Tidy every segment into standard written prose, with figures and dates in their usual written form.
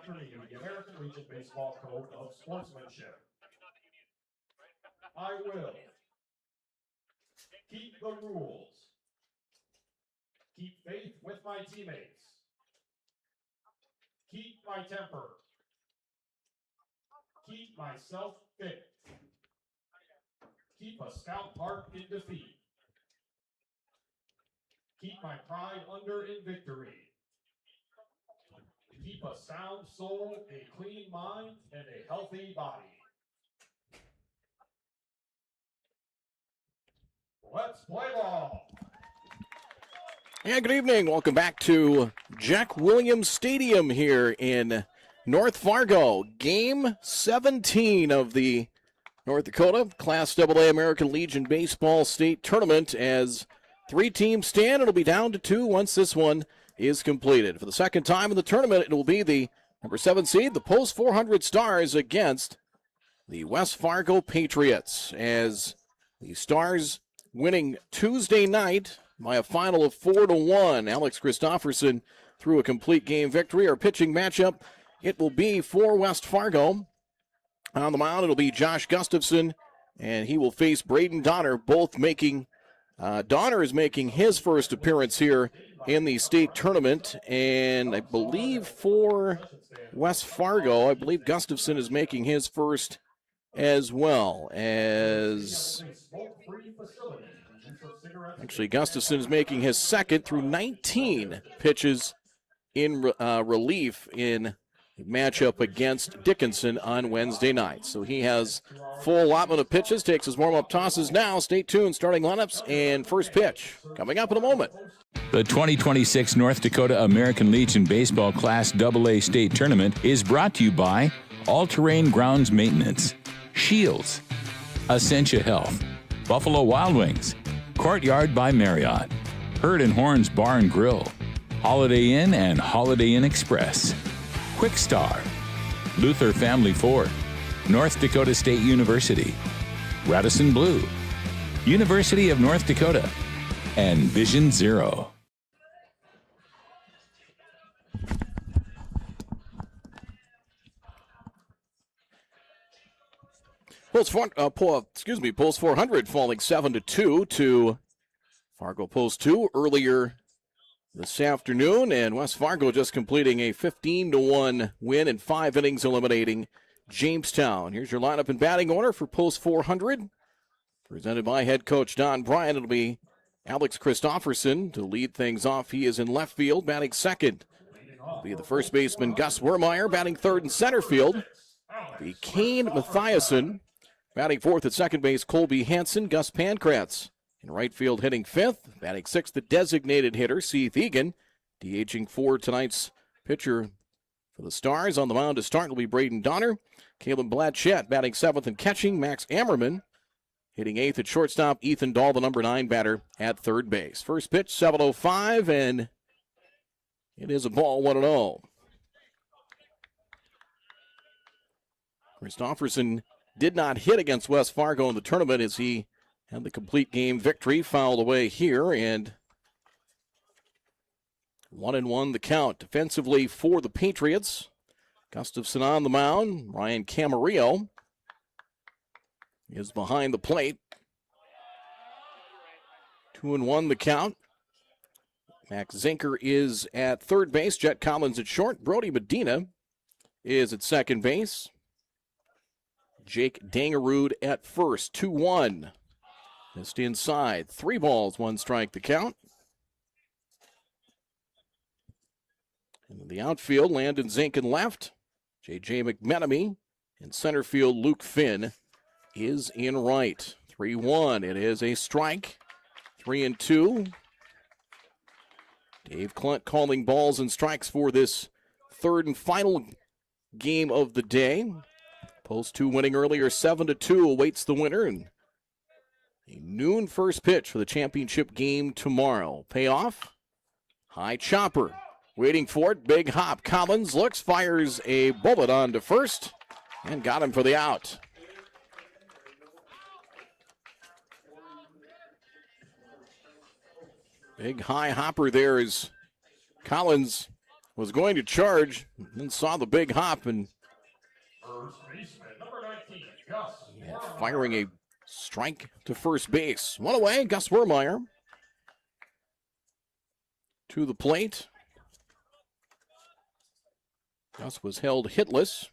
contrary to the American Legion Baseball Code of Sportsmanship. I will keep the rules, keep faith with my teammates, keep my temper, keep myself fit, keep a stout heart in defeat, keep my pride under in victory, keep a sound soul, a clean mind, and a healthy body. Let's play ball. Yeah, good evening. Welcome back to Jack Williams Stadium here in North Fargo. Game 17 of the North Dakota Class AA American Legion Baseball State Tournament as 3 teams stand. It'll be down to 2 once this one is completed. For the second time in the tournament, it will be the number 7 seed, the Post 400 Stars, against the West Fargo Patriots, as the Stars winning Tuesday night by a final of 4-1. Alex Christofferson threw a complete game victory. Our pitching matchup, it will be for West Fargo. On the mound, it'll be Josh Gustafson, and he will face Braden Donner, both making, Donner is making his first appearance here in the state tournament, and I believe for West Fargo, I believe Gustafson is making his first as well, as actually Gustafson is making his second through 19 pitches in relief in matchup against Dickinson on Wednesday night. So he has full allotment of pitches, takes his warm-up tosses now. Stay tuned, starting lineups and first pitch coming up in a moment. The 2026 North Dakota American Legion Baseball Class AA State Tournament is brought to you by All-Terrain Grounds Maintenance, Shields, Essentia Health, Buffalo Wild Wings, Courtyard by Marriott, Herd and Horns Bar and Grill, Holiday Inn and Holiday Inn Express, Quick Star, Luther Family Ford, North Dakota State University, Radisson Blue, University of North Dakota, and Vision Zero. Post 400 falling 7-2 to Fargo Post 2 earlier this afternoon, and West Fargo just completing a 15-1 win in 5 innings, eliminating Jamestown. Here's your lineup and batting order for Post 400. Presented by head coach Don Bryant. It'll be Alex Christofferson to lead things off. He is in left field, batting second. It'll be the first baseman Gus Wermeyer, batting third in center field. The Kane Mathiasen, batting fourth at second base, Colby Hansen, Gus Pankratz. In right field, hitting fifth, batting sixth, the designated hitter, Seth Egan. DHing for tonight's pitcher for the Stars. On the mound to start will be Braden Donner. Caleb Blatchett batting seventh and catching. Max Ammerman hitting eighth at shortstop. Ethan Dahl, the number 9 batter, at third base. First pitch, 7:05, and it is a ball, 1-0. Christofferson did not hit against West Fargo in the tournament as he had the complete game victory, fouled away here, and 1-1 the count. Defensively for the Patriots, Gustafson on the mound. Ryan Camarillo is behind the plate. 2-1 the count. Max Zinker is at third base. Jet Collins at short. Brody Medina is at second base. Jake Dangerud at first. 2-1. Missed inside. 3 balls, 1 strike the count. In the outfield, Landon Zink in left. J.J. McMenemy. In center field, Luke Finn is in right. 3-1. It is a strike. 3-2. Dave Klunt calling balls and strikes for this third and final game of the day. Post 2 winning earlier, 7-2 awaits the winner. And a noon first pitch for the championship game tomorrow. Payoff. High chopper. Waiting for it. Big hop. Collins looks, fires a bullet onto first, and got him for the out. Big high hopper there as Collins was going to charge, then saw the big hop and First baseman, number 19, Gus. firing a strike to first base. One away, Gus Wermeyer to the plate. Gus was held hitless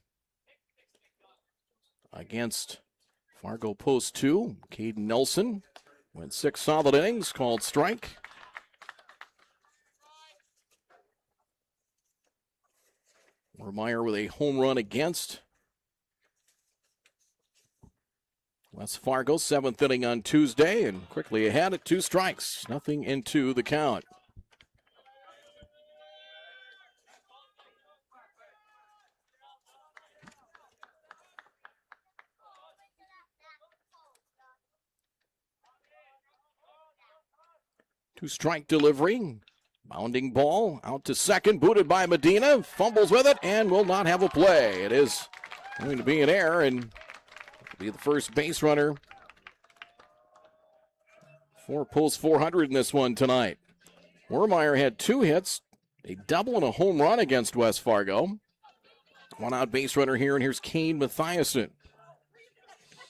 against Fargo Post 2. Caden Nelson went 6 solid innings, called strike. Wermeyer with a home run against West Fargo, 7th inning on Tuesday, and quickly ahead at 2 strikes. Nothing into the count. Two-strike delivery. Bounding ball out to second, booted by Medina, fumbles with it, and will not have a play. It is going to be an error, and be the first base runner for Post 400 in this one tonight. Wermeyer had 2 hits, a double and a home run against West Fargo. One out base runner here, and here's Kane Mathiasen.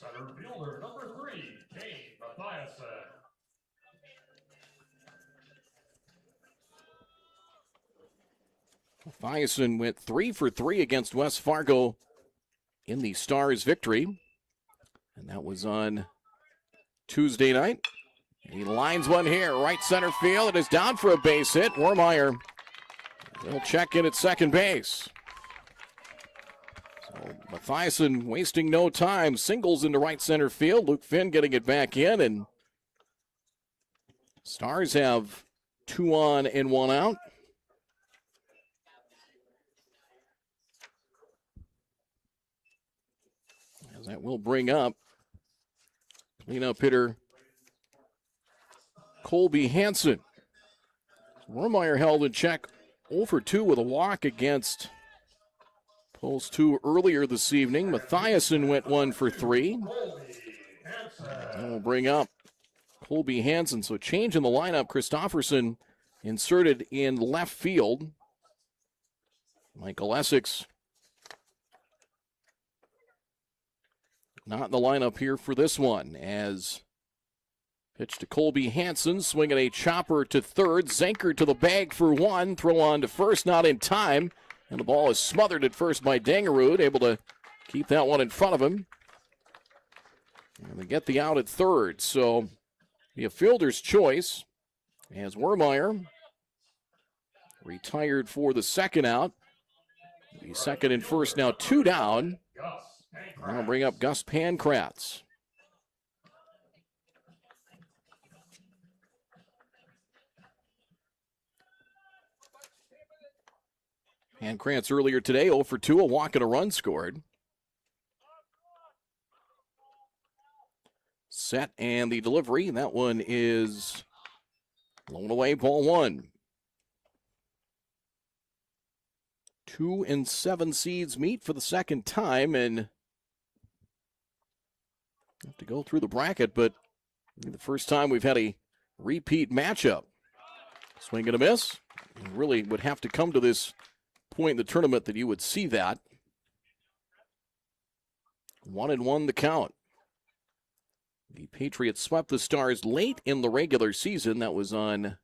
Center fielder, number 3, Kane Mathiasen. Mathiasen went 3 for 3 against West Fargo in the Stars' victory. And that was on Tuesday night. He lines one here, right center field. It is down for a base hit. Wermeyer will check in at second base. So Mathiasen wasting no time. Singles into right center field. Luke Finn getting it back in. And Stars have 2 on and 1 out. As that will bring up cleanup hitter Colby Hansen. Wermeyer held in check 0 for 2 with a walk against Post 2 earlier this evening. Mathiasen went 1 for 3. That will bring up Colby Hansen. So change in the lineup. Christofferson inserted in left field. Michael Essex not in the lineup here for this one, as pitch to Colby Hansen, swinging a chopper to third, Zenker to the bag for 1, throw on to first, not in time, and the ball is smothered at first by Dangerud, able to keep that one in front of him. And they get the out at third, so be a fielder's choice, as Wermeyer retired for the second out. The second and first now 2 down. I'll bring up Gus Pankratz. Pankratz earlier today, 0 for 2, a walk and a run scored. Set and the delivery. That one is blown away, ball 1. 2 and 7 seeds meet for the second time, and have to go through the bracket, but the first time we've had a repeat matchup. Swing and a miss. You really would have to come to this point in the tournament that you would see that. 1-1 the count. The Patriots swept the Stars late in the regular season. That was on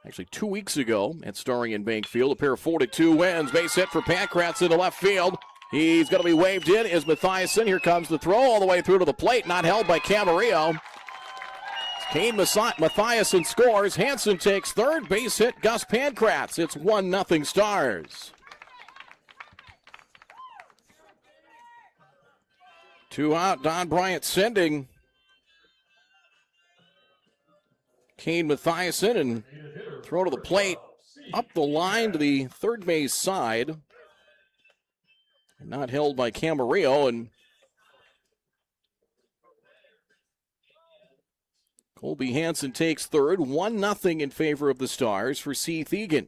actually 2 weeks ago at Starring and Bank Field. A pair of 4-2 wins. Base hit for Pankratz into left field. He's going to be waved in is Mathiasen. Here comes the throw all the way through to the plate. Not held by Camarillo. Kane Mathiasen scores. Hansen takes third. Base hit Gus Pankratz. It's 1-0 Stars. 2 out. Don Bryant sending Kane Mathiasen and throw to the plate. Up the line to the third base side. Not held by Camarillo, and Colby Hansen takes third. 1-0 in favor of the Stars for Seth Egan.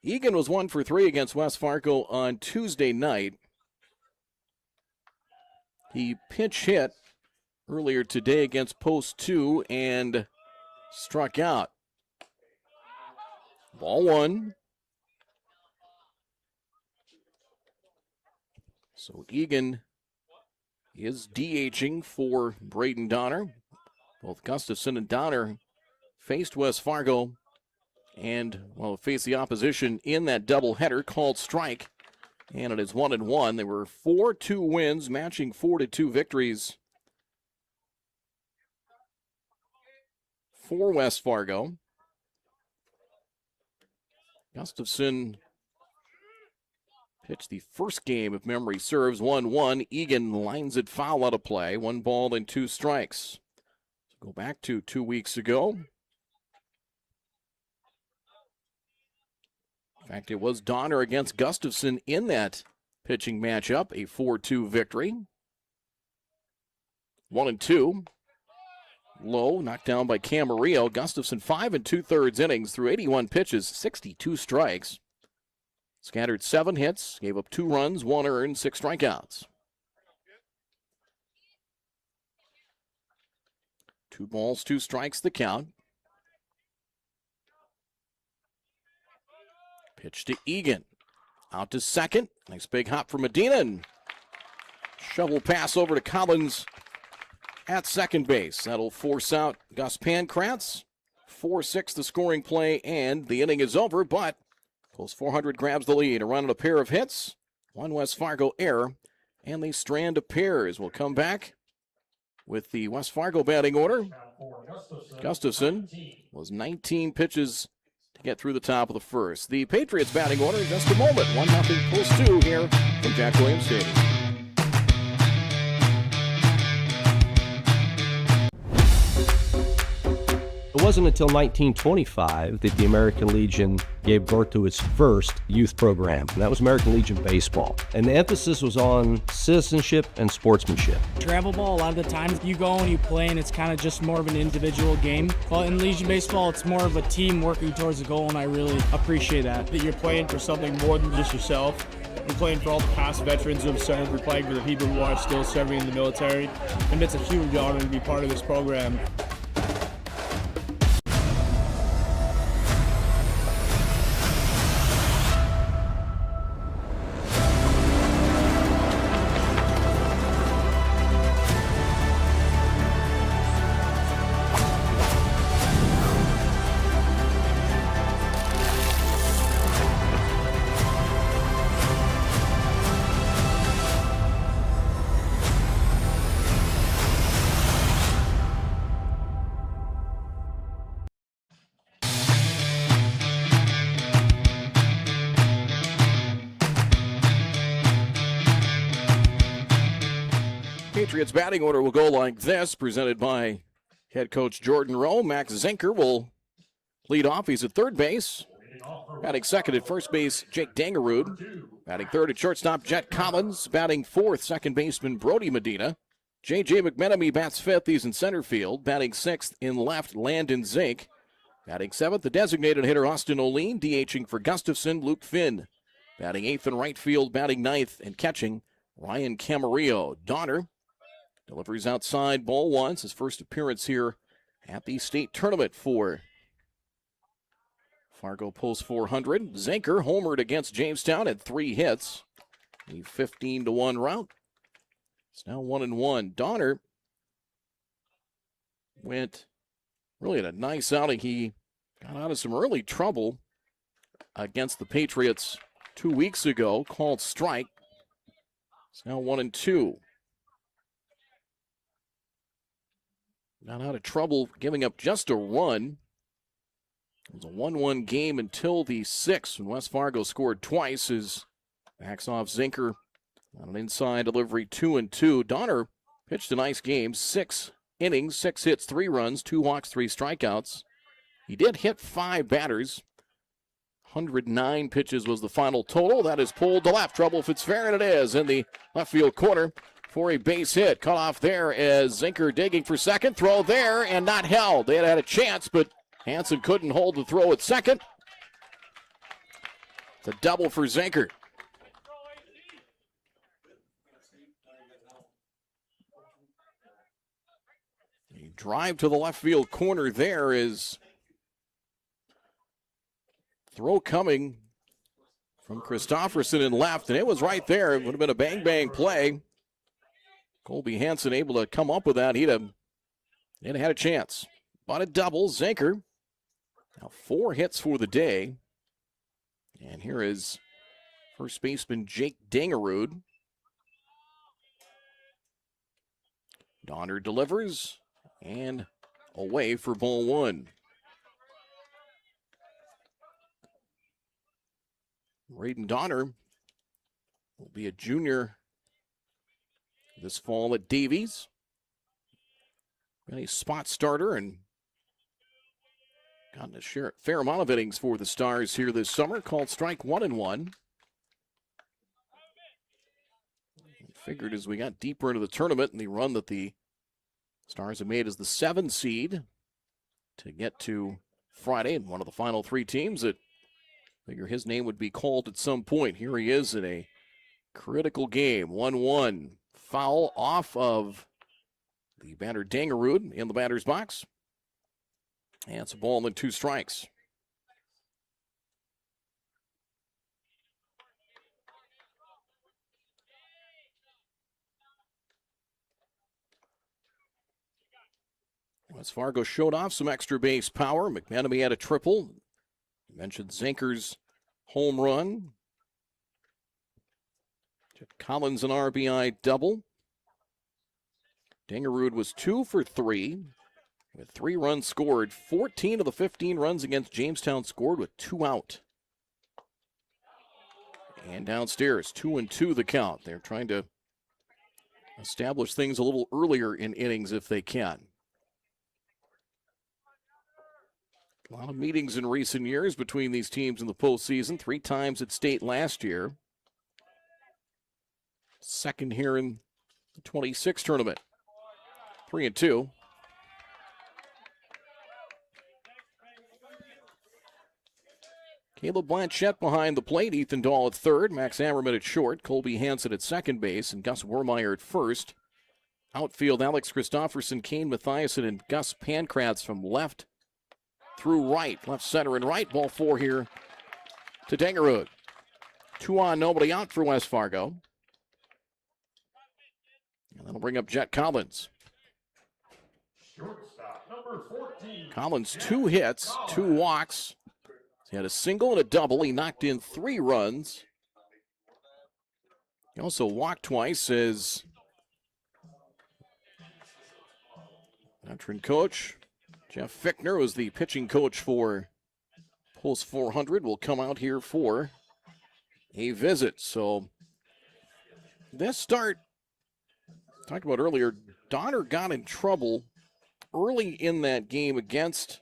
Egan was 1 for 3 against West Fargo on Tuesday night. He pinch hit earlier today against Post 2 and struck out. Ball 1. So Egan is DHing for Braden Donner. Both Gustafson and Donner faced West Fargo and, well, faced the opposition in that doubleheader called strike. And it is 1-1. They were 4-2 wins, matching 4-2 victories for West Fargo. Gustafson pitched the first game, if memory serves, 1-1. Egan lines it foul out of play. 1 ball and 2 strikes. So go back to 2 weeks ago. In fact, it was Donner against Gustafson in that pitching matchup, a 4-2 victory. 1-2. Low, knocked down by Camarillo. Gustafson 5 2/3 innings through 81 pitches, 62 strikes. Scattered 7 hits, gave up 2 runs, 1 earned, 6 strikeouts. 2 balls, 2 strikes the count. Pitch to Egan. Out to second. Nice big hop for Medina. And shovel pass over to Collins at second base. That'll force out Gus Pankratz. 4-6 the scoring play, and the inning is over, but Post 400 grabs the lead. A run and a pair of hits. 1 West Fargo error, and they strand of pairs. We'll come back with the West Fargo batting order. Gustafson was 19 pitches to get through the top of the first. The Patriots batting order in just a moment. 1-0 Post 2 here from Jack Williams Stadium. It wasn't until 1925 that the American Legion gave birth to its first youth program, and that was American Legion Baseball. And the emphasis was on citizenship and sportsmanship. Travel ball, a lot of the times you go and you play and it's kind of just more of an individual game. But in Legion Baseball, it's more of a team working towards a goal, and I really appreciate that. That you're playing for something more than just yourself. You're playing for all the past veterans who have served. You're playing for the people who are still serving in the military. And it's a huge honor to be part of this program. Patriots batting order will go like this, presented by head coach Jordan Rowe. Max Zinker will lead off. He's at third base. Batting second at first base, Jake Dangerud. Batting third at shortstop, Jet Collins. Batting fourth, second baseman Brody Medina. J.J. McMenemy bats fifth. He's in center field. Batting sixth in left, Landon Zink. Batting seventh, the designated hitter Austin O'Lean. DHing for Gustafson, Luke Finn. Batting eighth in right field. Batting ninth and catching, Ryan Camarillo. Donner delivers outside, ball one. His first appearance here at the state tournament for Fargo Post 400. Zinker homered against Jamestown, had 3 hits. A 15-1 rout. It's now 1-1. Donner went really at a nice outing. He got out of some early trouble against the Patriots 2 weeks ago, called strike. It's now 1-2. Got out of trouble giving up just a run. It was a 1-1 game until the 6th when West Fargo scored twice as backs off Zinker on an inside delivery, 2-2. Donner pitched a nice game, 6 innings, 6 hits, 3 runs, 2 walks, 3 strikeouts. He did hit 5 batters. 109 pitches was the final total. That is pulled to left. Trouble Fitzfair, and it is in the left field corner for a base hit. Cut off there as Zinker digging for second. Throw there and not held. They had a chance, but Hansen couldn't hold the throw at second. It's a double for Zinker. A drive to the left field corner there is throw coming from Christofferson and left, and it was right there. It would have been a bang-bang play. Colby Hansen able to come up with that. He'd have had a chance. But a double. Zinker. Now 4 hits for the day. And here is first baseman Jake Dangerud. Donner delivers. And away for ball 1. Braden Donner will be a junior this fall at Davies. A spot starter and gotten a fair amount of innings for the Stars here this summer. Called strike 1-1. Figured as we got deeper into the tournament and the run that the Stars have made as the 7 seed to get to Friday and one of the final 3 teams that figure his name would be called at some point. Here he is in a critical game. 1-1. Foul off of the batter Dangerud in the batter's box. And it's a ball and 2 strikes. West Fargo showed off some extra base power. McManamy had a triple. You mentioned Zinker's home run. Jeff Collins an RBI double. Dangerud was 2 for 3 with 3 runs scored. 14 of the 15 runs against Jamestown scored with 2 out. And downstairs, 2-2 the count. They're trying to establish things a little earlier in innings if they can. A lot of meetings in recent years between these teams in the postseason. 3 times at state last year. Second here in the 26 tournament. 3-2. Caleb Blanchette behind the plate. Ethan Dahl at third. Max Ammerman at short. Colby Hansen at second base. And Gus Wermeyer at first. Outfield, Alex Christofferson, Kane Mathiasen, and Gus Pankratz from left through right. Left, center, and right. Ball 4 here to Dangerud. 2 on, nobody out for West Fargo. And that'll bring up Jet Collins. Shortstop, number 14. Collins, 2 hits, 2 walks. He had a single and a double. He knocked in 3 runs. He also walked twice as veteran coach Jeff Fickner was the pitching coach for Post 400. Will come out here for a visit. So this start, talked about earlier, Donner got in trouble early in that game against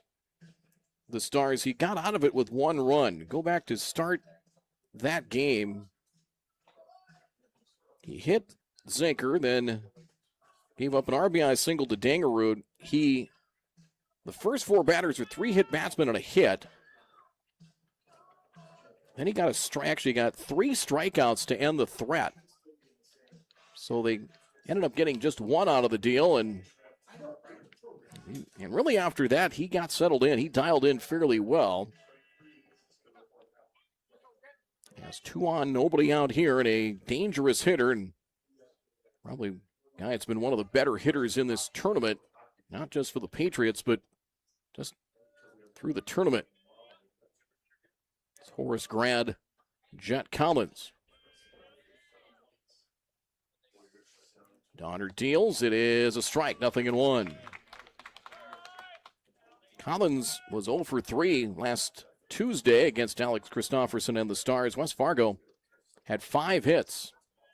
the Stars. He got out of it with 1 run. Go back to start that game. He hit Zinker, then gave up an RBI single to Dangerud. The first 4 batters were 3 hit batsmen and a hit. Then he got actually got 3 strikeouts to end the threat. So they ended up getting just 1 out of the deal, and really after that, he got settled in. He dialed in fairly well. He has 2 on, nobody out here, and a dangerous hitter, and probably a guy that's been one of the better hitters in this tournament, not just for the Patriots, but just through the tournament. It's Horace grad Jet Collins. Donner deals. It is a strike, 0-1. Collins was 0 for 3 last Tuesday against Alex Christofferson and the Stars. West Fargo had 5 hits.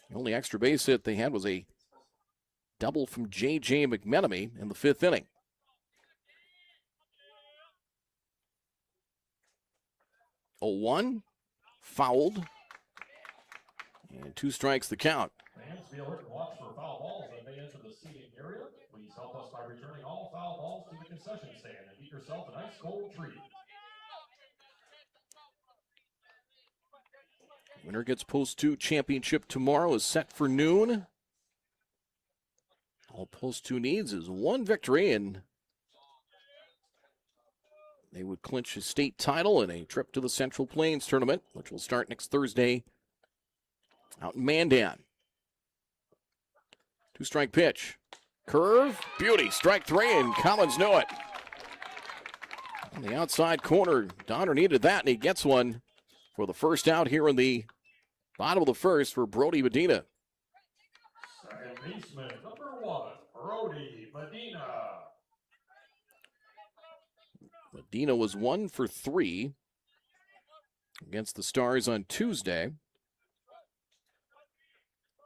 The only extra base hit they had was a double from J.J. McMenemy in the 5th inning. 0-1, fouled, and 2 strikes the count. Fans, be alert and watch for foul balls that may enter the seating area. Please help us by returning all foul balls to the concession stand and get yourself a nice cold treat. Winner gets Post 2 championship tomorrow is set for noon. All Post 2 needs is 1 victory, and they would clinch a state title and a trip to the Central Plains tournament, which will start next Thursday out in Mandan. 2-strike pitch. Curve, beauty, strike 3, and Collins knew it. On the outside corner, Donner needed that, and he gets one for the first out here in the bottom of the first for Brody Medina. Second baseman, number 1, Brody Medina. Medina was 1 for 3 against the Stars on Tuesday.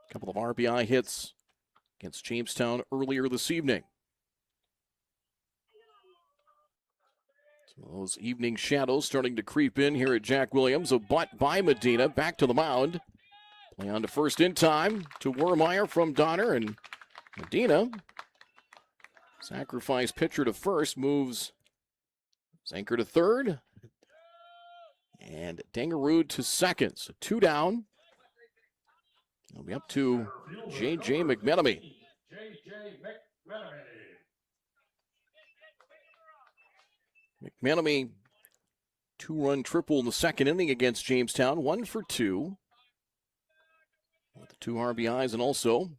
A couple of RBI hits against Jamestown earlier this evening. Some of those evening shadows starting to creep in here at Jack Williams. A butt by Medina, back to the mound. Play on to first in time to Wermeyer from Donner, and Medina, sacrifice pitcher to first, moves Zanker to third, and Dangerud to second. So 2 down. It'll be up to J.J. McMenemy. J.J. McMenemy. McMenemy, 2-run triple in the second inning against Jamestown, 1 for 2. With the 2 RBIs and also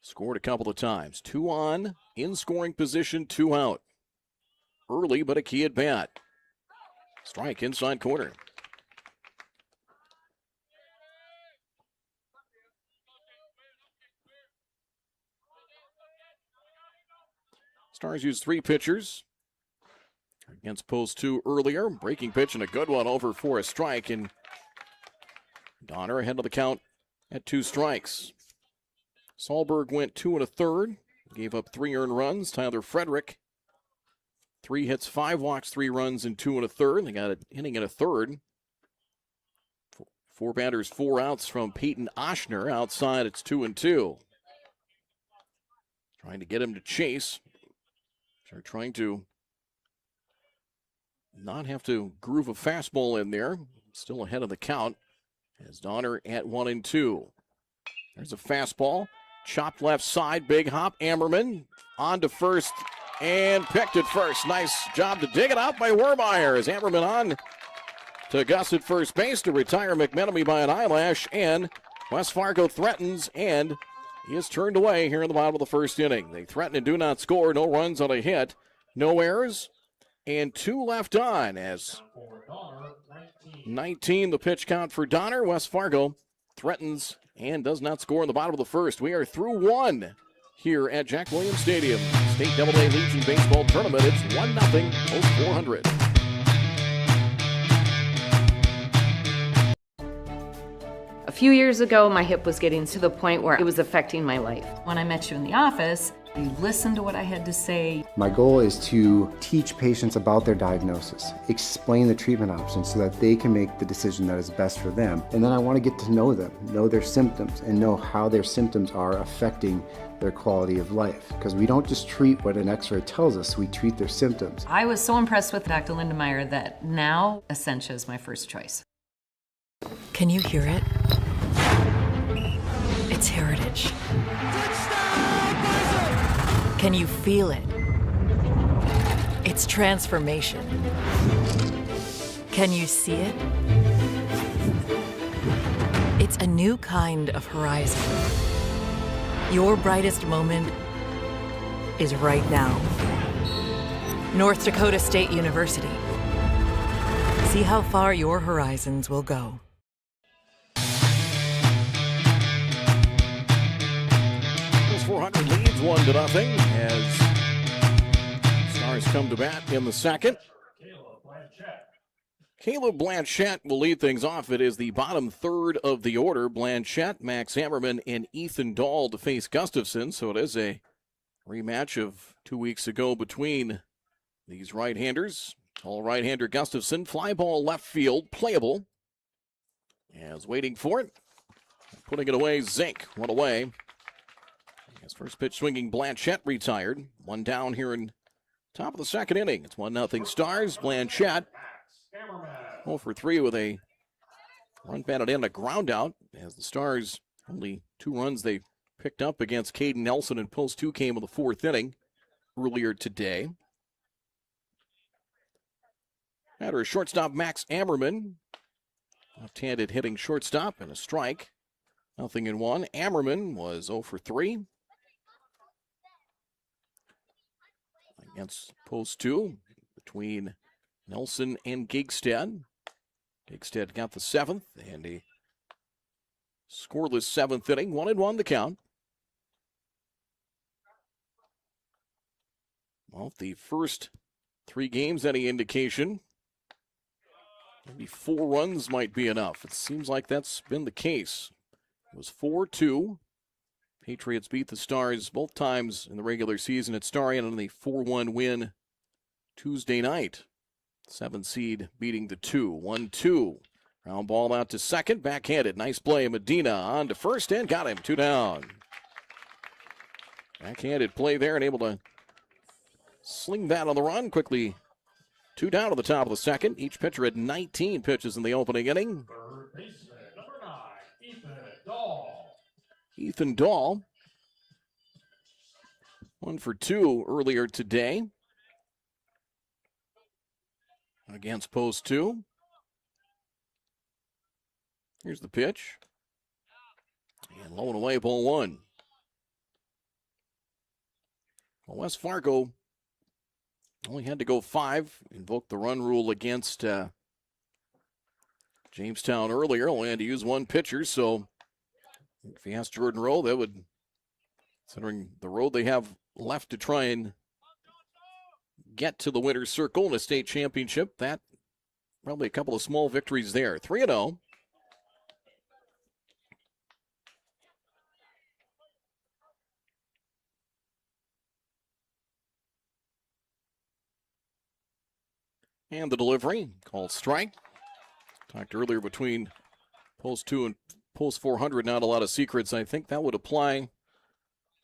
scored a couple of times. 2 on, in scoring position, 2 out. Early, but a key at bat. Strike inside corner. Stars used 3 pitchers against post 2 earlier. Breaking pitch and a good one over for a strike. And Donner ahead of the count at 2 strikes. Sahlberg went 2 1/3. Gave up 3 earned runs. Tyler Frederick, 3 hits, 5 walks, 3 runs, and 2 1/3. They got an inning and a third. 4 batters, 4 outs from Peyton Oshner. Outside, it's 2-2. Trying to get him to chase. They're trying to not have to groove a fastball in there. Still ahead of the count as Donner at 1-2. There's a fastball. Chopped left side, big hop. Ammerman on to first and picked at first. Nice job to dig it out by Wermeyer as Ammerman on to Gus at first base to retire McMenemy by an eyelash. And West Fargo threatens, and he is turned away here in the bottom of the first inning. They threaten and do not score. No runs on a hit. No errors. And 2 left on as 19 the pitch count for Donner. West Fargo threatens and does not score in the bottom of the first. We are through 1 here at Jack Williams Stadium. State AA Legion Baseball Tournament. It's 1-0 post 400. A few years ago, my hip was getting to the point where it was affecting my life. When I met you in the office, you listened to what I had to say. My goal is to teach patients about their diagnosis, explain the treatment options so that they can make the decision that is best for them. And then I want to get to know them, know their symptoms, and know how their symptoms are affecting their quality of life. Because we don't just treat what an x-ray tells us, we treat their symptoms. I was so impressed with Dr. Lindemeyer that now Essentia is my first choice. Can you hear it? It's heritage. Can you feel it? It's transformation. Can you see it? It's a new kind of horizon. Your brightest moment is right now. North Dakota State University. See how far your horizons will go. This 400 leads 1-0 as Stars come to bat in the second. Caleb Blanchette will lead things off. It is the bottom third of the order. Blanchette, Max Ammerman, and Ethan Dahl to face Gustafson. So it is a rematch of 2 weeks ago between these right-handers. Tall right-hander Gustafson, fly ball left field, playable. As waiting for it, putting it away, Zink, one away. His first pitch swinging Blanchette retired. 1 down here in top of the second inning. It's 1-0 Stars. Blanchette 0 for 3 with a run batted in, a ground out. As the Stars, only 2 runs they picked up against Caden Nelson in post 2 came in the 4th inning earlier today. Batter shortstop Max Ammerman. Left-handed hitting shortstop and a strike. 0-1. Ammerman was 0 for 3. Against post 2 between Nelson and Gigstead. Gigstead got the 7th and a scoreless 7th inning. 1-1 the count. Well, the first 3 games, any indication, maybe 4 runs might be enough. It seems like that's been the case. It was 4-2. Patriots beat the Stars both times in the regular season at Starion on the 4-1 win Tuesday night. 7 seed beating the 2. 1-2. Ground ball out to second. Backhanded. Nice play. Medina on to first and got him. 2 down. Backhanded play there and able to sling that on the run. Quickly 2 down to the top of the second. Each pitcher had 19 pitches in the opening inning. Third baseman, number 9, Ethan Dahl. Ethan Dahl, 1 for 2 earlier today against post 2. Here's the pitch. And low and away, ball 1. Well, West Fargo only had to go 5, invoked the run rule against Jamestown earlier, only had to use 1 pitcher, so if you ask Jordan Rowe, that would, considering the road they have left to try and get to the winner's circle in a state championship, that probably a couple of small victories there. 3-0. And the delivery, called strike. Talked earlier between post 2 and post 400, not a lot of secrets. I think that would apply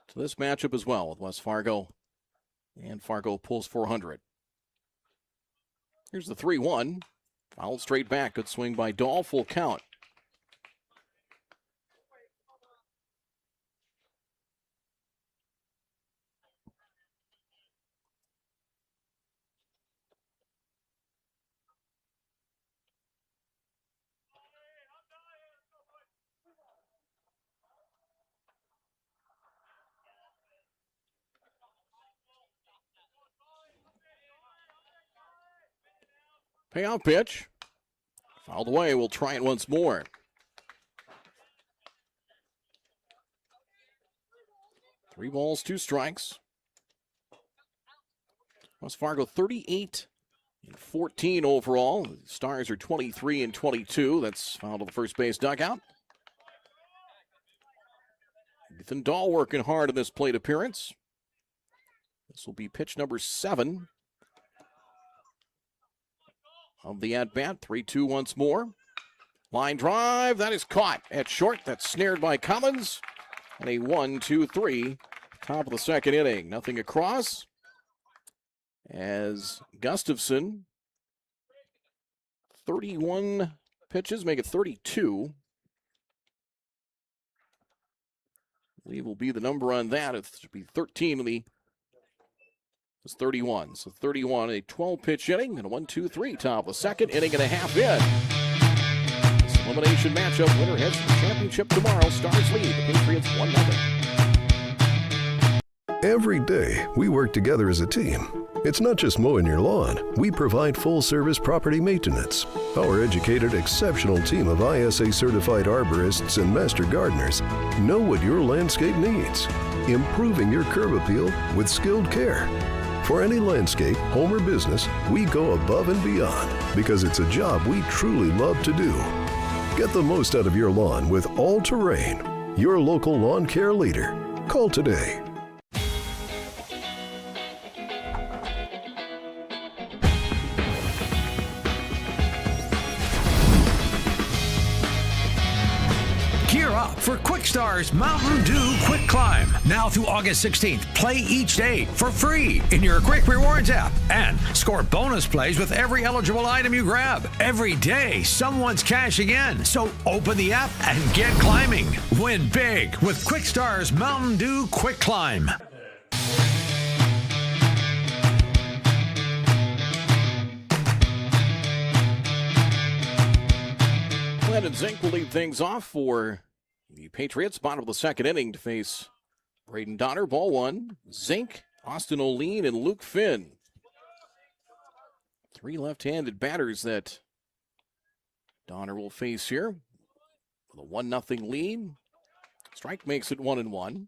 to this matchup as well with West Fargo and Fargo post 400. Here's the 3-1. Fouled straight back. Good swing by Dahl. Full count. Payoff pitch. Fouled away. We'll try it once more. Three balls, 2 strikes. West Fargo 38-14 overall. The Stars are 23-22. That's fouled to the first base dugout. Ethan Dahl working hard in this plate appearance. This will be pitch number 7 of the at-bat. 3-2 once more. Line drive, that is caught at short. That's snared by Collins. And a 1-2-3, top of the second inning. Nothing across as Gustafson, 31 pitches, make it 32. I believe will be the number on that. It should be 13 in the It's 31. So 31, a 12-pitch inning, and a 1-2-3 top of the second inning and a half in. This elimination matchup, winner heads to the championship tomorrow. Stars lead the Patriots 1-0. Every day, we work together as a team. It's not just mowing your lawn. We provide full-service property maintenance. Our educated, exceptional team of ISA-certified arborists and master gardeners know what your landscape needs, improving your curb appeal with skilled care. For any landscape, home or business, we go above and beyond because it's a job we truly love to do. Get the most out of your lawn with All Terrain, your local lawn care leader. Call today. Gear up for Quickstar's Mountain Dew Quick Climb. Now through August 16th, play each day for free in your Quick Rewards app and score bonus plays with every eligible item you grab. Every day, someone's cashing in, so open the app and get climbing. Win big with Quickstar's Mountain Dew Quick Climb. Glenn and Zink will lead things off for the Patriots. Bottom of the second inning to face Braden Donner. Ball one. Zink, Austin O'Lean, and Luke Finn. Three left-handed batters that Donner will face here. With a 1-0 lead. Strike makes it 1-1.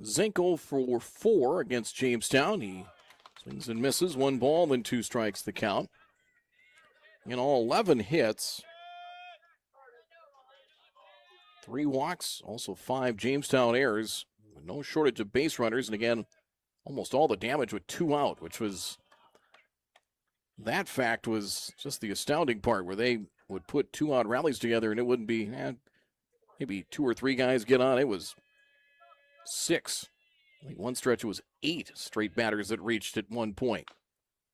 Zink 0 for 4 against Jamestown. He swings and misses. 1 ball and 2 strikes the count. In all 11 hits. 3 walks, also 5 Jamestown errors. No shortage of base runners. And again, almost all the damage with 2 out, which was, that fact was just the astounding part, where they would put 2 out rallies together and it wouldn't be, maybe 2 or 3 guys get on. It was 6. I think one stretch it was 8 straight batters that reached at one point,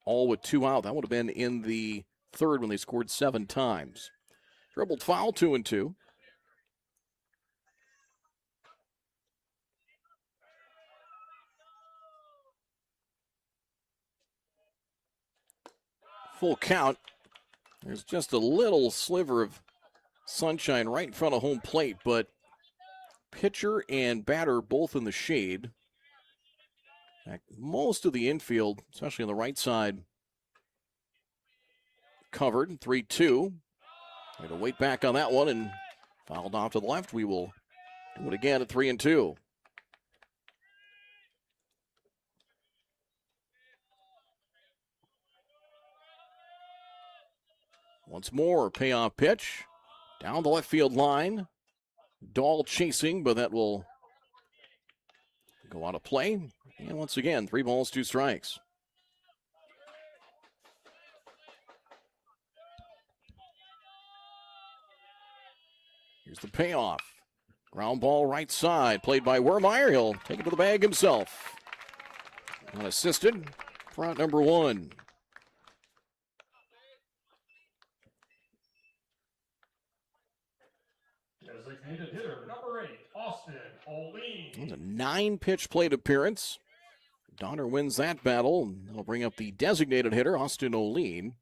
all with 2 out. That would have been in the third when they scored 7 times. Dribbled foul, 2-2. Full count. There's just a little sliver of sunshine right in front of home plate, but pitcher and batter both in the shade. In fact, most of the infield, especially on the right side, covered. 3-2. Going to wait back on that one and fouled off to the left. We will do it again at 3-2. Once more, payoff pitch. Down the left field line. Dahl chasing, but that will go out of play. And once again, 3 balls, 2 strikes. Here's the payoff. Ground ball right side, played by Wermeyer. He'll take it to the bag himself. Unassisted for out number 1. Designated hitter number 8, Austin O'Lean. It was a 9-pitch plate appearance. Donner wins that battle. That'll bring up the designated hitter, Austin O'Lean.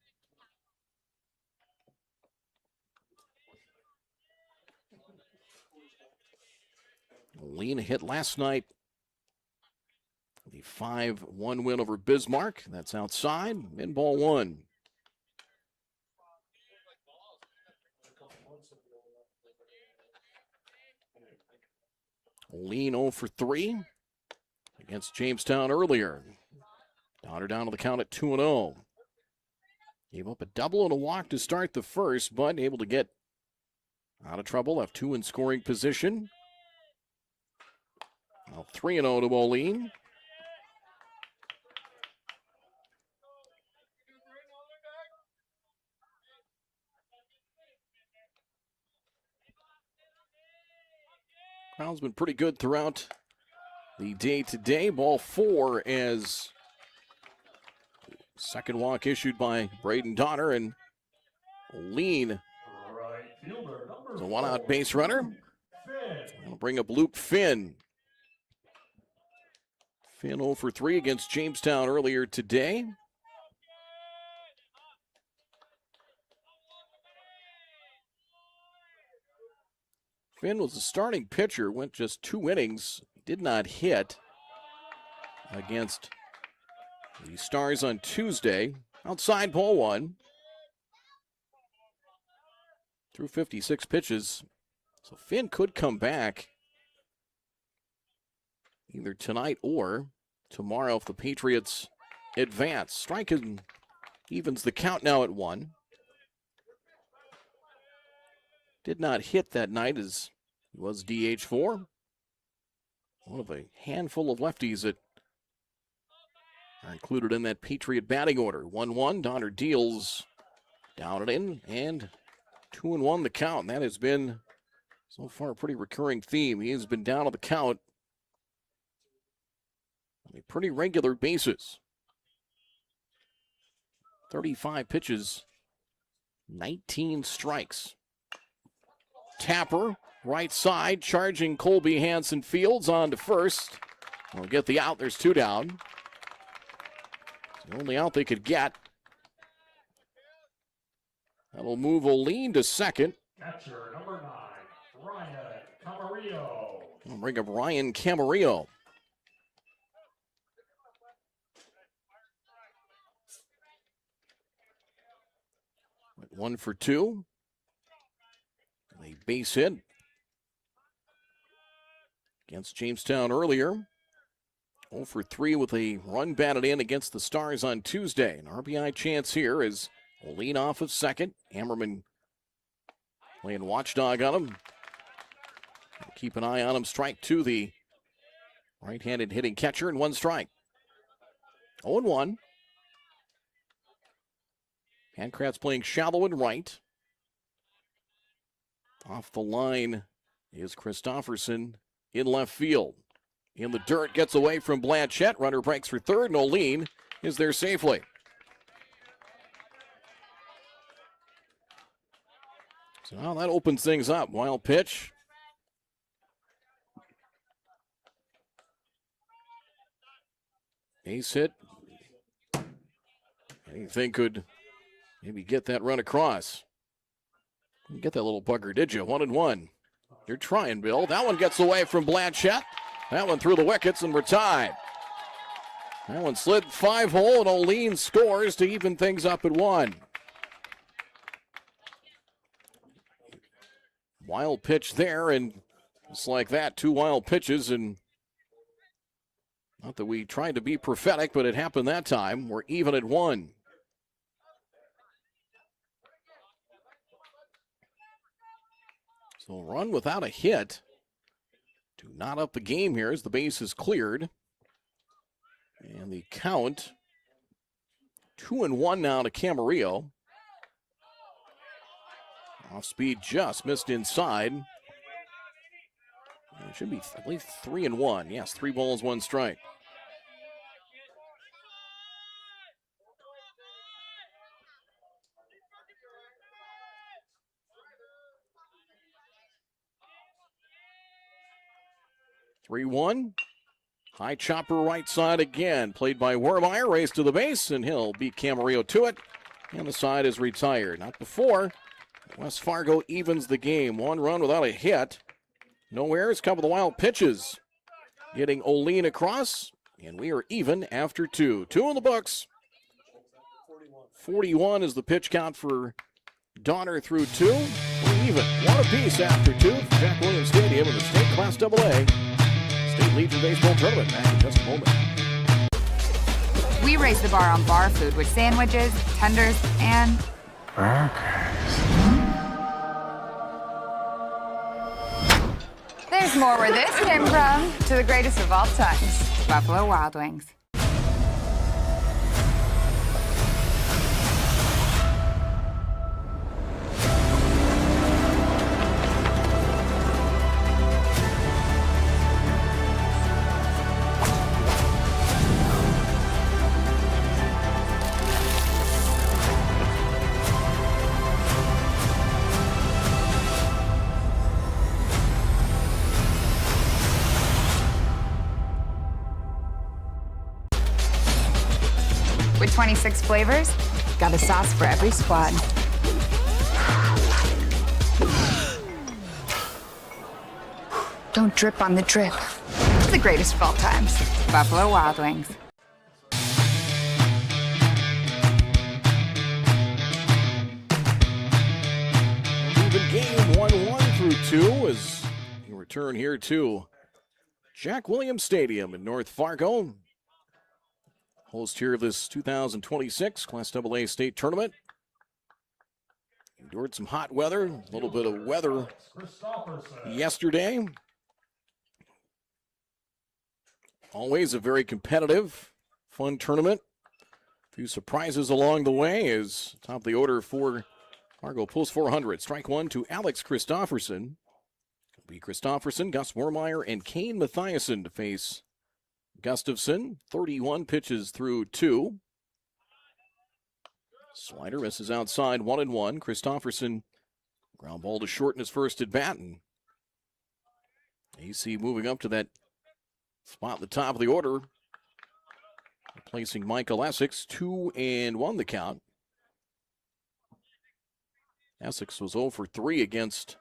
O'Lean hit last night. The 5-1 win over Bismarck. That's outside. In ball 1. O'Lean 0 for 3 against Jamestown earlier. Donner down to the count at 2-0. Gave up a double and a walk to start the first, but able to get out of trouble. Left 2 in scoring position. Now 3-0 to O'Lean. Crowd's been pretty good throughout the day today. Ball 4 as second walk issued by Braden Donner, and O'Lean is a 1-out base runner. That'll bring up Luke Finn. Finn 0 for 3 against Jamestown earlier today. Finn was the starting pitcher, went just 2 innings, did not hit against the Stars on Tuesday. Outside ball 1. Threw 56 pitches, so Finn could come back either tonight or tomorrow if the Patriots advance. Strike evens the count now at 1. Did not hit that night as he was DH4. One of a handful of lefties that are included in that Patriot batting order. 1-1, Donner deals down and in, and 2-1 the count. That has been so far a pretty recurring theme. He has been down on the count on a pretty regular basis. 35 pitches, 19 strikes. Tapper, right side, charging Colby Hanson Fields on to first. They'll get the out. There's 2 down. It's the only out they could get. That'll move Oline to second. Catcher number 9, Ryan Camarillo. We'll bring up Ryan Camarillo. Went 1 for 2. A base hit against Jamestown earlier. 0 for 3 with a run batted in against the Stars on Tuesday. An RBI chance here is Oline off of second. Hammerman playing watchdog on him. Keep an eye on him. Strike 2, the right-handed hitting catcher, and 1 strike. 0-1. Pankratz playing shallow and right. Off the line is Christofferson in left field. In the dirt, gets away from Blanchette. Runner breaks for third, and Oline is there safely. So now that opens things up. Wild pitch. Base hit. Anything could maybe get that run across. Didn't get that little bugger, did you? 1-1. You're trying, Bill. That one gets away from Blanchette. That one through the wickets, and we're tied. That one slid 5-hole, and Oline scores to even things up at 1. Wild pitch there, and just like that, 2 wild pitches, and not that we tried to be prophetic, but it happened that time. We're even at 1. So run without a hit. Do not up the game here as the base is cleared. And the count, 2-1 now to Camarillo. Off speed just missed inside. It should be, I believe, 3-1. Yes, 3 balls, 1 strike. (3-1). High chopper right side again. Played by Wermeyer. Race to the base, and he'll beat Camarillo to it. And the side is retired. Not before. West Fargo evens the game. 1 run without a hit. No errors. Couple of the wild pitches. Getting Oline across. And we are even after 2. 2 in the books. 41 is the pitch count for Donner through 2. We're even. 1 apiece after 2 from Jack Williams Stadium in the State Class AA State Legion Baseball Tournament. Back in just a moment. We raise the bar on bar food with sandwiches, tenders, and burgers. There's more where this came from. To the greatest of all times, Buffalo Wild Wings. With 26 flavors, got a sauce for every squad. Don't drip on the drip. It's the greatest of all times. Buffalo Wild Wings. Even game 1-1 through 2 as we return here to Jack Williams Stadium in North Fargo. Host here of this 2026 Class AA State Tournament. Endured some hot weather, a little bit of weather yesterday. Always a very competitive, fun tournament. A few surprises along the way as top of the order for Fargo pulls 400. Strike 1 to Alex Christofferson. It'll be Christofferson, Gus Wermeyer, and Kane Mathiasen to face Gustafson. 31 pitches through 2. Slider misses outside, 1-1. Christofferson, ground ball to short in his first at bat. And AC moving up to that spot at the top of the order. Replacing Michael Essex, 2-1 the count. Essex was 0 for 3 against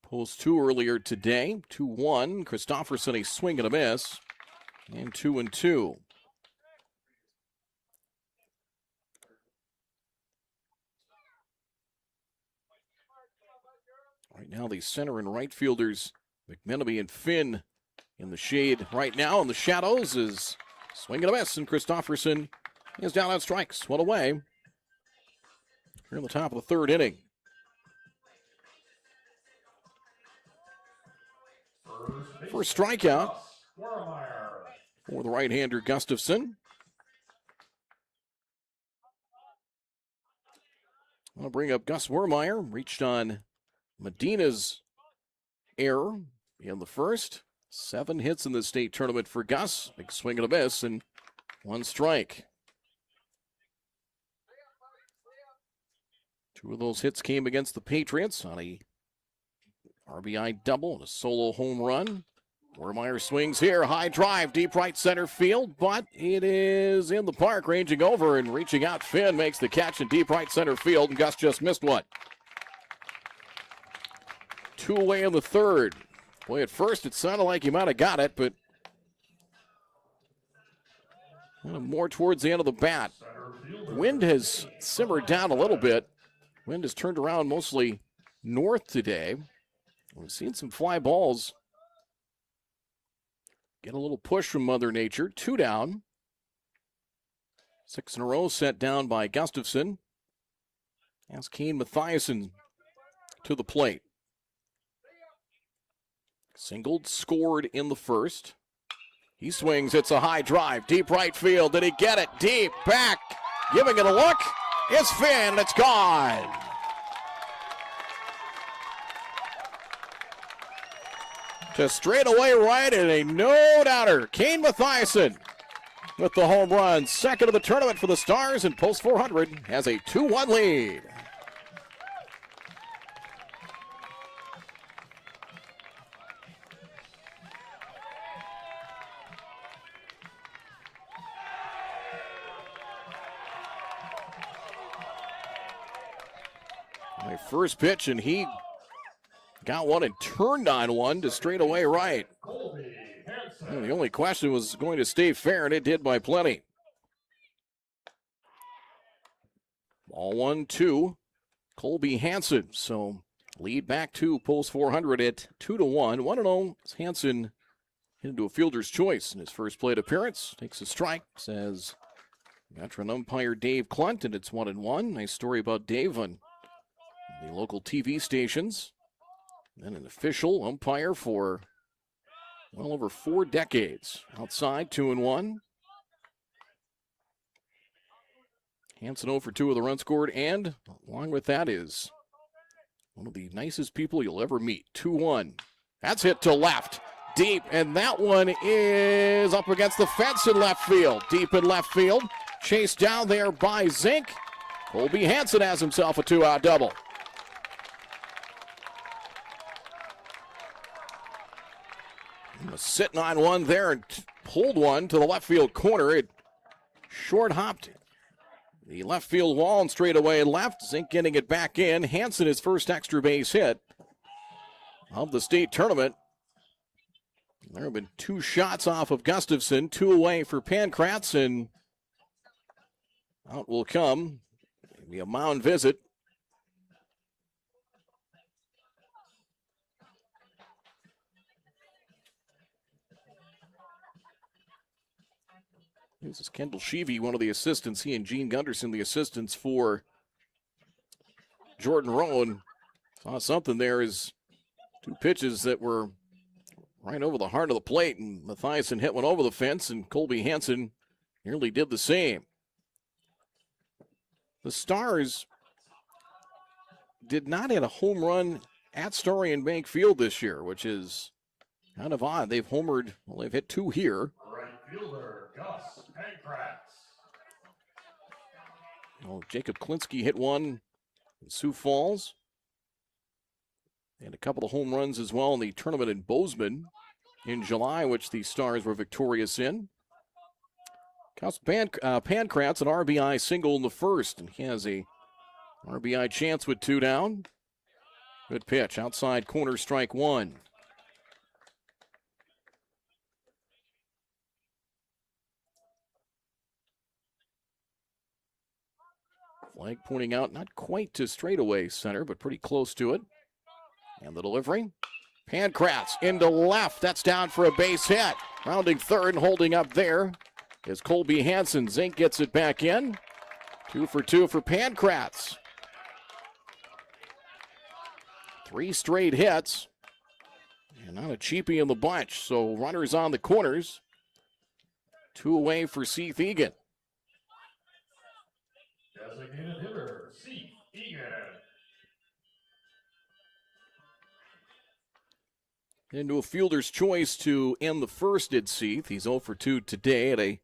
Post 2 earlier today. 2-1. Christofferson a swing and a miss. And 2-2. Right now, the center and right fielders, McMenemy and Finn, in the shade right now. In the shadows is swing and a miss, and Christofferson is down on strikes. One away. Here in the top of the third inning. First strikeout for the right-hander Gustafson. I'll bring up Gus Wermeyer. Reached on Medina's error in the first. 7 hits in the state tournament for Gus. Big swing and a miss, and 1 strike. 2 of those hits came against the Patriots on a RBI double and a solo home run. Wermeyer swings here, high drive, deep right center field, but it is in the park, ranging over and reaching out. Finn makes the catch in deep right center field, and Gus just missed one. 2 away in the third. Boy, at first it sounded like he might have got it, but more towards the end of the bat. The wind has simmered down a little bit. Wind has turned around mostly north today. We've seen some fly balls get a little push from Mother Nature. 2 down. 6 in a row set down by Gustafson. As Kane Mathiasen to the plate. Singled, scored in the first. He swings, it's a high drive, deep right field. Did he get it? Deep, back, giving it a look. It's Finn, and it's gone. To straightaway right and a no-doubter. Kane Mathiasen with the home run. Second of the tournament for the Stars, and Post 400 has a 2-1 lead. My first pitch, and he got one and turned on one to straightaway right. The only question was going to stay fair, and it did by plenty. Ball 1-2, Colby Hansen. So lead back to Post 400 at 2-1. 1-0 as Hansen hit into a fielder's choice in his first plate appearance. Takes a strike, says veteran umpire Dave Clunt, and it's 1-1. Nice story about Dave on the local TV stations. And an official umpire for well over 4 decades. Outside, 2-1. Hansen 0 for 2 with a run scored, and along with that is one of the nicest people you'll ever meet. 2-1. That's hit to left, deep, and that one is up against the fence in left field. Deep in left field, chased down there by Zink. Colby Hansen has himself a 2-out double. He was sitting on one there and pulled one to the left field corner. It short hopped the left field wall and straight away left. Zink getting it back in. Hansen, his first extra base hit of the state tournament. There have been 2 shots off of Gustafson, 2 away for Pankratz, and out will come maybe a mound visit. This is Kendall Sheevy, one of the assistants. He and Gene Gunderson, the assistants for Jordan Rowan. Saw something there as 2 pitches that were right over the heart of the plate, and Mathiasen hit one over the fence, and Colby Hansen nearly did the same. The Stars did not hit a home run at Story and Bank Field this year, which is kind of odd. They've homered, well, they've hit 2 here. Right fielder, Gus Pankratz. Well, Jacob Klinsky hit one in Sioux Falls. And a couple of home runs as well in the tournament in Bozeman. in July, which the Stars were victorious in. Pankratz, an RBI single in the first, and he has a RBI chance with 2 down. Good pitch, outside corner, strike 1. Flag pointing out, not quite to straightaway center, but pretty close to it. And the delivery. Pankratz into left. That's down for a base hit. Rounding third and holding up there is Colby Hansen. Zink gets it back in. 2 for 2 for Pankratz. 3 straight hits. And not a cheapie in the bunch. So runners on the corners. 2 away for Seth Egan. Designated hitter, Seth Egan. Into a fielder's choice to end the first, did Seth. He's 0 for 2 today at a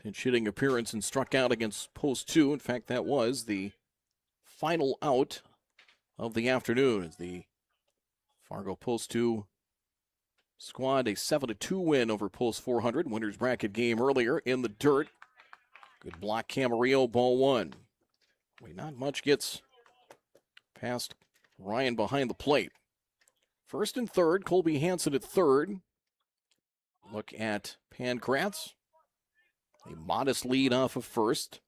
pinch hitting appearance and struck out against post 2. In fact, that was the final out of the afternoon as the Fargo post 2 squad a 7-2 win over post 400. Winners bracket game earlier in the dirt. Good block, Camarillo, ball 1. Not much gets past Ryan behind the plate. First and third, Colby Hansen at third. Look at Pankratz. A modest lead off of first.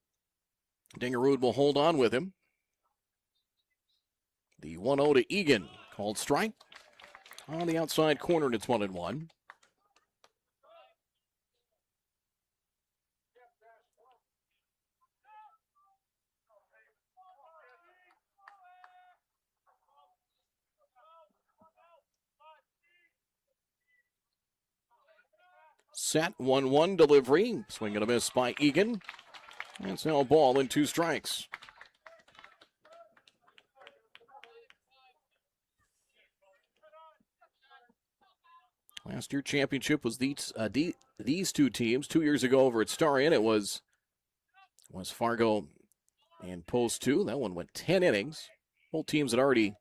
Dingerud will hold on with him. The 1-0 to Egan. Called strike. On the outside corner, and it's 1-1. Set 1-1 delivery. Swing and a miss by Egan. And it's now a ball and 2 strikes. Last year championship was these 2 teams. 2 years ago over at Starion, it was Fargo and Post 2. That one went 10 innings. Both teams had already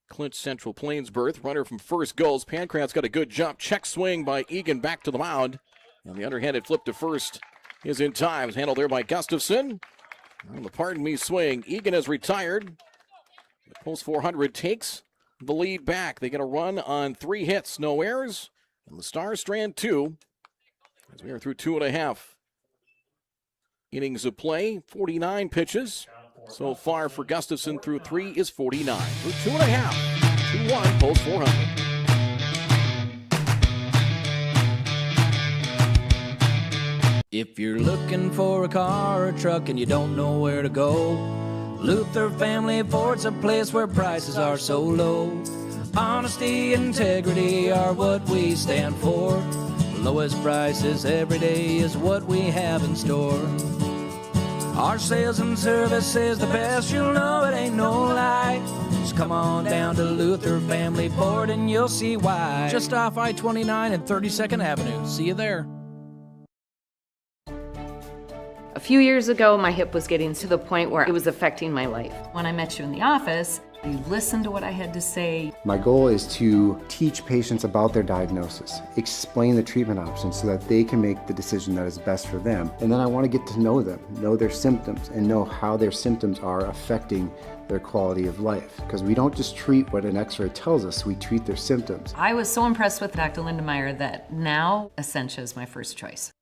clinched Central Plains berth. Runner from first goes. Pankratz got a good jump. Check swing by Egan back to the mound. And the underhanded flip to first is in time. It's handled there by Gustafson. On the pardon me swing, Egan has retired. The Post 400 takes the lead back. They get a run on 3 hits, no errors. And the Stars strand 2 as we are through 2.5 innings of play. 49 pitches so far for Gustafson. Through 3 is 49. Through 2.5. 2-1, Post 400. If you're looking for a car or a truck and you don't know where to go, Luther Family Ford's a place where prices are so low. Honesty, integrity are what we stand for. Lowest prices every day is what we have in store. Our sales and service is the best, you'll know it ain't no lie. Just come on down to Luther Family Ford and you'll see why. Just off I-29 and 32nd Avenue. See you there. A few years ago, my hip was getting to the point where it was affecting my life. When I met you in the office, you listened to what I had to say. My goal is to teach patients about their diagnosis, explain the treatment options so that they can make the decision that is best for them. And then I want to get to know them, know their symptoms, and know how their symptoms are affecting their quality of life. Because we don't just treat what an x-ray tells us, we treat their symptoms. I was so impressed with Dr. Lindemeyer that now Essentia is my first choice.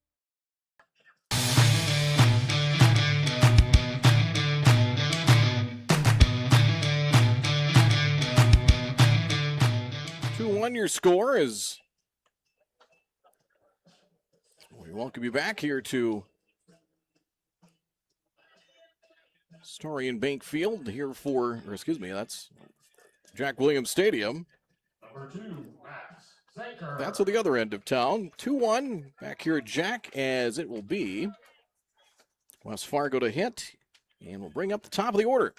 Your score is we welcome you back here to Starion Bank Field here for, or excuse me, that's Jack Williams Stadium. Number 2, Max Zanker. That's at the other end of town. 2-1 back here at Jack, as it will be West Fargo to hit, and we'll bring up the top of the order.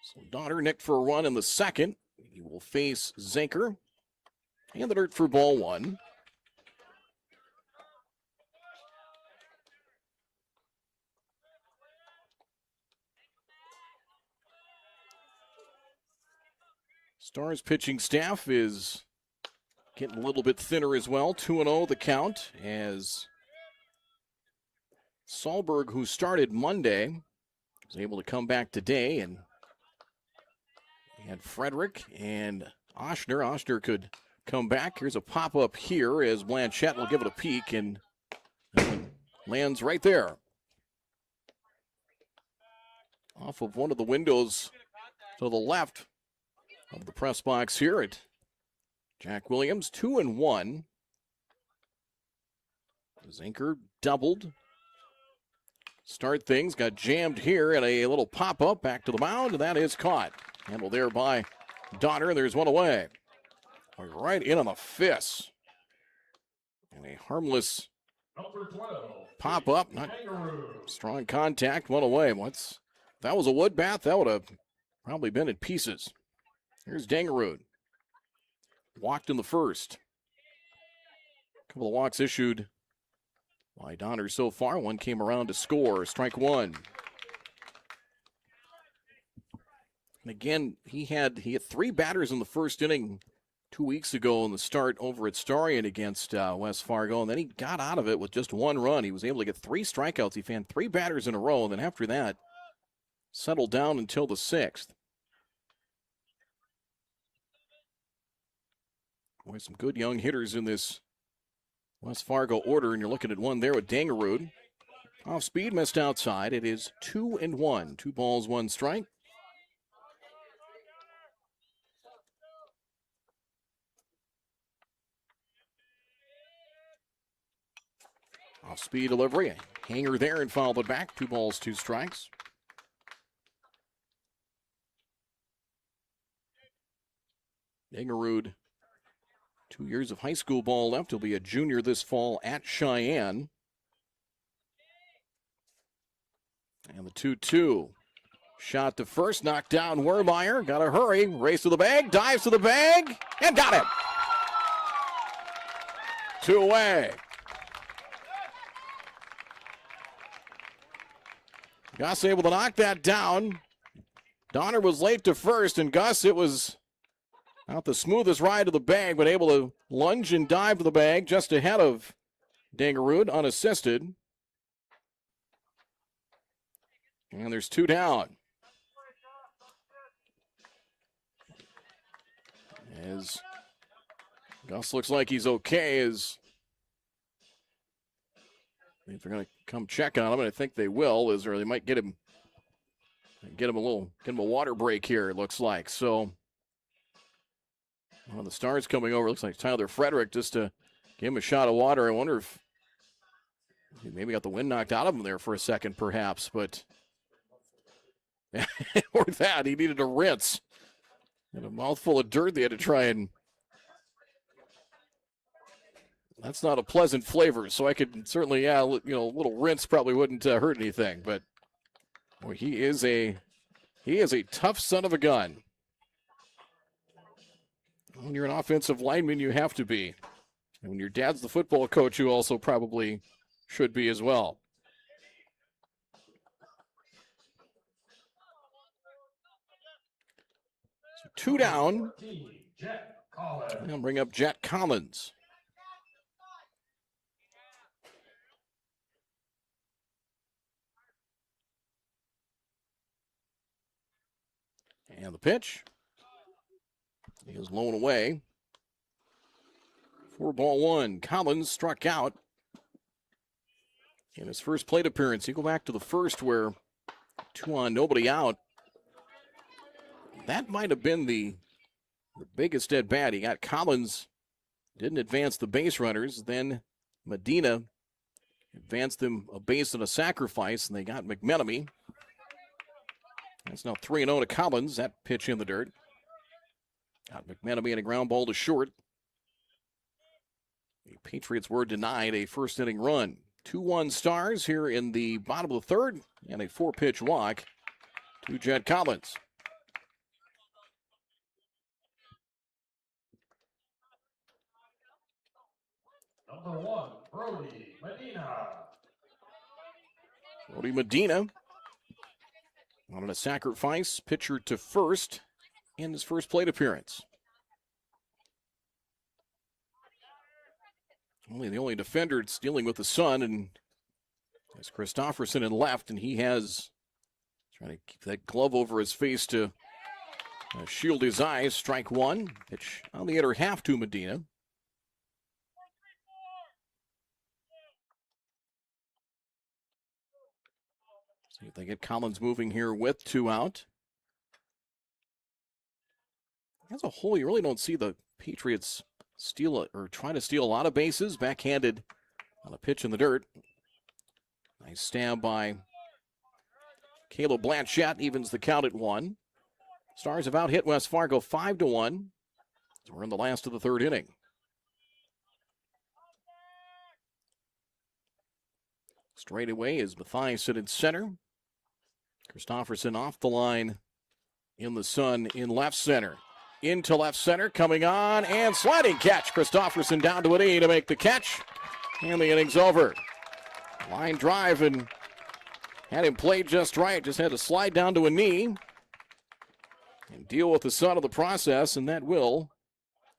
So Donner nicked for a run in the second. He will face Zanker. And the dirt for ball 1. Stars pitching staff is getting a little bit thinner as well. 2-0 the count as Sahlberg, who started Monday, was able to come back today, and we had Frederick and Oshner. Oshner could come back. Here's a pop-up here as Blanchette will give it a peek, and that one lands right there. Off of one of the windows to the left of the press box here at Jack Williams. 2-1. Zinker doubled. Start things, got jammed here, and a little pop-up back to the mound, and that is caught. Handled there by Donner. There's one away. Right in on the fist. And a harmless pop-up. Not strong contact, one away. If that was a wood bat, that would have probably been in pieces. Here's Dangerud. Walked in the first. A couple of walks issued by Donner so far. One came around to score. Strike one. And again, he hit three batters in the first inning 2 weeks ago in the start over at Starion against West Fargo, and then he got out of it with just one run. He was able to get 3 strikeouts. He fanned 3 batters in a row, and then after that, settled down until the 6th. Boy, some good young hitters in this West Fargo order, and you're looking at one there with Dangerud. Off speed, missed outside. It is 2-1. 2 balls, 1 strike. Off speed delivery. A hanger there and fouled it back. 2 balls, 2 strikes. Dangerud, 2 years of high school ball left. He'll be a junior this fall at Cheyenne. And the 2-2. Shot to first, knocked down Wermeyer. Got to hurry. Race to the bag, dives to the bag, and got him. 2 away. Gus able to knock that down. Donner was late to first, and Gus, it was not the smoothest ride to the bag, but able to lunge and dive to the bag just ahead of Dangerud, unassisted. And there's 2 down. As Gus looks like he's okay, as if they're going to come check on him, and I think they will, or they might get him a water break here, it looks like. So one of the stars coming over, looks like Tyler Frederick, just to give him a shot of water. I wonder if he maybe got the wind knocked out of him there for a second, perhaps, but or that, he needed a rinse. And a mouthful of dirt they had to try and. That's not a pleasant flavor, so I could certainly, a little rinse probably wouldn't hurt anything. But boy, he is a tough son of a gun. When you're an offensive lineman, you have to be. And when your dad's the football coach, you also probably should be as well. So 2 down. I'll bring up Jet Collins. And the pitch. He is blown away. 4-1. Collins struck out in his first plate appearance. You go back to the first where 2 on, nobody out. That might have been the biggest at bat. He got Collins, didn't advance the base runners. Then Medina advanced them a base and a sacrifice, and they got McMenemy. That's now 3-0 to Collins. That pitch in the dirt. Got McMenemy and a ground ball to short. The Patriots were denied a first inning run. 2-1 Stars here in the bottom of the third, and a 4-pitch walk to Jet Collins. Number 1, Brody Medina. Brody Medina wanted a sacrifice, pitcher to first in his first plate appearance. the only defender that's dealing with the sun, and it's Christofferson in left, and he has trying to keep that glove over his face to shield his eyes. Strike one. Pitch on the inner half to Medina. See if they get Collins moving here with 2 out. As a whole, you really don't see the Patriots steal it or try to steal a lot of bases. Backhanded on a pitch in the dirt. Nice stab by Caleb Blanchett, evens the count at 1. Stars have out hit West Fargo 5-1. So we're in the last of the 3rd inning. Straight away is Mathiasen in center. Christofferson off the line in the sun in left center. Into left center, coming on, and sliding catch. Christofferson down to an E to make the catch. And the inning's over. Line drive and had him played just right. Just had to slide down to a knee and deal with the sun of the process, and that will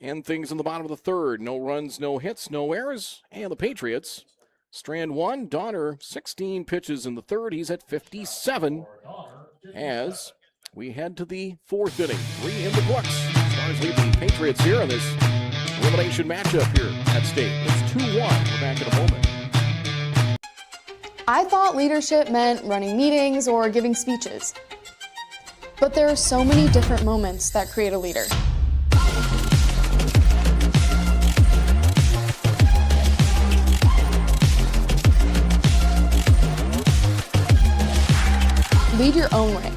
end things in the bottom of the 3rd. No runs, no hits, no errors, and the Patriots strand 1. Donner, 16 pitches in the 3rd. He's at 57 as we head to the 4th inning. 3 in the books. Stars lead the Patriots here in this elimination matchup here at State. It's 2-1. We're back in a moment. I thought leadership meant running meetings or giving speeches. But there are so many different moments that create a leader. Lead your own way,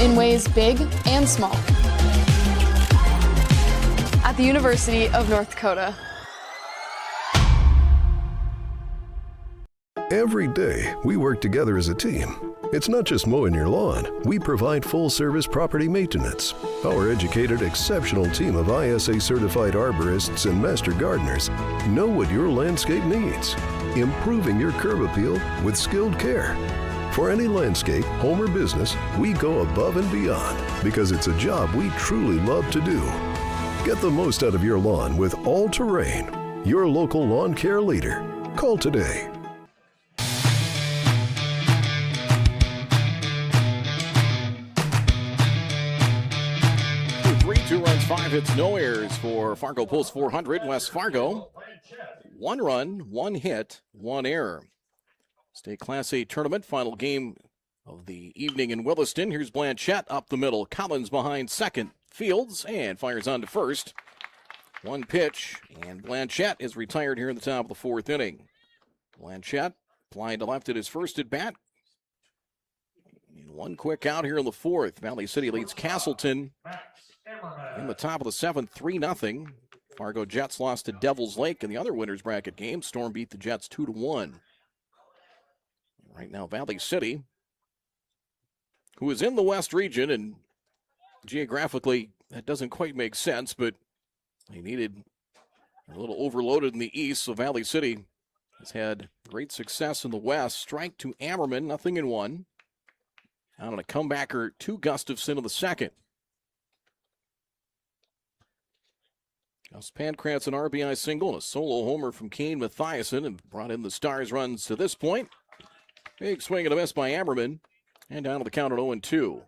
in ways big and small. At the University of North Dakota. Every day, we work together as a team. It's not just mowing your lawn. We provide full-service property maintenance. Our educated, exceptional team of ISA-certified arborists and master gardeners know what your landscape needs, improving your curb appeal with skilled care. For any landscape, home or business, we go above and beyond because it's a job we truly love to do. Get the most out of your lawn with All Terrain, your local lawn care leader. Call today. 2 runs, 5 hits, no errors for Fargo Post 400. West Fargo, 1 run, 1 hit, 1 error. State Class A tournament, final game of the evening in Williston. Here's Blanchett up the middle. Collins behind second. Fields and fires on to first. 1 pitch, and Blanchett is retired here in the top of the 4th inning. Blanchett flying to left at his first at bat. 1 quick out here in the 4th. Valley City leads Castleton in the top of the 7th, 3-0. Fargo Jets lost to Devils Lake in the other winners bracket game. Storm beat the Jets 2-1. Right now, Valley City, who is in the West region, and geographically that doesn't quite make sense, but they needed a little overloaded in the East, so Valley City has had great success in the West. Strike to Ammerman, 0-1. Out on a comebacker to Gustafson in the 2nd. Gus Pancratz, an RBI single, and a solo homer from Kane Mathiasen, and brought in the Stars runs to this point. Big swing and a miss by Ammerman, and down to the count at 0-2.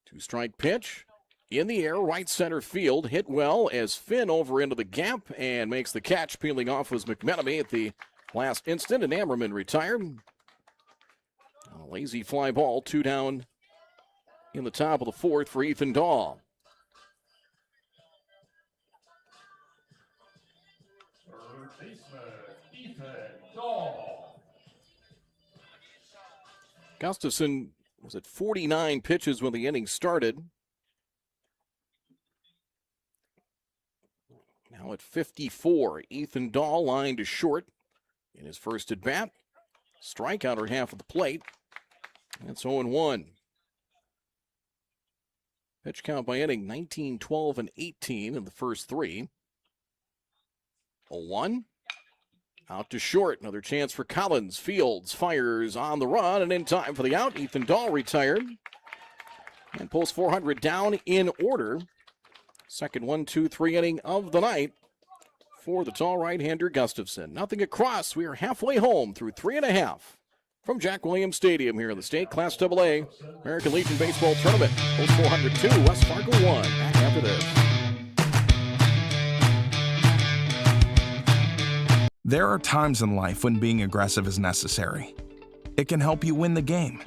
Two-strike pitch. In the air, right center field, hit well as Finn over into the gap and makes the catch. Peeling off was McMenemy at the last instant, and Ammerman retired. A lazy fly ball, 2 down in the top of the 4th for Ethan Dahl. Third baseman, Ethan Dahl. Gustafson was at 49 pitches when the inning started. Now at 54, Ethan Dahl lined to short in his first at bat. Strikeout or half of the plate. That's 0-1. Pitch count by inning 19, 12, and 18 in the first 3. 0-1. Out to short. Another chance for Collins. Fields fires on the run and in time for the out. Ethan Dahl retired. And pulls 400 down in order. Second 1-2-3 inning of the night for the tall right-hander Gustafson. Nothing across. We are halfway home through 3.5 from Jack Williams Stadium here in the state Class AA American Legion Baseball Tournament. Post 402, West Fargo 1. Back after this. There are times in life when being aggressive is necessary. It can help you win the game.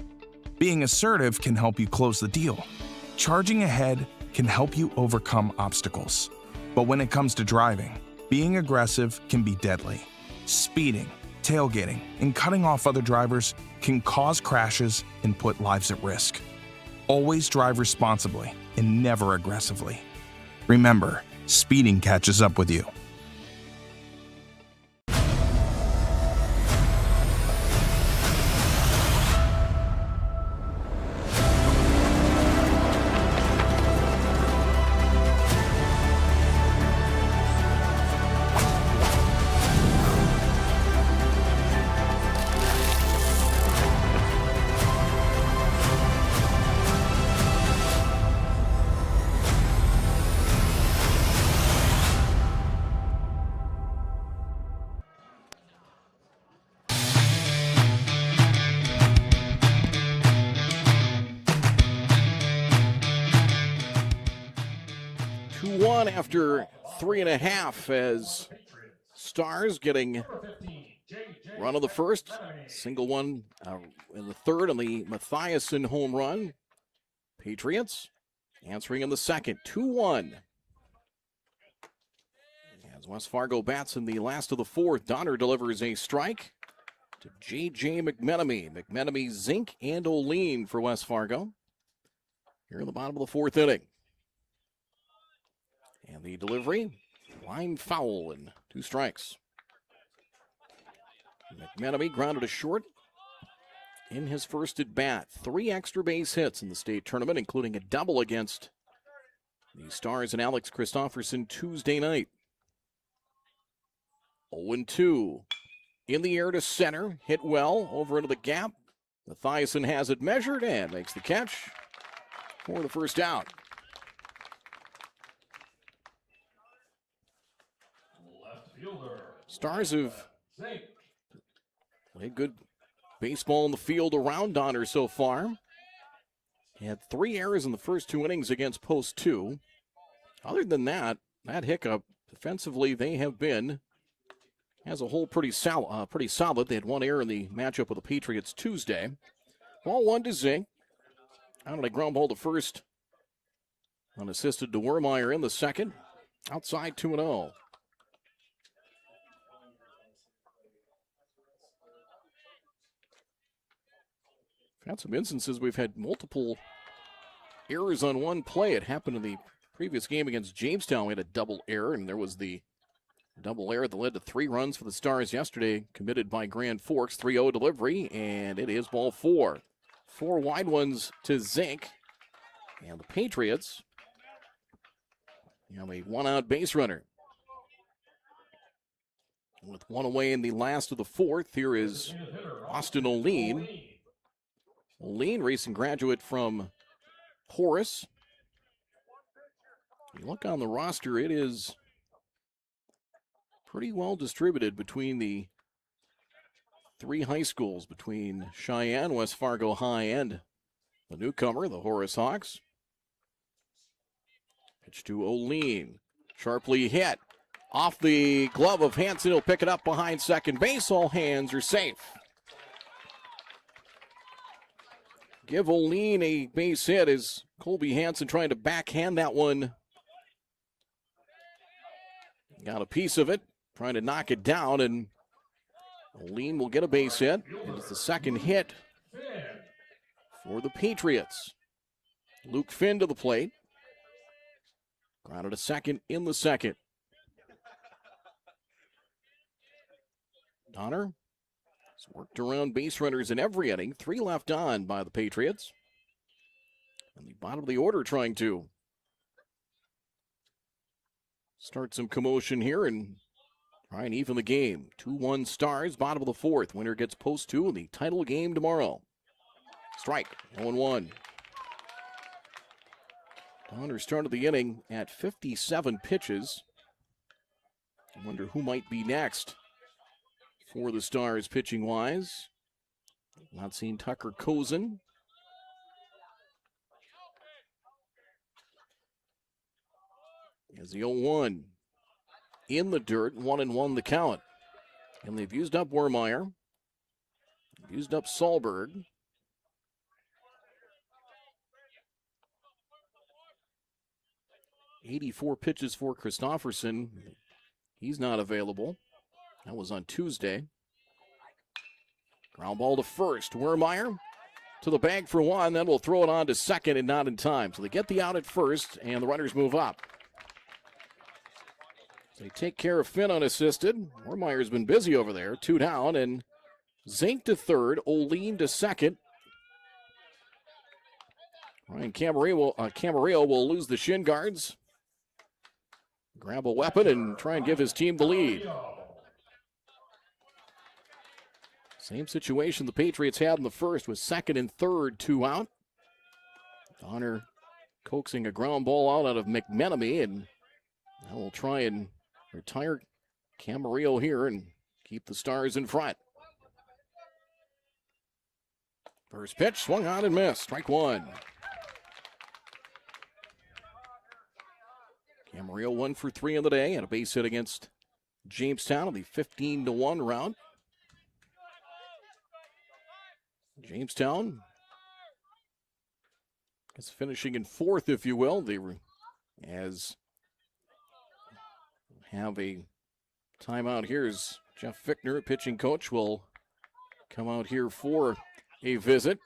Being assertive can help you close the deal. Charging ahead can help you overcome obstacles. But when it comes to driving, being aggressive can be deadly. Speeding, tailgating, and cutting off other drivers can cause crashes and put lives at risk. Always drive responsibly and never aggressively. Remember, speeding catches up with you. After 3.5 as Stars getting run of the first, single one in the third on the Mathiasen home run. Patriots answering in the second, 2-1. As West Fargo bats in the last of the fourth, Donner delivers a strike to J.J. McMenemy. McMenemy, Zink, and O'Lean for West Fargo. Here in the bottom of the fourth inning. And the delivery, line foul and 2 strikes. McMenemy grounded to short in his first at bat. 3 extra base hits in the state tournament, including a double against the Stars and Alex Christopherson Tuesday night. 0-2 in the air to center, hit well over into the gap. Mathiasen has it measured and makes the catch for the first out. Stars have played good baseball in the field around Donner so far. He had 3 errors in the first 2 innings against Post 2. Other than that hiccup, defensively they have been, as a whole, pretty solid. They had 1 error in the matchup with the Patriots Tuesday. Ball 1 to Zink. Out on a ground ball to first. Unassisted to Wermeyer in the second. Outside 2-0. Had some instances we've had multiple errors on one play. It happened in the previous game against Jamestown. We had a double error, and there was the double error that led to 3 runs for the Stars yesterday, committed by Grand Forks. 3-0 delivery, and it is ball 4. 4 wide ones to Zink. And the Patriots have a 1-out base runner. With 1 away in the last of the fourth, here is Austin O'Lean. O'Lean, recent graduate from Horace. You look on the roster, it is pretty well distributed between the 3 high schools, between Cheyenne, West Fargo High, and the newcomer, the Horace Hawks. Pitch to O'Lean. Sharply hit. Off the glove of Hanson. He'll pick it up behind second base. All hands are safe. Give O'Lean a base hit as Colby Hanson trying to backhand that one. Got a piece of it, trying to knock it down, and O'Lean will get a base hit. It's the second hit for the Patriots. Luke Finn to the plate. Grounded a second in the second. Donner has worked around base runners in every inning. 3 left on by the Patriots. And the bottom of the order trying to start some commotion here and Try and even the game. 2-1 Stars, bottom of the fourth. Winner gets post 2 in the title game tomorrow. Strike, 0-1. Donner started the inning at 57 pitches. I wonder who might be next for the Stars pitching-wise. Not seen Tucker Kozin. As the 0-1 in the dirt, 1-1 the count. And they've used up Wermeyer, used up Solberg. .84 pitches for Christofferson. He's not available. That was on Tuesday. Ground ball to first. Wermeyer to the bag for one. Then we'll throw it on to second and not in time. So they get the out at first, and the runners move up. They take care of Finn unassisted. Wermeyer's been busy over there. 2 down, and Zink to third. Oline to second. Ryan Camarillo will lose the shin guards. Grab a weapon and try and give his team the lead. Same situation the Patriots had in the first with second and third, 2 out. Donner coaxing a ground ball out of McMenemy, and now we'll try and retire Camarillo here and keep the Stars in front. First pitch, swung on and missed. Strike 1. Camarillo 1 for 3 in the day and a base hit against Jamestown in the 15-1 round. Jamestown is finishing in 4th, if you will. They were as have a timeout here as Jeff Fichtner, pitching coach, will come out here for a visit.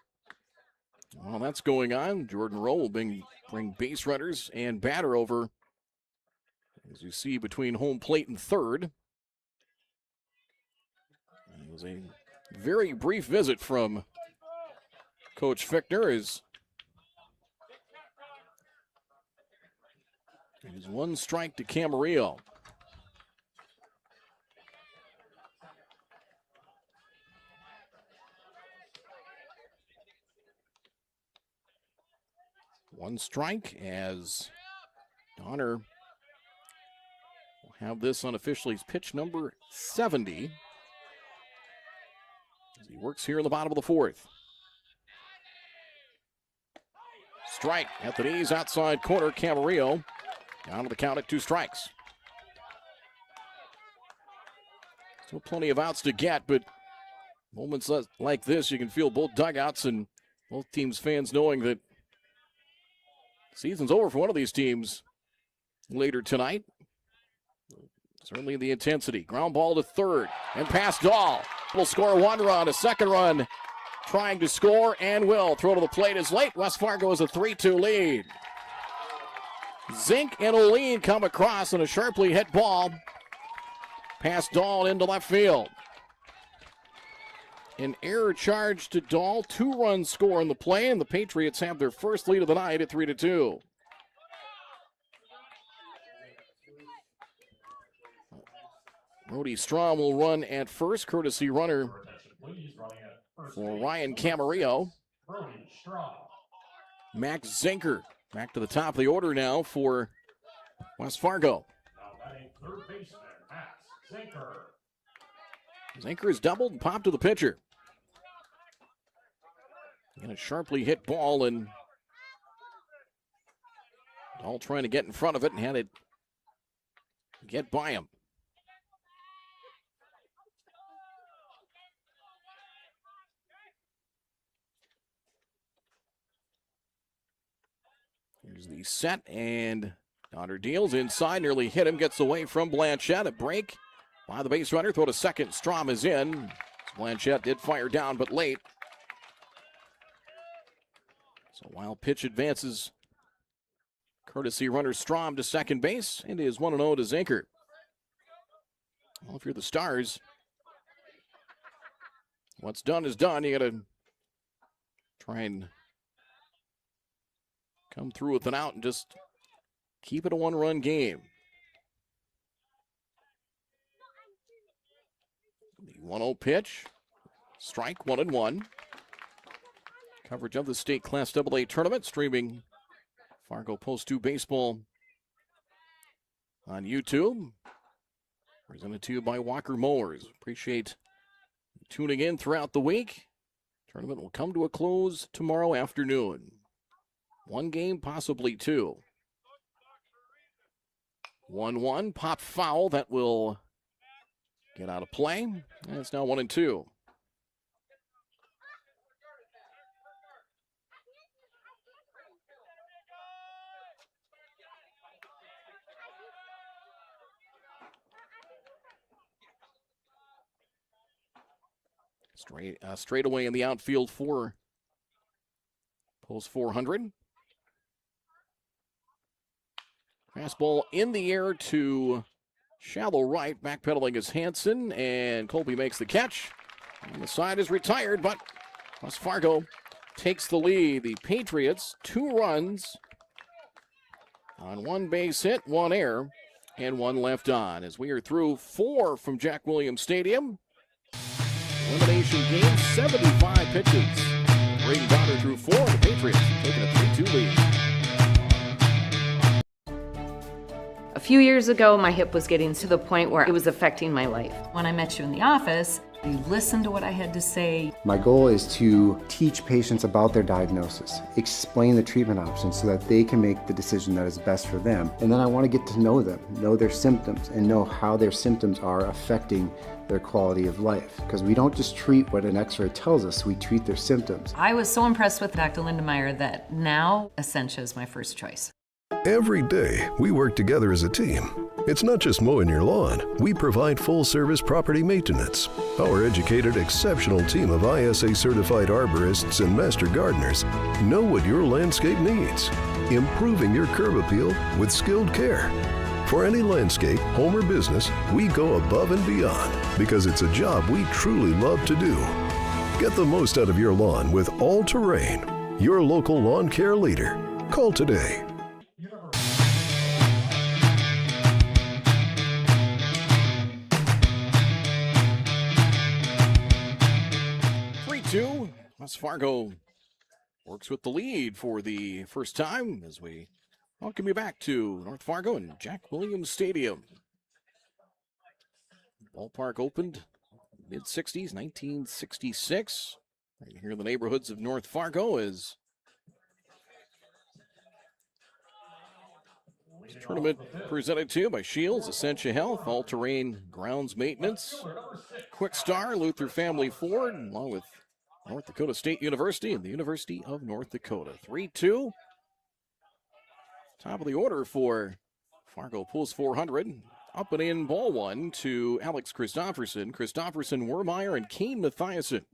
While that's going on, Jordan Rowe will bring base runners and batter over, as you see, between home plate and third. It was a very brief visit from Coach Fichtner. Is 1 strike to Camarillo. One strike as Donner will have this unofficially as pitch number 70 as he works here in the bottom of the fourth. Strike at the knees, outside corner. Camarillo down to the count at 2 strikes. Still plenty of outs to get, but moments like this, you can feel both dugouts and both teams' fans knowing that season's over for one of these teams later tonight. Certainly the intensity. Ground ball to third and past Dahl. Will score 1 run, a second run. Trying to score and will. Throw to the plate is late. West Fargo has a 3-2 lead. Zink and Oline come across on a sharply hit ball. Past Dahl into left field. An error charge to Dahl. 2-run score in the play, and the Patriots have their first lead of the night at 3-2. Brody Strom will run at first, courtesy runner for Ryan Camarillo. Max Zinker back to the top of the order now for West Fargo. Zinker is doubled and popped to the pitcher. And a sharply hit ball, and all trying to get in front of it and had it get by him. Here's the set, and Donner deals inside, nearly hit him, gets away from Blanchette. A break by the base runner, throw to second. Strom is in. Blanchette did fire down, but late. So while pitch advances, courtesy runner Strom to second base, and is 1-0 to Zinker. Well, if you're the Stars, what's done is done. You got to try and come through with an out and just keep it a 1-run game. 1-0 pitch. Strike, 1-1. Coverage of the state Class AA tournament, streaming Fargo Post 2 baseball on YouTube. Presented to you by Walker Mowers. Appreciate you tuning in throughout the week. Tournament will come to a close tomorrow afternoon. One game, possibly two. 1-1, pop foul. That will get out of play. And it's now 1-2. Straight away in the outfield for post 400. Fastball in the air to shallow right. Backpedaling is Hansen, and Colby makes the catch. And the side is retired, but West Fargo takes the lead. The Patriots, 2 runs on 1 base hit, 1 error, and 1 left on. As we are through 4 from Jack Williams Stadium. Elimination game, 75 pitches. Braden Donner through 4, and the Patriots taking a 3-2 lead. A few years ago, my hip was getting to the point where it was affecting my life. When I met you in the office, you listened to what I had to say. My goal is to teach patients about their diagnosis, explain the treatment options so that they can make the decision that is best for them. And then I want to get to know them, know their symptoms, and know how their symptoms are affecting their quality of life. Because we don't just treat what an x-ray tells us, we treat their symptoms. I was so impressed with Dr. Lindemeyer that now Essentia is my first choice. Every day, we work together as a team. It's not just mowing your lawn. We provide full-service property maintenance. Our educated, exceptional team of ISA-certified arborists and master gardeners know what your landscape needs, improving your curb appeal with skilled care. For any landscape, home or business, we go above and beyond because it's a job we truly love to do. Get the most out of your lawn with All Terrain, your local lawn care leader. Call today. 3-2. West Fargo works with the lead for the first time as we welcome you back to North Fargo and Jack Williams Stadium. Ballpark opened mid-60s, 1966. Right here in the neighborhoods of North Fargo is tournament presented to you by Shields, Essentia Health, All Terrain Grounds Maintenance, Quick Star, Luther Family Ford, along with North Dakota State University and the University of North Dakota. 3-2. Top of the order for Fargo pulls 400. Up and in, ball 1 to Alex Christofferson. Christofferson, Wermeyer, and Kane Mathiasen.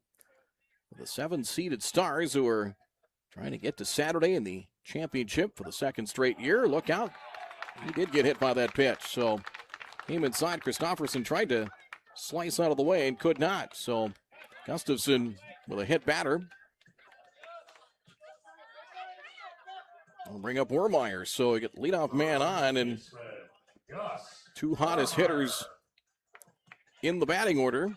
The 7-seeded Stars who are trying to get to Saturday in the championship for the 2nd straight year. Look out. He did get hit by that pitch. So came inside. Christofferson tried to slice out of the way and could not. So Gustafson with a hit batter. I'll bring up Wermeyer. So we get leadoff man on, and 2 hottest hitters in the batting order.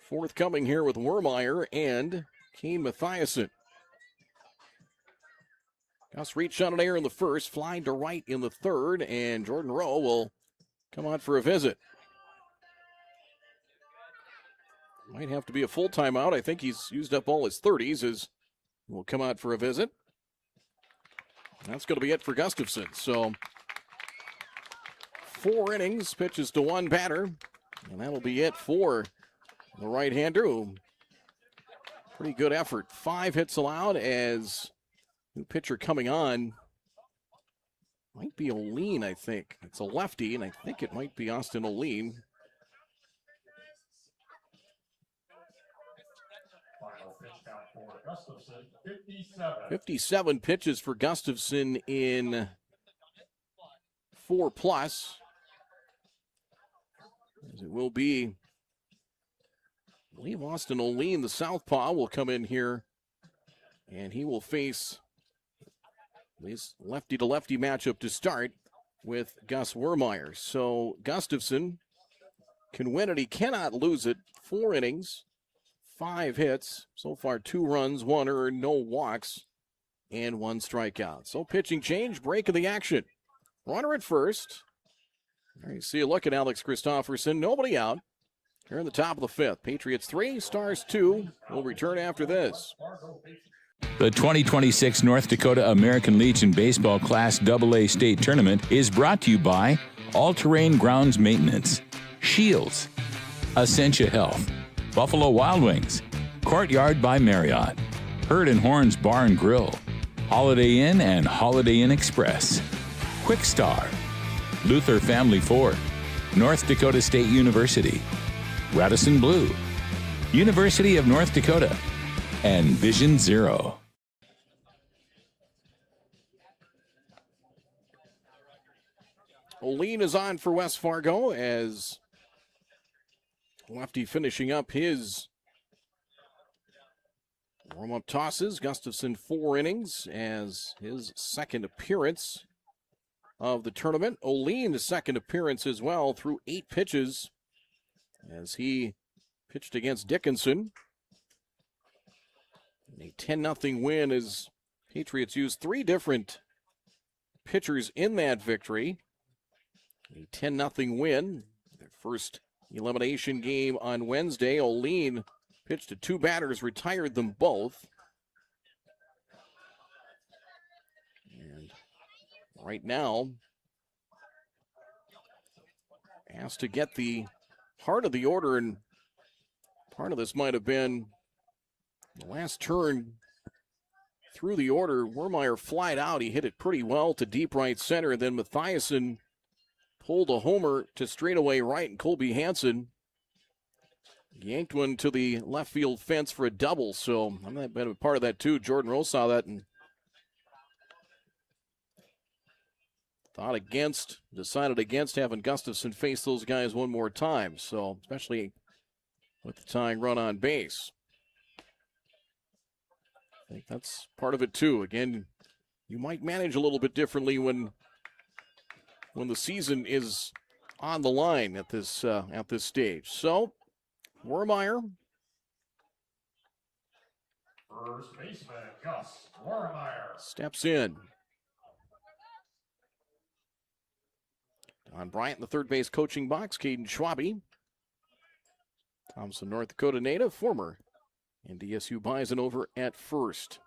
Forthcoming here with Wermeyer and Kane Mathiasen. Gus reached on an air in the first, flying to right in the 3rd, and Jordan Rowe will come out for a visit. Might have to be a full timeout. I think he's used up all his 30s as will come out for a visit. That's going to be it for Gustafson. So 4 innings, pitches to 1 batter, and that'll be it for the right-hander. Pretty good effort. 5 hits allowed as new pitcher coming on. Might be O'Lean, I think. It's a lefty, and I think it might be Austin O'Lean. 57 pitches for Gustafson in 4+. As it will be, I believe Austin O'Lean, the southpaw, will come in here, and he will face this lefty-to-lefty matchup to start with Gus Wermeyer. So Gustafson can win it. He cannot lose it. 4 innings, 5 hits. So far, 2 runs, 1 earned, no walks, and 1 strikeout. So pitching change, break of the action. Runner at first. There you see a look at Alex Christopherson. Nobody out. Here in the top of the 5th. Patriots 3, Stars 2. We'll return after this. The 2026 North Dakota American Legion Baseball Class AA State Tournament is brought to you by All-Terrain Grounds Maintenance, Shields, Essentia Health, Buffalo Wild Wings, Courtyard by Marriott, Herd and Horns Bar and Grill, Holiday Inn and Holiday Inn Express, Quick Star, Luther Family Ford, North Dakota State University, Radisson Blue, University of North Dakota, and Vision Zero. Oline is on for West Fargo as lefty finishing up his warm-up tosses. Gustafson 4 innings as his second appearance of the tournament. Oline, the second appearance as well, through 8 pitches as he pitched against Dickinson. A 10-0 win as Patriots used 3 different pitchers in that victory. A 10-0 win. Their first elimination game on Wednesday. Oline pitched to 2 batters, retired them both. And right now, asked to get the heart of the order, and part of this might have been the last turn through the order. Wermeyer flied out. He hit it pretty well to deep right center. Then Mathiasen pulled a homer to straightaway right, and Colby Hansen yanked one to the left field fence for a double. So I'm not been a part of that too. Jordan Rose saw that and decided against having Gustafson face those guys one more time. So especially with the tying run on base. I think that's part of it too. Again, you might manage a little bit differently when the season is on the line at this stage. So, Wermeyer. First baseman, Gus Wermeyer. Steps in. Don Bryant in the third base coaching box. Caden Schwabe. Thompson, North Dakota native, former NDSU Bison over at first.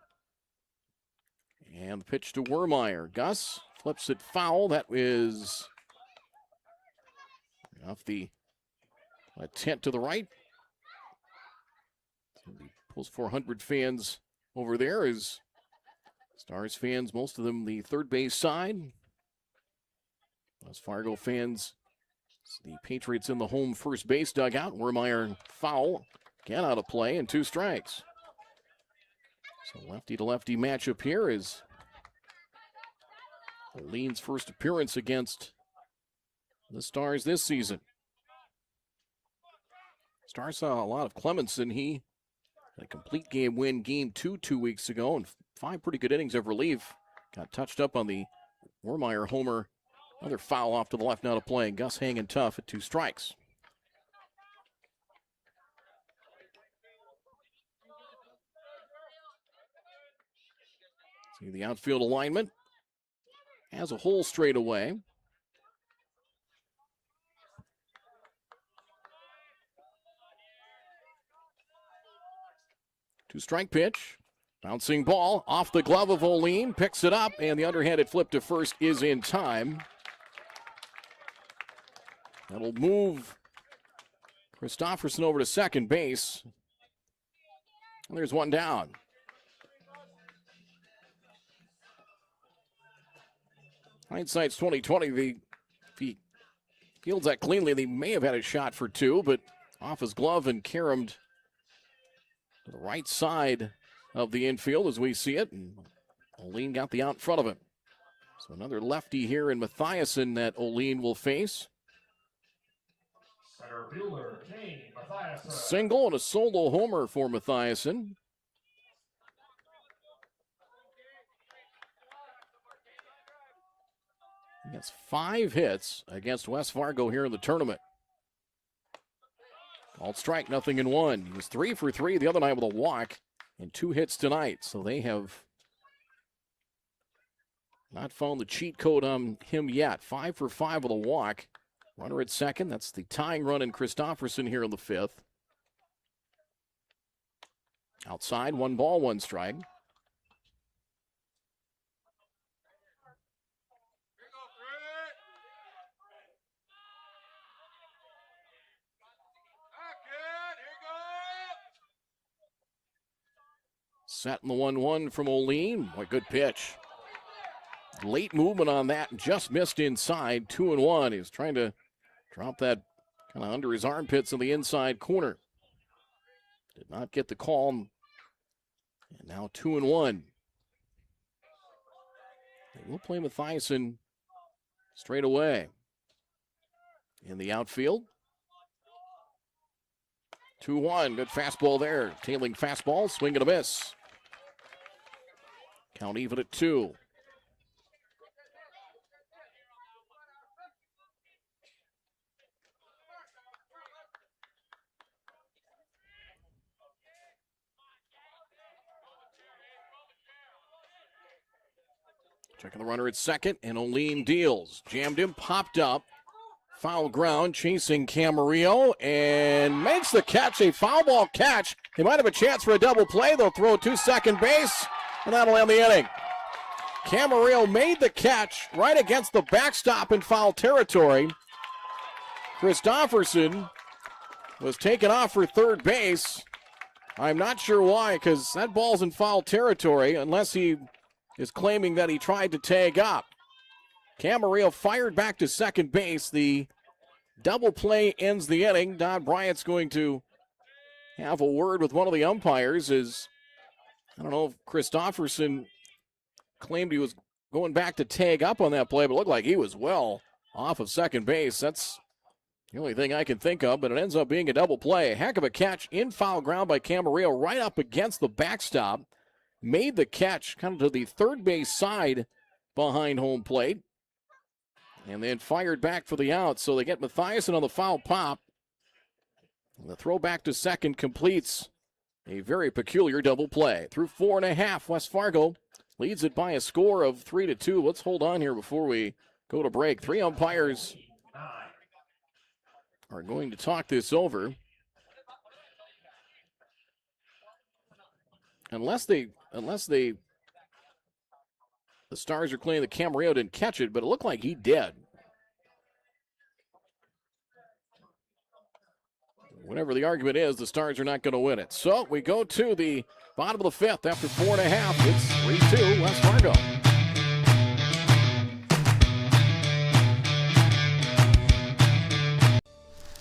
And the pitch to Wermeyer. Gus flips it foul. That is off the tent to the right. Pulls 400 fans over there as Stars fans, most of them the third base side. As Fargo fans, the Patriots in the home first base dugout. Wermeyer foul. Again out of play and 2 strikes. So lefty to lefty matchup here is Oline's first appearance against the Stars this season. Stars saw a lot of Clemenson. He had a complete game win, game 2 weeks ago, and 5 pretty good innings of relief. Got touched up on the Wermeyer homer. Another foul off to the left, now to play. And Gus hanging tough at 2 strikes. See the outfield alignment as a whole straight away. Two-strike pitch. Bouncing ball off the glove of Oline. Picks it up, and the underhanded flip to first is in time. That'll move Christopherson over to second base. And there's one down. Hindsight's 20/20. If he fields that cleanly, they may have had a shot for 2, but off his glove and caromed to the right side of the infield as we see it, and Oline got the out in front of him. So another lefty here in Mathiasen that Oline will face. Center fielder, Kane Mathiasen. Single and a solo homer for Mathiasen. He has 5 hits against West Fargo here in the tournament. Called strike, 0-1. He was 3 for 3 the other night with a walk and 2 hits tonight. So they have not found the cheat code on him yet. 5 for 5 with a walk. Runner at second. That's the tying run in Christopherson here in the 5th. Outside, 1 ball, 1 strike. Set in the 1-1 from Olean. What a good pitch. Late movement on that and just missed inside. 2-1. He was trying to drop that kind of under his armpits in the inside corner. Did not get the call. And now 2-1. We'll play Mathiasen straight away. In the outfield. 2-1. Good fastball there. Tailing fastball. Swing and a miss. Count even at 2. Checking the runner at second, and Olean deals. Jammed him, popped up. Foul ground, chasing Camarillo, and makes the catch, a foul ball catch. They might have a chance for a double play. They'll throw to second base, and that'll end the inning. Camarillo made the catch right against the backstop in foul territory. Christopherson was taken off for third base. I'm not sure why, because that ball's in foul territory, unless he is claiming that he tried to tag up. Camarillo fired back to second base. The double play ends the inning. Don Bryant's going to have a word with one of the umpires. I don't know if Christopherson claimed he was going back to tag up on that play, but it looked like he was well off of second base. That's the only thing I can think of, but it ends up being a double play. A heck of a catch in foul ground by Camarillo right up against the backstop. Made the catch kind of to the third base side behind home plate. And then fired back for the out. So they get Mathiasen on the foul pop. And the throw back to second completes a very peculiar double play. Through 4.5, West Fargo leads it by a score of 3-2. Let's hold on here before we go to break. 3 umpires are going to talk this over. Unless the Stars are claiming that Camarillo didn't catch it, but it looked like he did. Whatever the argument is, the Stars are not going to win it. So we go to the bottom of the 5th after 4.5. It's 3-2 West Fargo.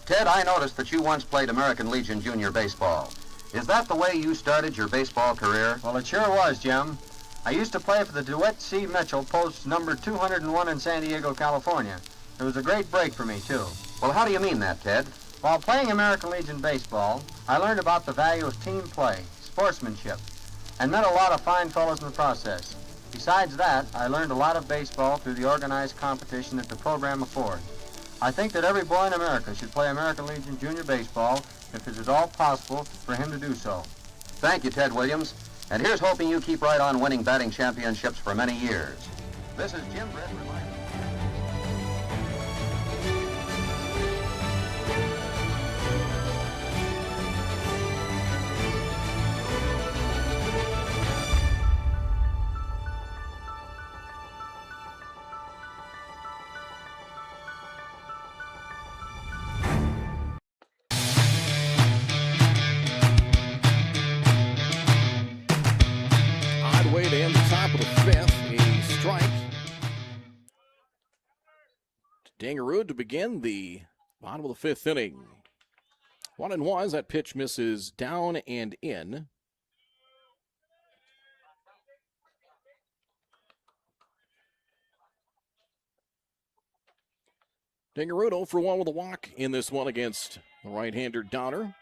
Ted, I noticed that you once played American Legion Junior Baseball. Is that the way you started your baseball career? Well, it sure was, Jim. I used to play for the DeWitt C. Mitchell, post number 201 in San Diego, California. It was a great break for me, too. Well, how do you mean that, Ted? While playing American Legion baseball, I learned about the value of team play, sportsmanship, and met a lot of fine fellows in the process. Besides that, I learned a lot of baseball through the organized competition that the program affords. I think that every boy in America should play American Legion Junior Baseball if it is at all possible for him to do so. Thank you, Ted Williams. And here's hoping you keep right on winning batting championships for many years. This is Jim Britt reminding Way to end the top of the 5th. A strike to Dangerud to begin the bottom of the 5th inning. 1-1 as that pitch misses down and in. Dangerud 0 for 1 with a walk in this one against the right-hander Donner.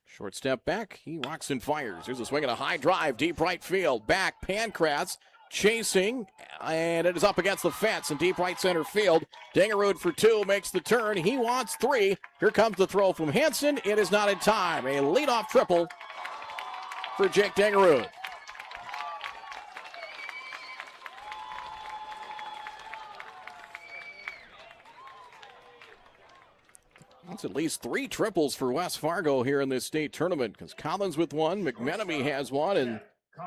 Short step back, he rocks and fires. Here's a swing and a high drive, deep right field. Back, Pancratz chasing, and it is up against the fence in deep right center field. Dangerud for 2, makes the turn. He wants 3. Here comes the throw from Hansen. It is not in time. A leadoff triple for Jake Dangerud. That's at least 3 triples for West Fargo here in this state tournament, because Collins with 1, McMenemy has 1, and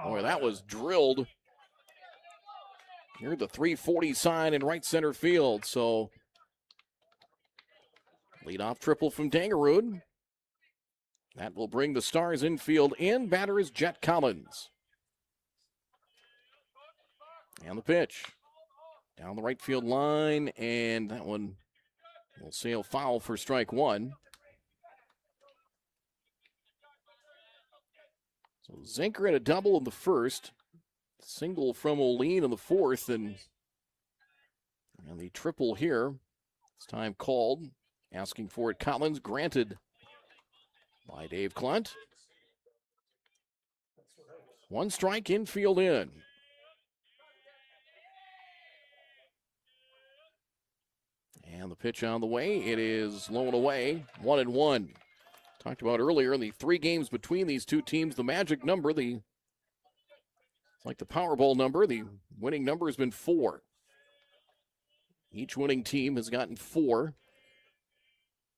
boy, that was drilled near the 340 sign in right center field. So leadoff triple from Dangerud. That will bring the Stars infield in. Batter is Jet Collins. And the pitch down the right field line, and that one will sail foul for strike 1. So Zinker had a double in the first, single from O'Lean in the fourth, and the triple here. This time called, asking for it. Collins, granted by Dave Klunt. 1 strike, infield in. And the pitch on the way. It is low and away. 1-1. Talked about earlier in the 3 games between these two teams, the magic number, it's like the Powerball number. The winning number has been 4. Each winning team has gotten 4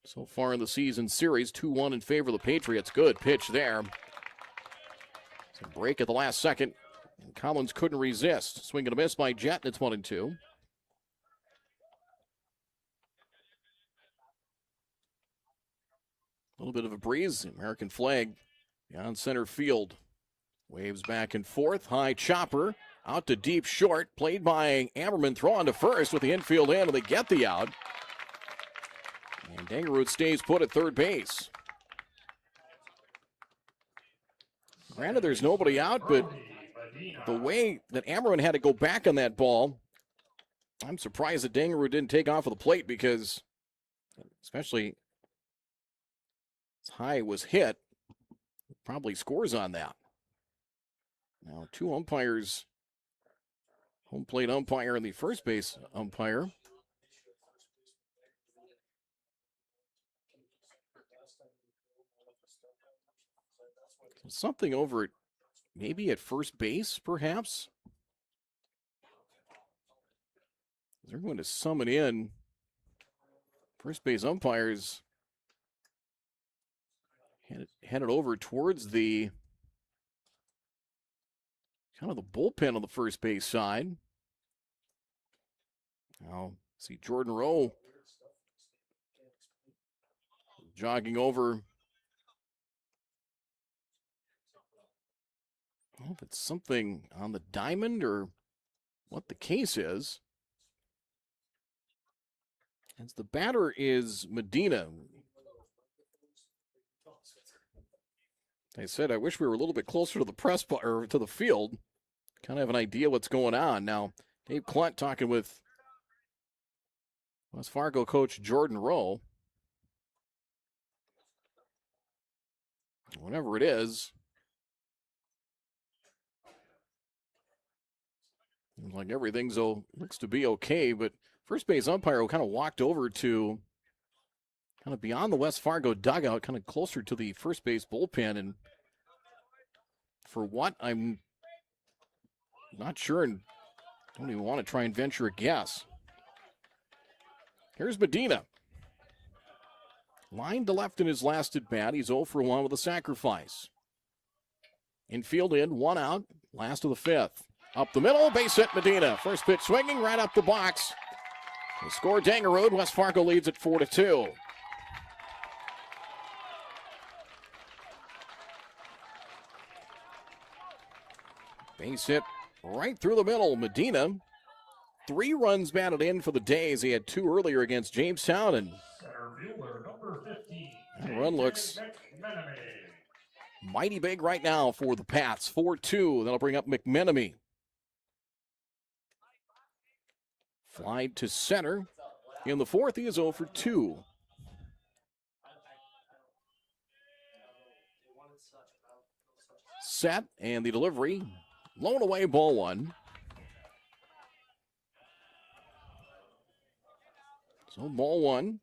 so far in the season series. 2-1 in favor of the Patriots. Good pitch there. It's a break at the last second, and Collins couldn't resist. Swing and a miss by Jet, and it's 1-2. A little bit of a breeze. The American flag beyond center field. Waves back and forth. High chopper. Out to deep short. Played by Ammerman. Throw on to first with the infield in, and they get the out. And Dangerud stays put at third base. Granted, there's nobody out, but the way that Ammerman had to go back on that ball, I'm surprised that Dangerud didn't take off of the plate, because especially as high was hit, probably scores on that. Now 2 umpires, home plate umpire and the first base umpire. Something over at maybe at first base, perhaps. They're going to summon in first base umpires. Headed over towards the kind of the bullpen on the first base side. Now, see Jordan Rowe jogging over. I don't know if it's something on the diamond or what the case is. As the batter is Medina. I said, I wish we were a little bit closer to the press or to the field. Kind of have an idea what's going on. Now, Dave Klunt talking with West Fargo coach Jordan Rowe. Whatever it is, like everything's looks to be okay, but first base umpire kind of walked over to kind of beyond the West Fargo dugout, kind of closer to the first base bullpen, and for what, I'm not sure and don't even want to try and venture a guess. Here's Medina. Line to left in his last at bat. He's 0 for 1 with a sacrifice. Infield in, 1 out, last of the 5th. Up the middle, base hit Medina. First pitch swinging right up the box. They score Dangerud. West Fargo leads at 4-2. Base hit right through the middle. Medina, 3 runs batted in for the Days. He had 2 earlier against Jamestown, and that run looks mighty big right now for the Pats. 4-2. That'll bring up McMenemy. Fly to center. In the 4th, he is 0 for 2. Set, and the delivery. Blown away, ball 1. So ball one.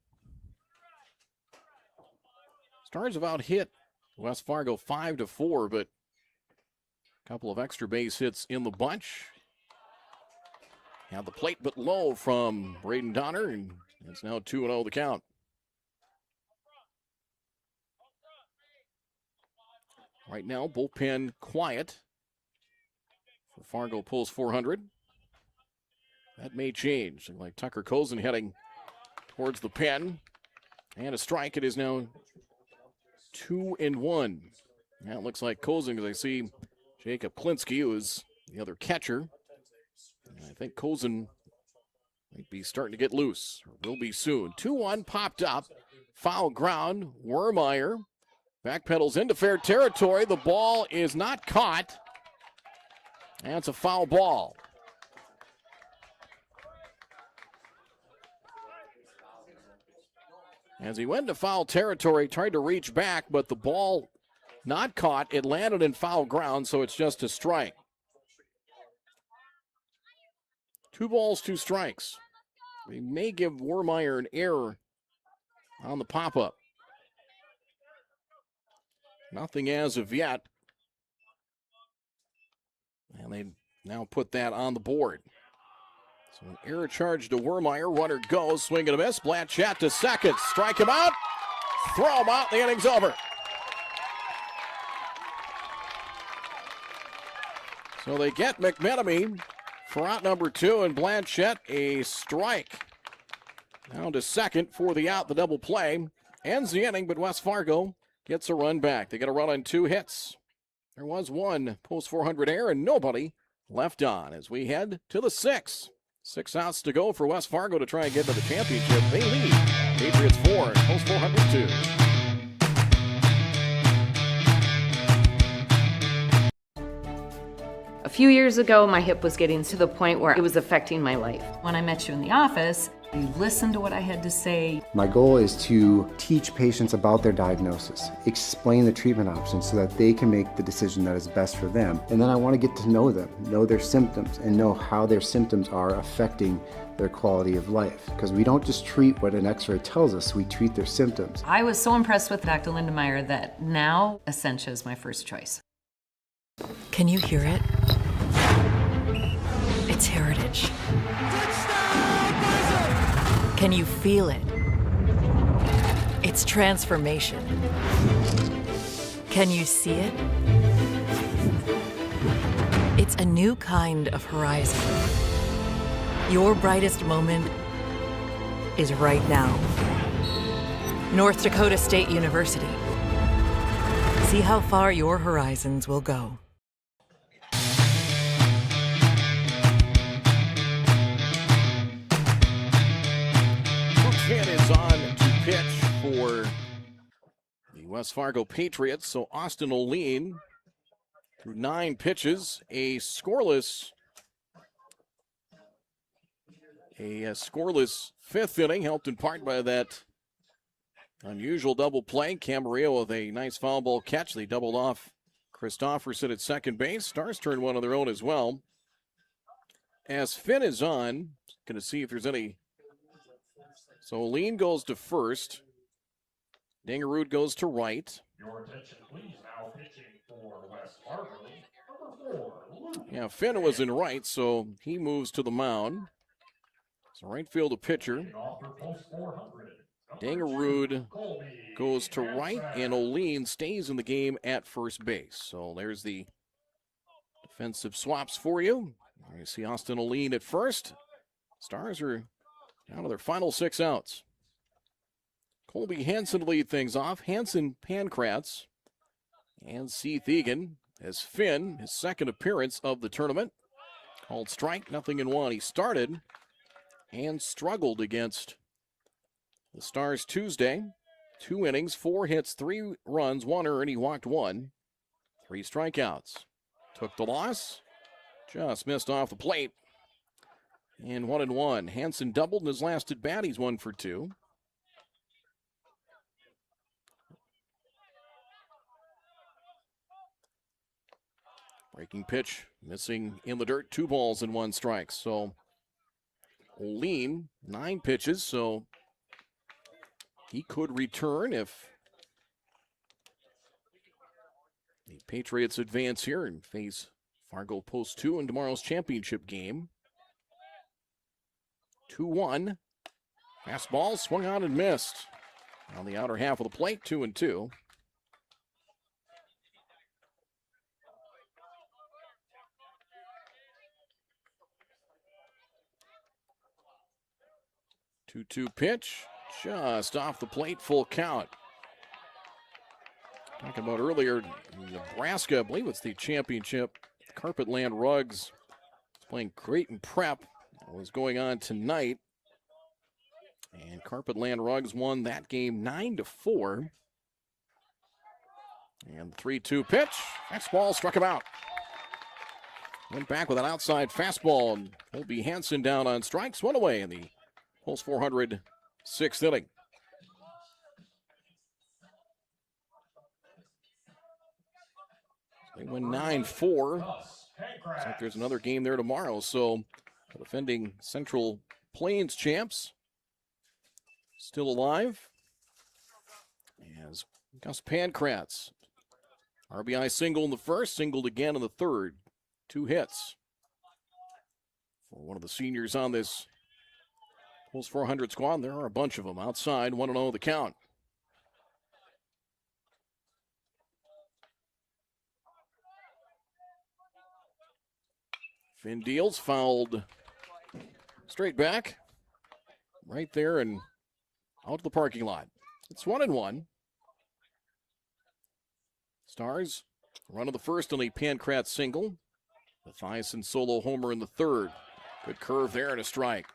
Stars have out hit West Fargo 5-4, but a couple of extra base hits in the bunch. Had the plate but low from Braden Donner, and it's now 2-0 the count. Right now, bullpen quiet. For Fargo pulls 400. That may change. Looks like Tucker Cozen heading towards the pen. And a strike. It is now 2-1. Now it looks like Cozen, as I see Jacob Klinsky, who is the other catcher. And I think Cozen might be starting to get loose, or will be soon. 2-1 popped up. Foul ground. Wermeyer backpedals into fair territory. The ball is not caught. And it's a foul ball. As he went to foul territory, tried to reach back, but the ball not caught. It landed in foul ground, so it's just a strike. 2 balls, 2 strikes. They may give Wermeyer an error on the pop-up. Nothing as of yet. And they now put that on the board. So an error charge to Wermeyer. Runner goes, swing and a miss. Blanchett to second. Strike him out. Throw him out. The inning's over. So they get McMenemy for out number 2, and Blanchett a strike. Down to second for the out. The double play ends the inning, but West Fargo gets a run back. They get a run on 2 hits. There was one post 400 error and nobody left on as we head to the 6th. 6 outs to go for West Fargo to try and get to the championship. They lead. Patriots 4, post 402. A few years ago, my hip was getting to the point where it was affecting my life. When I met you in the office, you listened to what I had to say. My goal is to teach patients about their diagnosis, explain the treatment options so that they can make the decision that is best for them. And then I want to get to know them, know their symptoms, and know how their symptoms are affecting their quality of life. Because we don't just treat what an x-ray tells us, we treat their symptoms. I was so impressed with Dr. Lindemeyer that now Essentia is my first choice. Can you hear it? It's heritage. Can you feel it? It's transformation. Can you see it? It's a new kind of horizon. Your brightest moment is right now. North Dakota State University. See how far your horizons will go. Is on to pitch for the West Fargo Patriots. So Austin O'Lean through 9 pitches, a scoreless 5th inning, helped in part by that unusual double play. Camarillo with a nice foul ball catch. They doubled off Christofferson at second base. Stars turned one of their own as well. As Finn is on, going to see if there's any. So Lean goes to first. Dingerud goes to right. Your attention, please. Now pitching for West Fargo, number 4, Luke. Yeah, Finn was in right, so he moves to the mound. So right field a pitcher. Dingerud goes to right, and O'Lean stays in the game at first base. So there's the defensive swaps for you. You see Austin O'Lean at first. Stars are down to their final 6 outs. Colby Hansen lead things off. Hansen, Pankratz, and Seth Egan as Finn, his second appearance of the tournament. Called strike, 0-1. He started and struggled against the Stars Tuesday. 2 innings, 4 hits, 3 runs, 1 earned. He walked 1. 3 strikeouts. Took the loss. Just missed off the plate. And 1-1. Hansen doubled in his last at bat. He's 1 for 2. Breaking pitch, missing in the dirt. 2 balls and 1 strike. So O'Lean, 9 pitches. So he could return if the Patriots advance here and face Fargo Post 2 in tomorrow's championship game. 2-1. Fastball swung on and missed. On the outer half of the plate, 2-2. Two-two pitch, just off the plate, full count. Talking about earlier, Nebraska, I believe it's the championship. Carpetland Rugs playing Creighton Prep. That was going on tonight. And Carpetland Rugs won that game 9-4. And the 3-2 pitch, fastball struck him out. Went back with an outside fastball, and Colby Hansen down on strikes, one away in the Pulse 400 6th inning. They win 9-4. Looks like there's another game there tomorrow. So the defending Central Plains champs still alive. As Gus Pankratz, RBI single in the first, singled again in the third. 2 hits for one of the seniors on this Pulse 400 squad. There are a bunch of them outside, 1-0 the count. Finn Deals fouled straight back, right there and out to the parking lot. It's 1-1. Stars run of the first on a Pankratz single. Mathiasen solo homer in the third. Good curve there and a strike.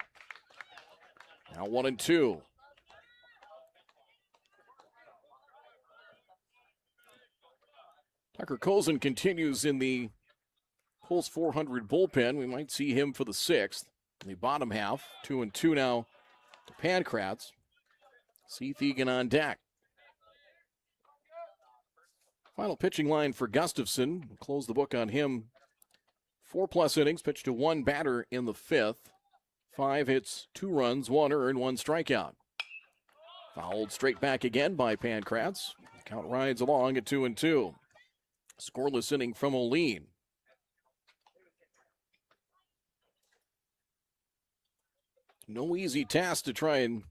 Now 1-2. Tucker Kozin continues in the Pulse 400 bullpen. We might see him for the 6th. In the bottom half, 2-2 now to Pankratz. Seth Egan on deck. Final pitching line for Gustafson. We'll close the book on him. 4+ innings, pitched to 1 batter in the 5th. 5 hits, 2 runs, 1 earned, 1 strikeout. Fouled straight back again by Pankratz. Count rides along at 2-2. Scoreless inning from Olin. No easy task to try and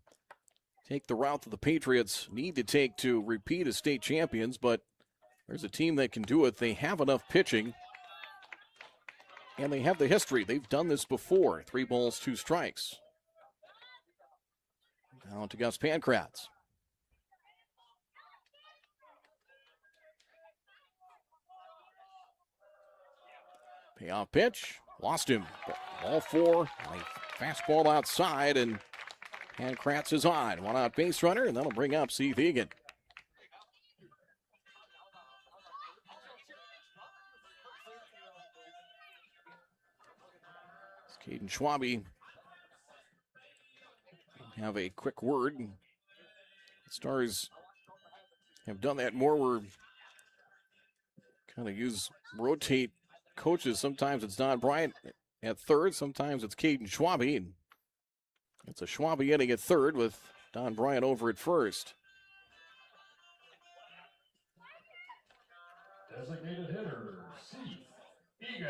take the route that the Patriots need to take to repeat as state champions, but there's a team that can do it. They have enough pitching, and they have the history. They've done this before. 3 balls, 2 strikes. Down to Gus Pankratz. Payoff pitch. Lost him. Ball 4. A fastball outside, and Pankratz is on. 1 out base runner, and that'll bring up Seth Egan. Caden Schwabe have a quick word. The Stars have done that more. We're kind of rotate coaches. Sometimes it's Don Bryant at third. Sometimes it's Caden Schwabe. And it's a Schwabe inning at third with Don Bryant over at first. Designated hitter, Seth Egan.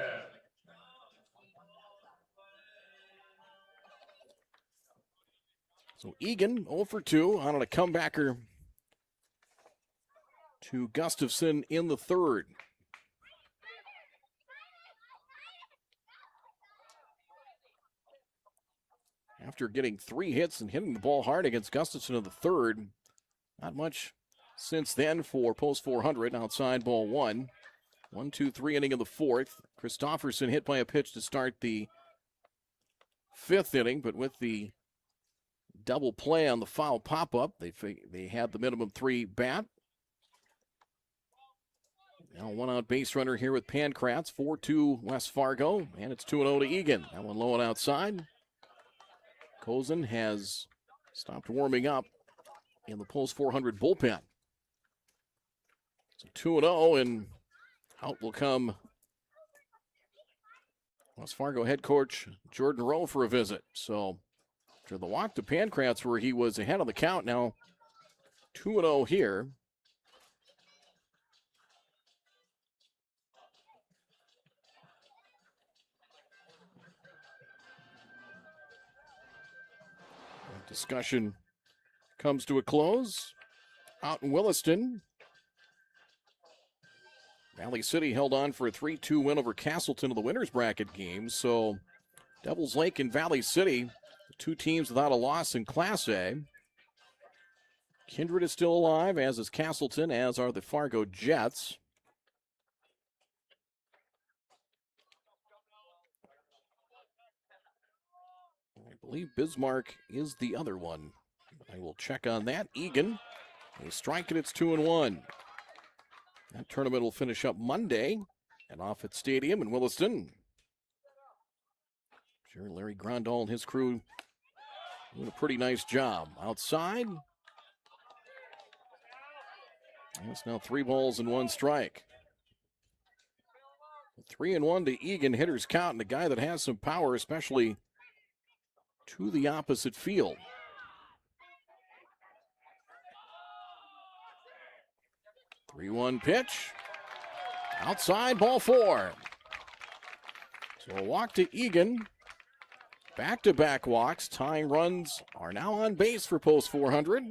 So Egan 0 for 2 on a comebacker to Gustafson in the third. After getting 3 hits and hitting the ball hard against Gustafson in the third, not much since then for Post 400. Outside ball 1. 1-2-3 inning of the 4th. Christofferson hit by a pitch to start the 5th inning, but with the double play on the foul pop-up, they had the minimum 3 bat. Now 1 out base runner here with Pankratz. 4-2 West Fargo, and it's 2-0 to Egan. That one low and outside. Kozin has stopped warming up in the Pulse 400 bullpen. So 2-0, and out will come West Fargo head coach Jordan Rowe for a visit. So after the walk to Pankratz, where he was ahead of the count, now 2-0 here. Discussion comes to a close. Out in Williston, Valley City held on for a 3-2 win over Castleton in the winner's bracket game. So Devils Lake and Valley City, the two teams without a loss in Class A. Kindred is still alive, as is Castleton, as are the Fargo Jets. I believe Bismarck is the other one. I will check on that. Egan, a strike, and it's 2-1. That tournament will finish up Monday at Offutt Stadium in Williston. Sure, Larry Grandal and his crew doing a pretty nice job. Outside, it's now 3 balls and 1 strike. 3-1 to Egan, hitters count, and a guy that has some power, especially to the opposite field. The 3-1 pitch. Outside, ball 4. So a walk to Egan. Back-to-back walks. Tying runs are now on base for post 400.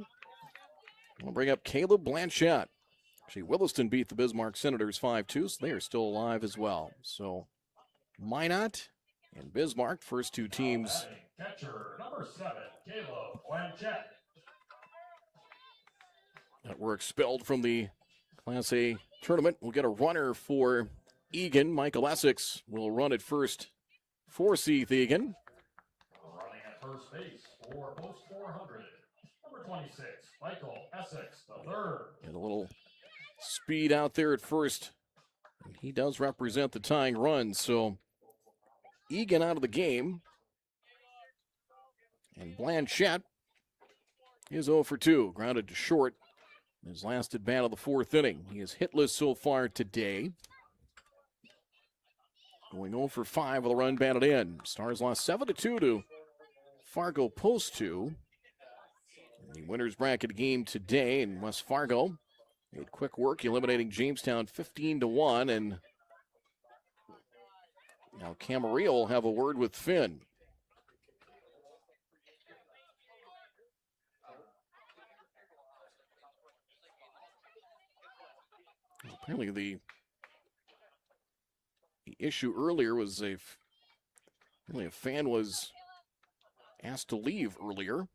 We'll bring up Caleb Blanchette. Actually, Williston beat the Bismarck Senators 5-2, so they are still alive as well. So Minot and Bismarck, first two teams. Catcher number 7, Caleb Blanchette. That were expelled from the Class A tournament. We'll get a runner for Egan. Michael Essex will run at first for Seath Egan. Running at first base for post 400. Number 26, Michael Essex, the third. And a little speed out there at first. And he does represent the tying run. So Egan out of the game. And Blanchette is 0 for 2. Grounded to short. His last at bat of the 4th inning. He is hitless so far today. Going 0 for 5 with a run batted in. Stars lost 7-2 to Fargo Post 2. The winner's bracket game today in West Fargo. Made quick work, eliminating Jamestown 15-1. And now Camarillo will have a word with Finn. Apparently the issue earlier was really a fan was asked to leave earlier.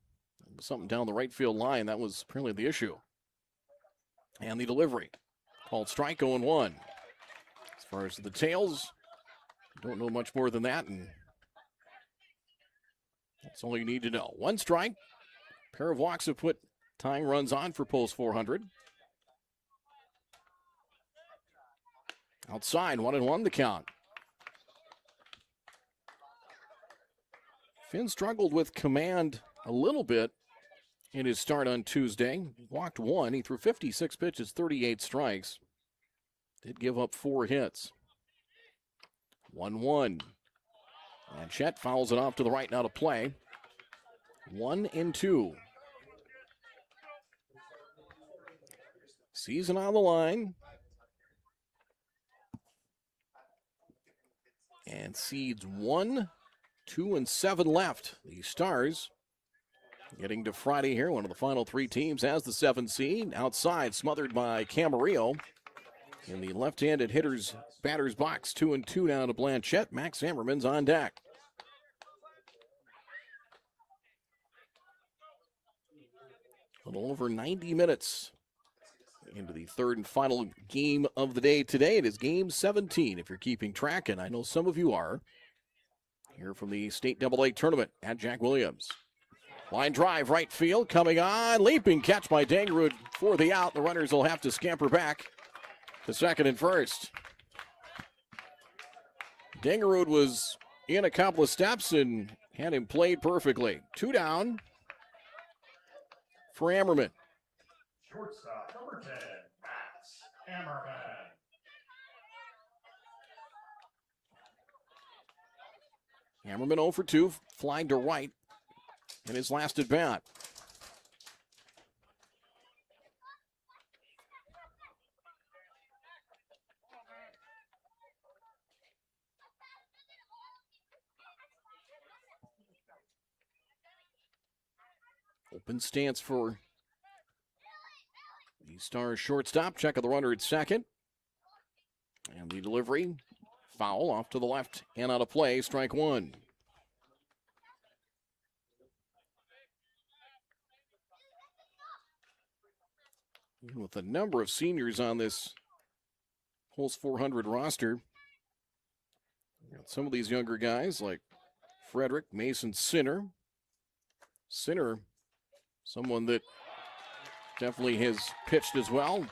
Something down the right field line. That was apparently the issue. And the delivery. Called strike 0-1. As far as the details, don't know much more than that. And that's all you need to know. 1 strike. Pair of walks have put tying runs on for post 400. Outside, 1-1 the count. Finn struggled with command a little bit in his start on Tuesday. Walked 1. He threw 56 pitches, 38 strikes. Did give up 4 hits. 1-1. And Chet fouls it off to the right now to play. 1-2. Season on the line. And seeds 1, 2, and 7 left. The Stars getting to Friday here. One of the final 3 teams has the 7th seed. Outside, smothered by Camarillo. In the left-handed hitter's batter's box, 2-2 down to Blanchette. Max Ammerman's on deck. A little over 90 minutes into the 3rd and final game of the day today. It is game 17, if you're keeping track, and I know some of you are. Here from the State AA tournament at Jack Williams. Line drive, right field, coming on. Leaping catch by Dangerud for the out. The runners will have to scamper back to second and first. Dangerud was in a couple of steps and had him played perfectly. 2 down for Ammerman. Shortstop, number 10, Max Ammerman. Ammerman 0 for 2, flying to right in his last at bat. Open stance for the Stars shortstop. Check of the runner at second. And the delivery, foul off to the left and out of play, strike one. With a number of seniors on this Pulse 400 roster, got some of these younger guys like Frederick, Mason Sinner. Sinner, someone that definitely has pitched as well.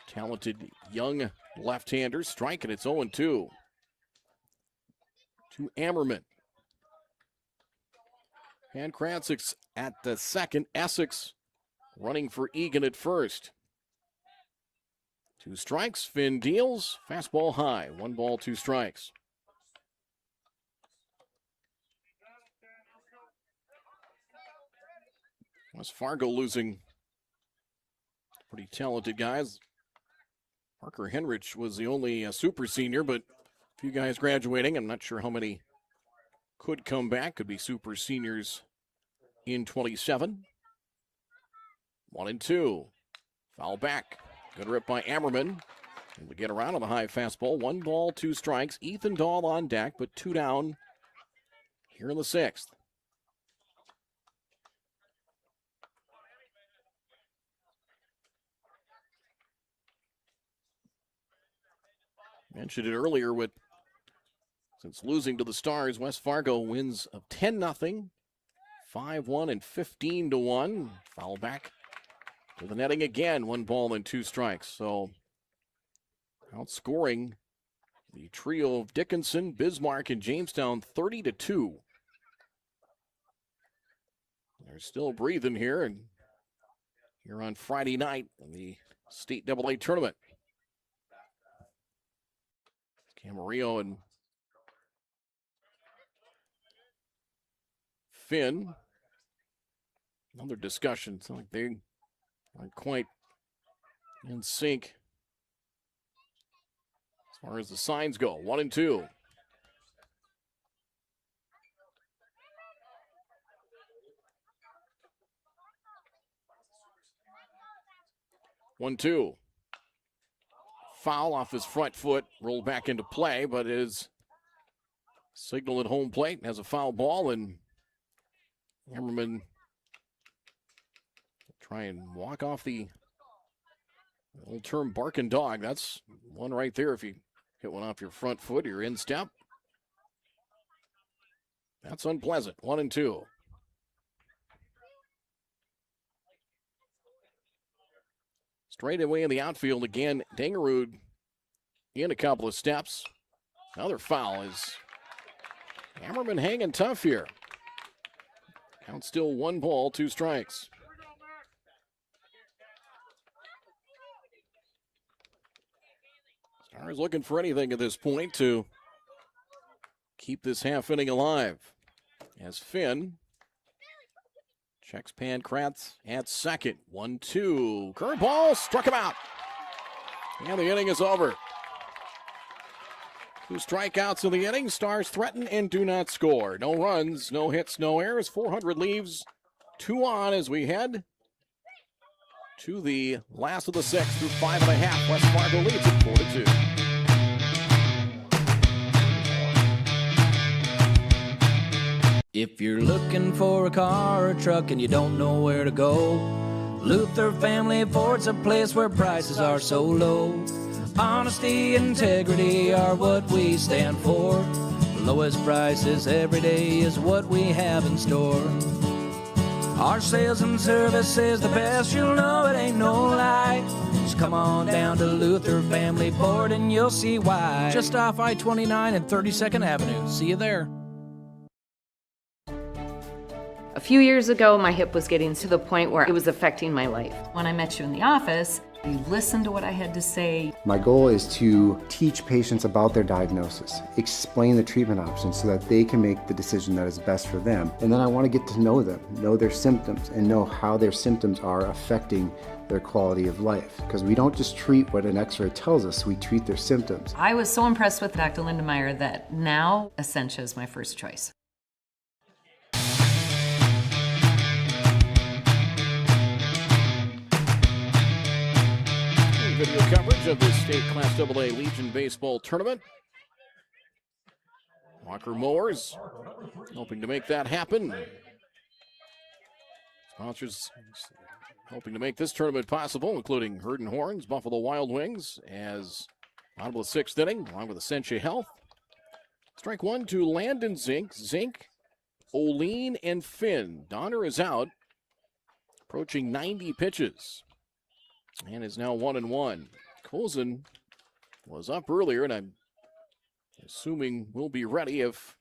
Talented young left-hander, striking. It's 0-2 to Ammerman. Pankratz at the second. Essex running for Egan at first. 2 strikes. Finn deals. Fastball high. 1 ball, 2 strikes. West Fargo losing pretty talented guys. Parker Henrich was the only super senior, but a few guys graduating. I'm not sure how many could come back. Could be super seniors in 27. 1-2. Foul back. Good rip by Ammerman. Able to get around on the high fastball. 1 ball, 2 strikes. Ethan Dahl on deck, but 2 down here in the 6th. Mentioned it earlier since losing to the Stars, West Fargo wins of 10-0, 5-1, and 15-1. Foul back to the netting again. 1 ball and 2 strikes. So outscoring the trio of Dickinson, Bismarck, and Jamestown 30-2. They're still breathing here, and here on Friday night in the State AA tournament. Camarillo and Finn. Another discussion. It's like they aren't quite in sync as far as the signs go. 1-2. One-two. Foul off his front foot, rolled back into play, but is signaled at home plate, has a foul ball, and Ammerman try and walk off the old term barking dog. That's one right there. If you hit one off your front foot, your instep. That's unpleasant. 1-2. Straight away in the outfield again. Dangerud in a couple of steps. Another foul is Ammerman hanging tough here. Count still 1 ball, 2 strikes. Stars looking for anything at this point to keep this half inning alive. As Finn checks Pankratz at second. 1-2. Curveball struck him out. And the inning is over. 2 strikeouts in the inning. Stars threaten and do not score. No runs, no hits, no errors. 400 leaves. 2 on as we head to the last of the 6th through 5.5. West Fargo leads at 4-2. If you're looking for a car or truck and you don't know where to go, Luther Family Ford's a place where prices are so low. Honesty, integrity are what we stand for. Lowest prices every day is what we have in store. Our sales and service is the best, you'll know it ain't no lie. Just come on down to Luther Family Ford and you'll see why. Just off I-29 and 32nd Avenue. See you there. A few years ago, my hip was getting to the point where it was affecting my life. When I met you in the office, you listened to what I had to say. My goal is to teach patients about their diagnosis, explain the treatment options so that they can make the decision that is best for them. And then I want to get to know them, know their symptoms, and know how their symptoms are affecting their quality of life. Because we don't just treat what an x-ray tells us, we treat their symptoms. I was so impressed with Dr. Lindemeyer that now Essentia is my first choice. video coverage of the state Class AA Legion Baseball Tournament. Walker Mowers helping to make that happen. Sponsors helping to make this tournament possible, including Herd and Horns, Buffalo Wild Wings, as bottom of the sixth inning, along with Essentia Health. Strike one to Landon Zink, Oline, and Finn. Donner is out, approaching 90 pitches, and is now 1-1. Coulson was up earlier, and I'm assuming we'll be ready if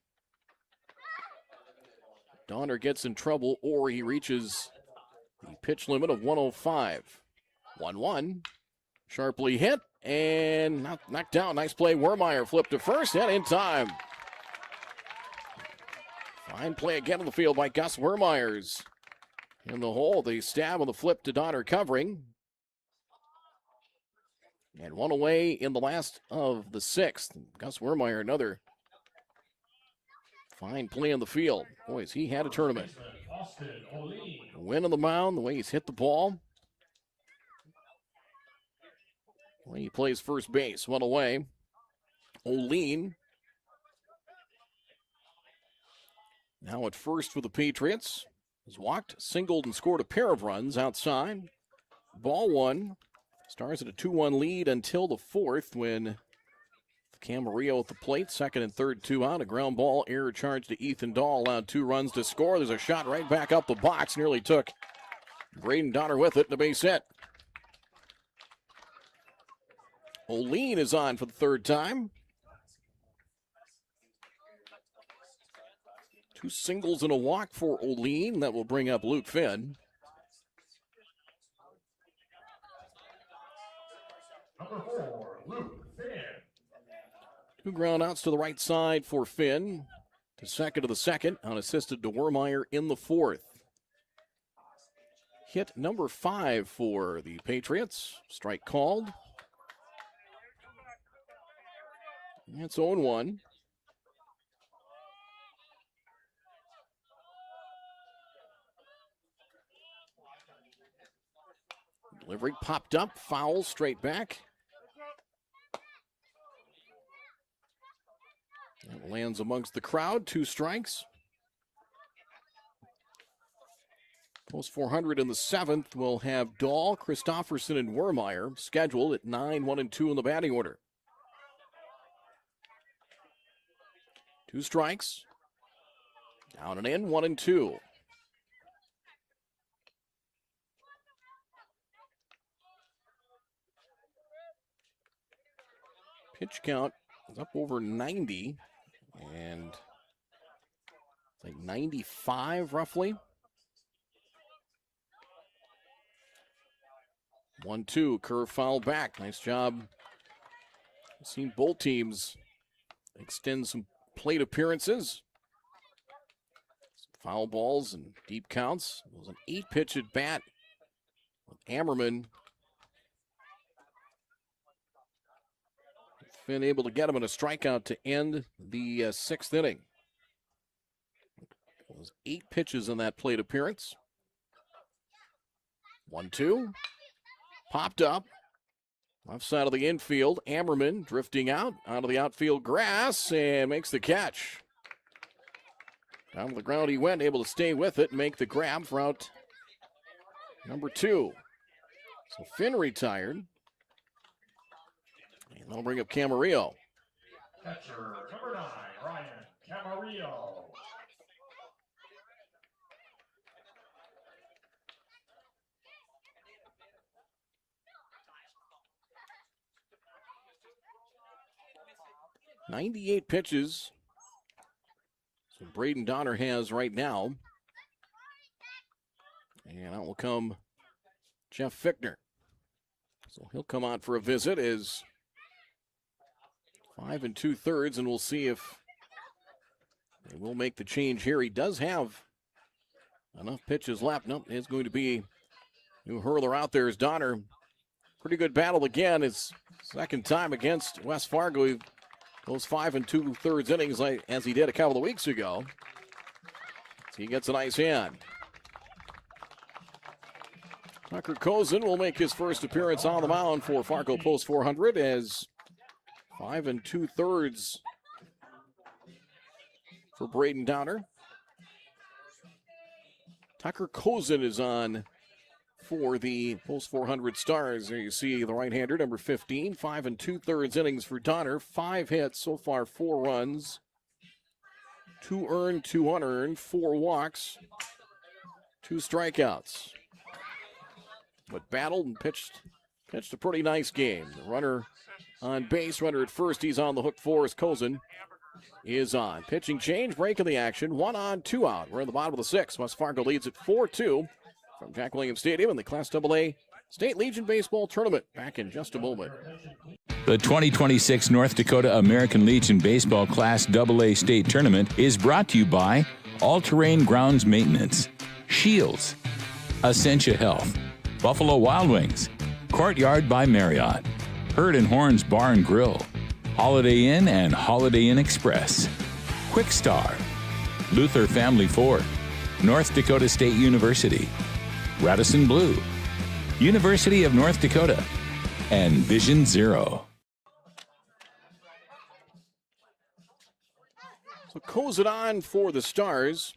Donner gets in trouble or he reaches the pitch limit of 105. 1-1. Sharply hit and knocked down. Nice play. Wermeyer flipped to first and in time. Fine play again on the field by Gus Wermeyers. In the hole, the stab on the flip to Donner covering. And one away in the last of the sixth. Gus Wermeyer, another fine play on the field. Boys, he had a tournament. Win on the mound, the way he's hit the ball. The way he plays first base, one away. Oline now at first for the Patriots. Has walked, singled, and scored a pair of runs outside. Ball one. Stars at a 2-1 lead until the fourth when Camarillo at the plate. Second and third, 2 out. A ground ball error charge to Ethan Dahl. Allowed 2 runs to score. There's a shot right back up the box. Nearly took Braden Donner with it. And a base hit. Oline is on for the third time. 2 singles and a walk for Oline. That will bring up Luke Finn. Number 4, Luke Finn. 2 ground outs to the right side for Finn. To second of the second, unassisted to Wermeyer in the fourth. Hit number 5 for the Patriots. Strike called. It's 0-1. Delivery popped up, foul, straight back. That lands amongst the crowd, 2 strikes. Post 400 in the 7th will have Dahl, Christofferson, and Wermeyer scheduled at 9, 1, and 2 in the batting order. 2 strikes. Down and in, 1 and 2. Pitch count is up over 90, and it's like 95 roughly. 1-2, curve foul back. Nice job. I've seen both teams extend some plate appearances. Some foul balls and deep counts. It was an 8-pitch at bat with Ammerman. Been able to get him in a strikeout to end the 6th inning. It was 8 pitches in that plate appearance. 1-2. Popped up. Left side of the infield. Ammerman drifting out onto the outfield grass and makes the catch. Down to the ground he went, able to stay with it and make the grab for out number 2. So Finn retired. That'll bring up Camarillo. Catcher, number 9, Ryan Camarillo. .98 pitches. So Braden Donner has right now. And out will come Jeff Fichtner. So he'll come out for a visit as 5 2/3, and we'll see if they will make the change here. He does have enough pitches left. Nope, it's going to be new hurler out there as Donner. Pretty good battle again. His second time against West Fargo. He goes 5 2/3 innings as he did a couple of weeks ago. So he gets a nice hand. Tucker Kozin will make his first appearance on the mound for Fargo Post 400 as 5 2/3 for Braden Downer. Tucker Kozin is on for the Post 400 Stars. There you see the right-hander, number 15, 5 2/3 innings for Donner. 5 hits, so far 4 runs, 2 earned, 2 unearned, 4 walks, 2 strikeouts. But battled and pitched a pretty nice game. The runner on base, runner at first, he's on the hook for as Kozin is on. Pitching change, break of the action, 1 on, 2 out. We're in the bottom of the 6th. West Fargo leads at 4-2 from Jack Williams Stadium in the Class AA State Legion Baseball Tournament. Back in just a moment. The 2026 North Dakota American Legion Baseball Class AA State Tournament is brought to you by All-Terrain Grounds Maintenance, Shields, Essentia Health, Buffalo Wild Wings, Courtyard by Marriott, Herd and Horns Bar and Grill, Holiday Inn and Holiday Inn Express, Quick Star, Luther Family Ford, North Dakota State University, Radisson Blue, University of North Dakota, and Vision Zero. So Kozin on for the Stars.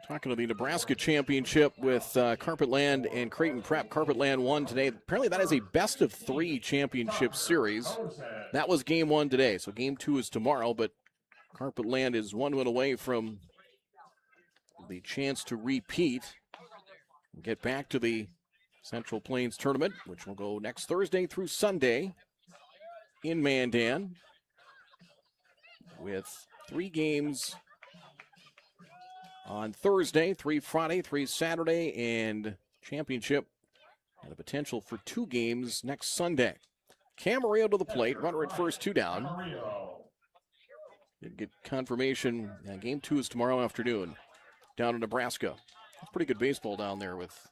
Talking to the Nebraska Championship with Carpetland and Creighton Prep. Carpetland won today. Apparently that is a best-of-3 championship series. That was game 1 today, so game 2 is tomorrow, but Carpetland is 1 win away from the chance to repeat and get back to the Central Plains Tournament, which will go next Thursday through Sunday in Mandan with 3 games on Thursday, 3 Friday, 3 Saturday, and championship and the potential for 2 games next Sunday. Camarillo to the plate, runner at first, 2 down. Did get confirmation. Game 2 is tomorrow afternoon down in Nebraska. Pretty good baseball down there with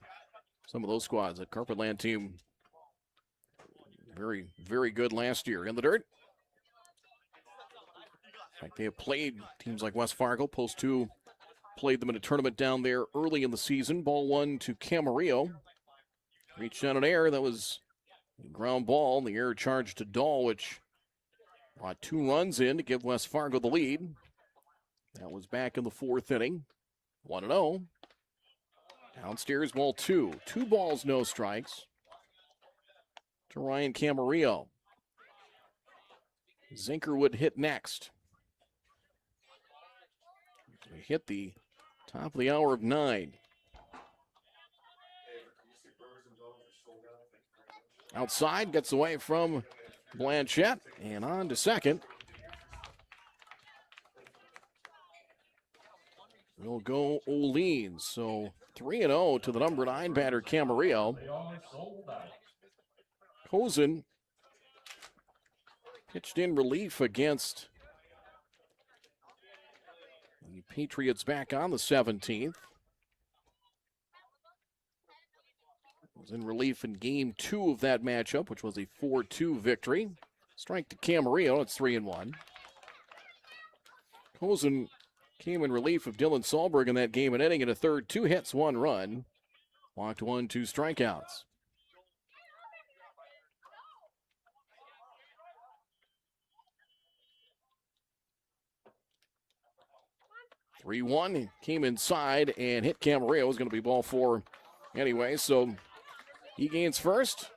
some of those squads. That Carpetland team, very, very good last year. In the dirt. Like they have played teams like West Fargo, Post 2. Played them in a tournament down there early in the season. Ball 1 to Camarillo. Reached on an error. That was a ground ball. The error charged to Dahl, which brought 2 runs in to give West Fargo the lead. That was back in the 4th inning. 1-0. Downstairs, ball 2. 2 balls, no strikes to Ryan Camarillo. Zinker would hit next. We hit the top of the hour of 9. Outside, gets away from Blanchette, and on to second. Will go Olean. So 3-0 to the number 9 batter, Camarillo. Kozin pitched in relief against the Patriots back on the 17th. Was in relief in game 2 of that matchup, which was a 4-2 victory. Strike to Camarillo, it's 3-1. Kozin came in relief of Dylan Sahlberg in that game, an inning and a third, 2 hits, 1 run. Walked 1, 2 strikeouts. He came inside and hit Camarillo. It was going to be ball 4 anyway, so he gains first.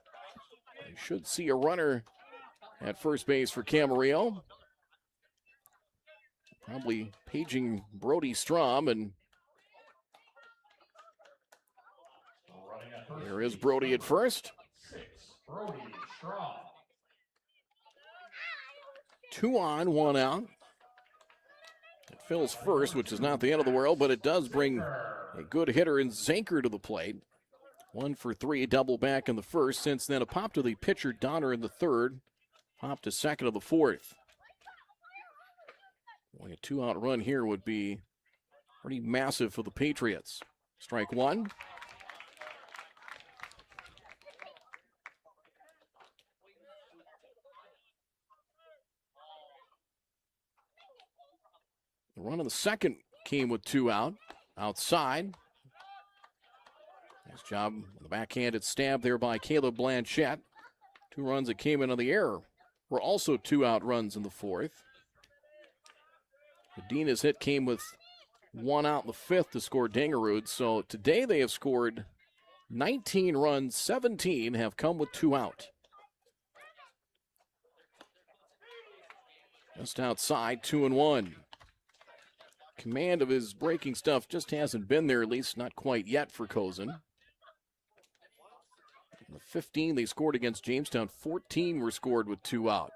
You should see a runner at first base for Camarillo. Probably paging Brody Strom, and there is Brody at first. 2 on, 1 out. It fills first, which is not the end of the world, but it does bring a good hitter in Zinker to the plate. 1 for 3, double back in the first. Since then, a pop to the pitcher, Donner, in the third. Pop to second of the fourth. Boy, a 2-out run here would be pretty massive for the Patriots. Strike 1. The run of the second came with 2 out. Outside. Nice job on the backhanded stab there by Caleb Blanchette. 2 runs that came in on the air were also 2-out runs in the 4th. Medina's hit came with 1 out in the 5th to score Dangerud. So today they have scored 19 runs, 17 have come with 2 out. Just outside, 2-1. Command of his breaking stuff just hasn't been there, at least not quite yet for Cozen. In the 15 they scored against Jamestown, 14 were scored with 2 out.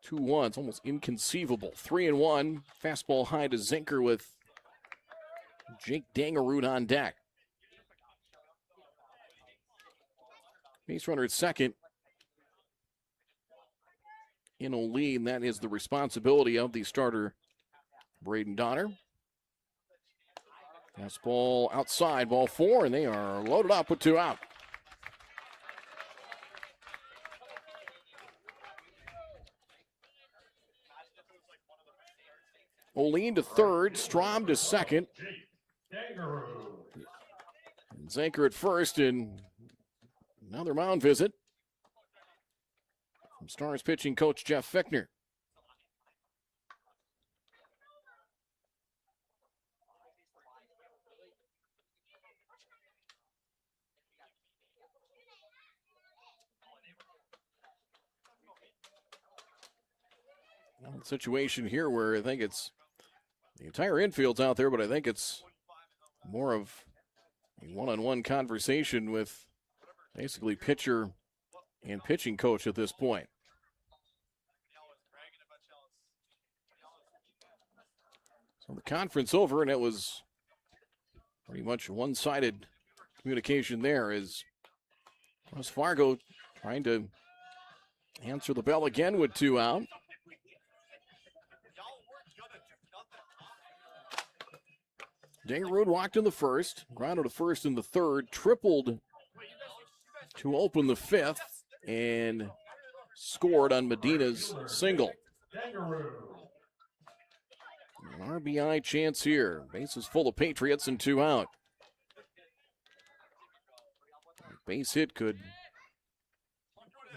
2-1, it's almost inconceivable. 3-1, fastball high to Zinker with Jake Dangerud on deck. Base runner at second. In a lead, that is the responsibility of the starter, Braden Donner. Fastball outside, ball 4, and they are loaded up with 2 out. Oline to third, Strom to second. And Zanker at first, and another mound visit from Stars pitching coach Jeff Fichtner. Situation here where I think it's the entire infield's out there, but I think it's more of a one-on-one conversation with basically pitcher and pitching coach at this point. So the conference over, and it was pretty much one-sided communication there as West Fargo trying to answer the bell again with 2 out. Dangerud walked in the first, grounded to first in the third, tripled to open the 5th, and scored on Medina's single. An RBI chance here. Bases full of Patriots and 2 out. Base hit could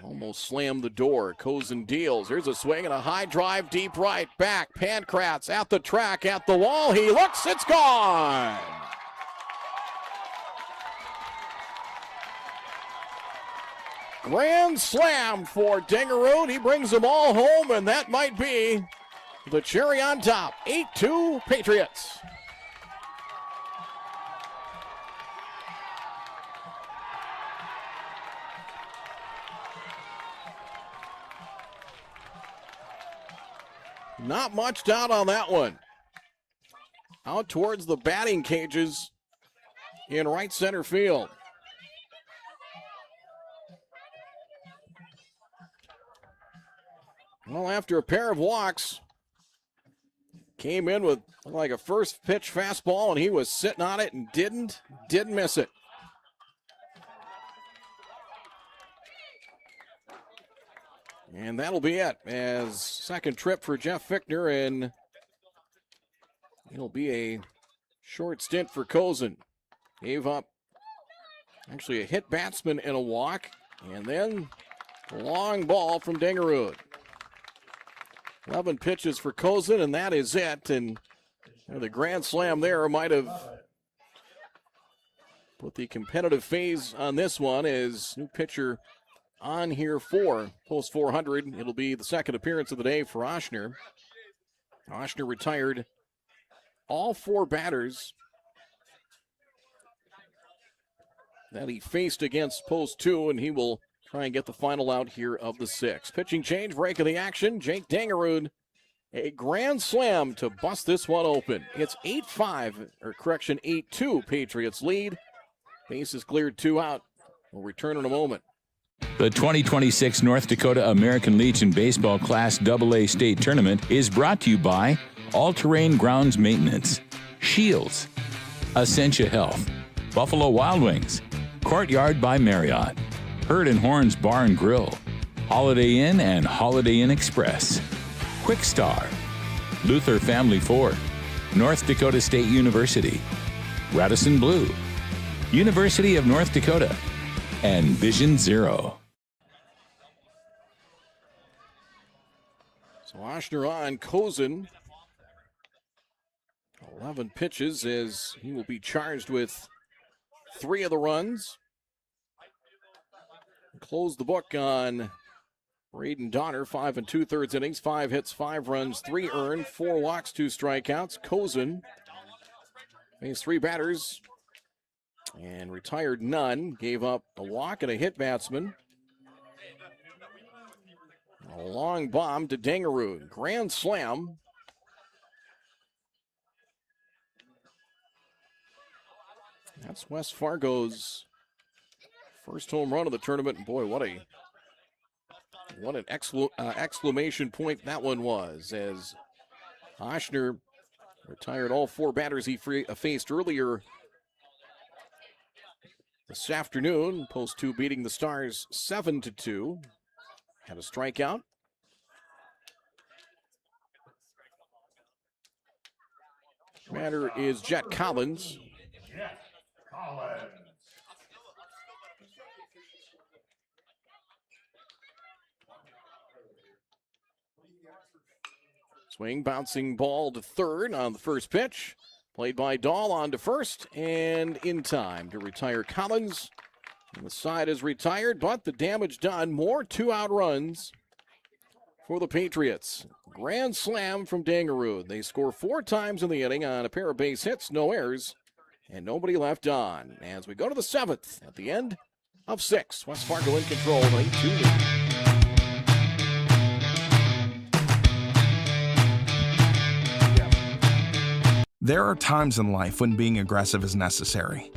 almost slam the door. Cozen deals. Here's a swing and a high drive deep right. Back. Pankratz at the track, at the wall. He looks. It's gone. Grand slam for Dangerud. He brings them all home, and that might be the cherry on top. 8-2 Patriots. Not much doubt on that one. Out towards the batting cages in right center field. Well, after a pair of walks, came in with like a first pitch fastball, and he was sitting on it and didn't miss it. And that'll be it as second trip for Jeff Fichtner, and it'll be a short stint for Cozen. Gave up actually a hit batsman and a walk, and then a long ball from Dangerud. 11 pitches for Cozen, and that is it. And the grand slam there might have put the competitive phase on this one as new pitcher on here for post 400. It'll be the second appearance of the day for Oshner. Oshner retired all 4 batters that he faced against post 2, and he will try and get the final out here of the 6. Pitching change, break of the action. Jake Dangerud, a grand slam to bust this one open. It's 8-2 Patriots lead. Bases cleared, 2 out. We'll return in a moment. The 2026 North Dakota American Legion Baseball Class AA State Tournament is brought to you by All-Terrain Grounds Maintenance, Shields, Essentia Health, Buffalo Wild Wings, Courtyard by Marriott, Herd and Horns Bar and Grill, Holiday Inn and Holiday Inn Express, Quick Star, Luther Family Ford, North Dakota State University, Radisson Blue, University of North Dakota, and Vision Zero. So Oshner on Kozin. 11 pitches as he will be charged with 3 of the runs. Close the book on Braden Donner, 5 2/3 innings, 5 hits, 5 runs, 3 earned, 4 walks, 2 strikeouts. Kozin faced 3 batters and retired none. Gave up a walk and a hit batsman. A long bomb to Dangerud. Grand slam. That's West Fargo's first home run of the tournament. And boy, what an exclamation point that one was, as Oshner retired all 4 batters he faced earlier this afternoon. Post 2 beating the Stars 7-2. Had a strikeout. Batter is Jet Collins. Jet Collins. Swing, bouncing ball to third on the first pitch. Played by Dahl on to first, and in time to retire Collins. And the side is retired, but the damage done. More 2-out runs for the Patriots. Grand slam from Dangerud. They score 4 times in the inning on a pair of base hits, no errors, and nobody left on. As we go to the 7th at the end of 6. West Fargo in control, 8-2 lead. There are times in life when being aggressive is necessary.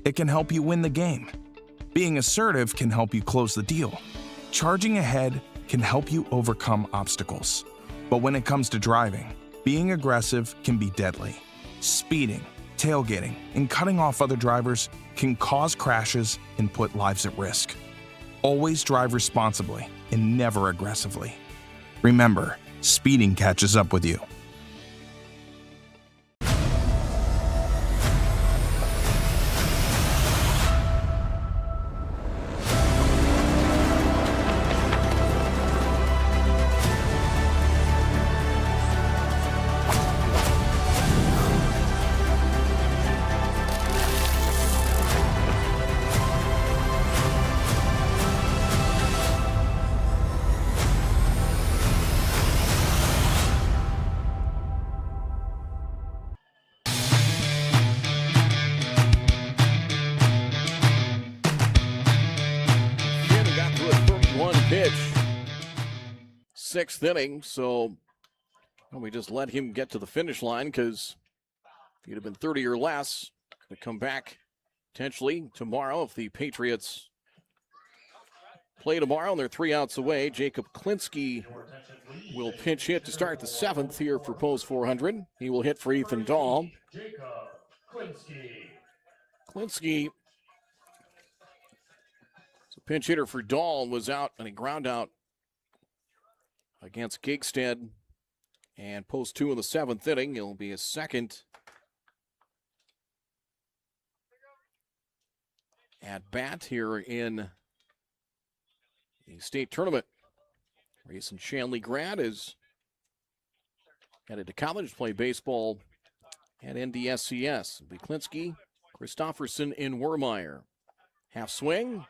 It can help you win the game. Being assertive can help you close the deal. Charging ahead can help you overcome obstacles. But when it comes to driving, being aggressive can be deadly. Speeding, tailgating, and cutting off other drivers can cause crashes and put lives at risk. Always drive responsibly and never aggressively. Remember, speeding catches up with you. Pitch, 6th inning, so we just let him get to the finish line, because if he'd have been 30 or less, could come back potentially tomorrow if the Patriots play tomorrow and they're 3 outs away. Jacob Klinsky will pinch hit to start the 7th here for Post 400. He will hit for Ethan Dahl. Jacob Klinsky, so pinch hitter for Dahl, was out and he ground out against Gigstead. And Post 2 in the 7th inning. It'll be his second at bat here in the state tournament. Recent Shanley grad is headed to college to play baseball at NDSCS. It'll be Klinsky, Christofferson, and Wermeyer. Half swing.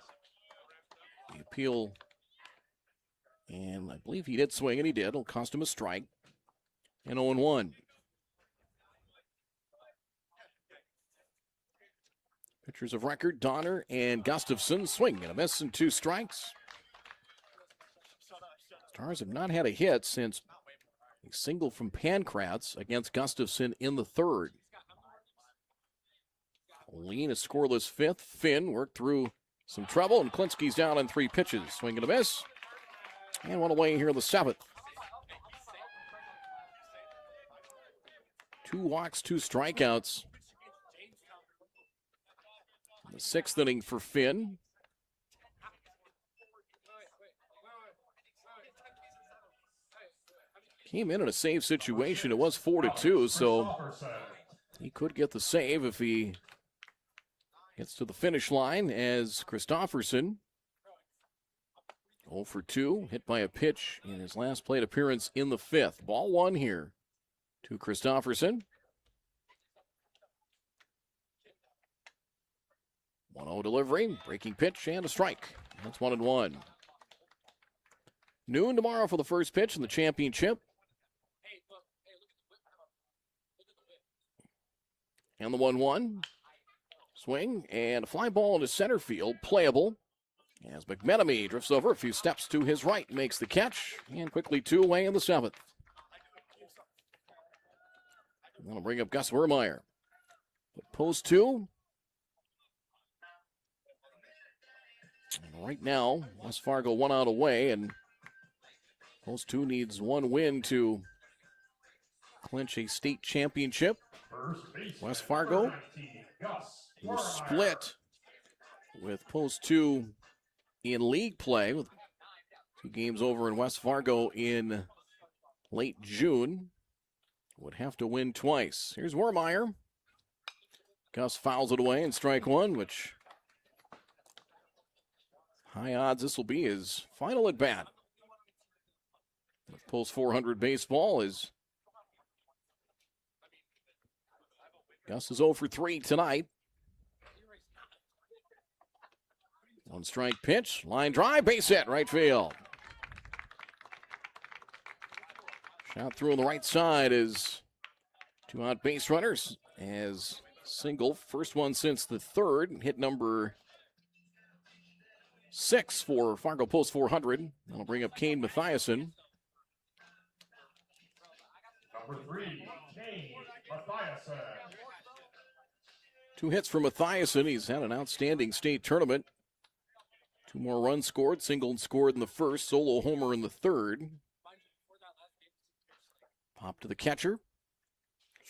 The appeal, and I believe he did swing, and he did. It'll cost him a strike. And 0-1. Pitchers of record, Donner and Gustafson. Swing and a miss and 2 strikes. Stars have not had a hit since a single from Pankratz against Gustafson in the 3rd. Lean, a scoreless 5th. Finn worked through some trouble, and Klinsky's down on 3 pitches. Swing and a miss. And one away here in the 7th. 2 walks, 2 strikeouts. The 6th inning for Finn. came in a save situation. It was 4-2, so he could get the save if he gets to the finish line, as Christofferson 0 for 2, hit by a pitch in his last plate appearance in the fifth. Ball one here to Christofferson. 1-0 delivery, breaking pitch, and a strike. That's 1-1. Noon tomorrow for the first pitch in the championship. And the 1-1. Swing and a fly ball into center field, playable. As McMenemy drifts over a few steps to his right, makes the catch, and quickly 2 away in the seventh. That'll bring up Gus Wermeyer. Post 2. And right now, West Fargo 1 out away, and Post 2 needs 1 win to clinch a state championship. West Fargo will split with Post 2 in league play, with 2 games over in West Fargo in late June. Would have to win twice. Here's Wermeyer. Gus fouls it away in strike 1, which high odds this will be his final at bat. Post 400 baseball is Gus is 0 for 3 tonight. 1 strike pitch, line drive, base hit, right field. Shot through on the right side is 2 out base runners as single, first one since the third, hit number 6 for Fargo Post 400. That'll bring up Kane Mathiasen. Number 3, Kane Mathiasen. 2 hits for Mathiasen. He's had an outstanding state tournament. 2 more runs scored, single scored in the first, solo homer in the third. Pop to the catcher.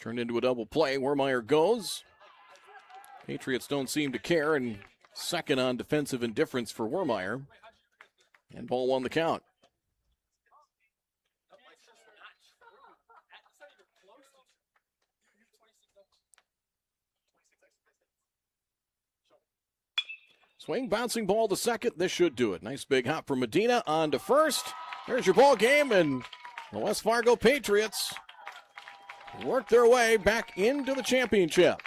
Turned into a double play. Wermeyer goes. Patriots don't seem to care, and second on defensive indifference for Wermeyer. And ball 1 the count. Swing, bouncing ball to second. This should do it. Nice big hop from Medina on to first. There's your ball game, and the West Fargo Patriots work their way back into the championship.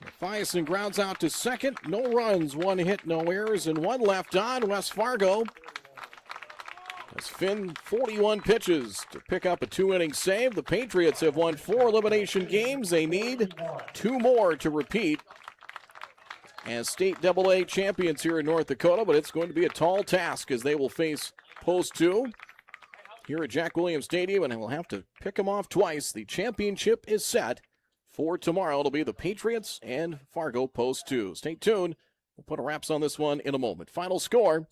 Mathiasen grounds out to second. No runs, 1 hit, no errors, and 1 left on. West Fargo has Finn 41 pitches to pick up a 2-inning save. The Patriots have won 4 elimination games. They need 2 more to repeat as state AA champions here in North Dakota, but it's going to be a tall task as they will face Post 2 here at Jack Williams Stadium, and they will have to pick them off twice. The championship is set for tomorrow. It'll be the Patriots and Fargo Post 2. Stay tuned. We'll put a wraps on this one in a moment. Final score,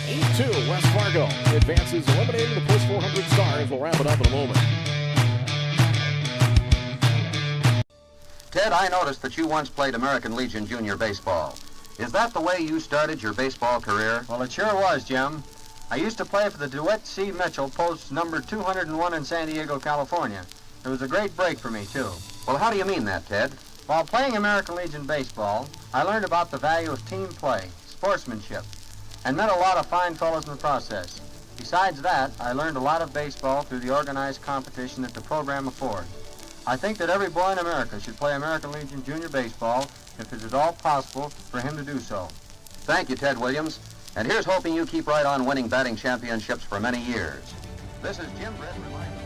8-2, West Fargo advances, eliminating the Post 400 Stars. We'll wrap it up in a moment. Ted, I noticed that you once played American Legion Junior Baseball. Is that the way you started your baseball career? Well, it sure was, Jim. I used to play for the DeWitt C. Mitchell, post number 201 in San Diego, California. It was a great break for me, too. Well, how do you mean that, Ted? While playing American Legion baseball, I learned about the value of team play, sportsmanship, and met a lot of fine fellows in the process. Besides that, I learned a lot of baseball through the organized competition that the program affords. I think that every boy in America should play American Legion Junior Baseball if it is at all possible for him to do so. Thank you, Ted Williams. And here's hoping you keep right on winning batting championships for many years. This is Jim Brett reminding you.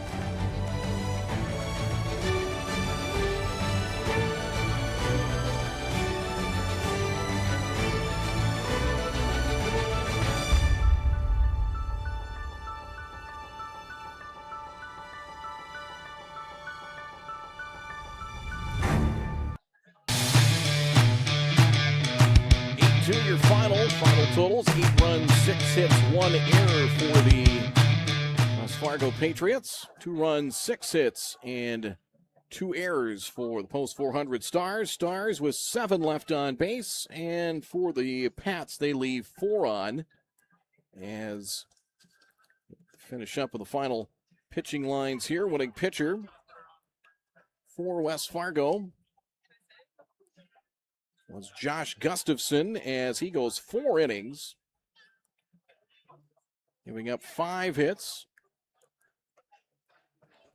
Your final totals, 8 runs, 6 hits, 1 error for the West Fargo Patriots. 2 runs, 6 hits, and 2 errors for the Post 400 Stars. Stars with 7 left on base, and for the Pats, they leave 4 on. as finish up with the final pitching lines here. Winning pitcher for West Fargo was Josh Gustafson as he goes 4 innings, giving up 5 hits,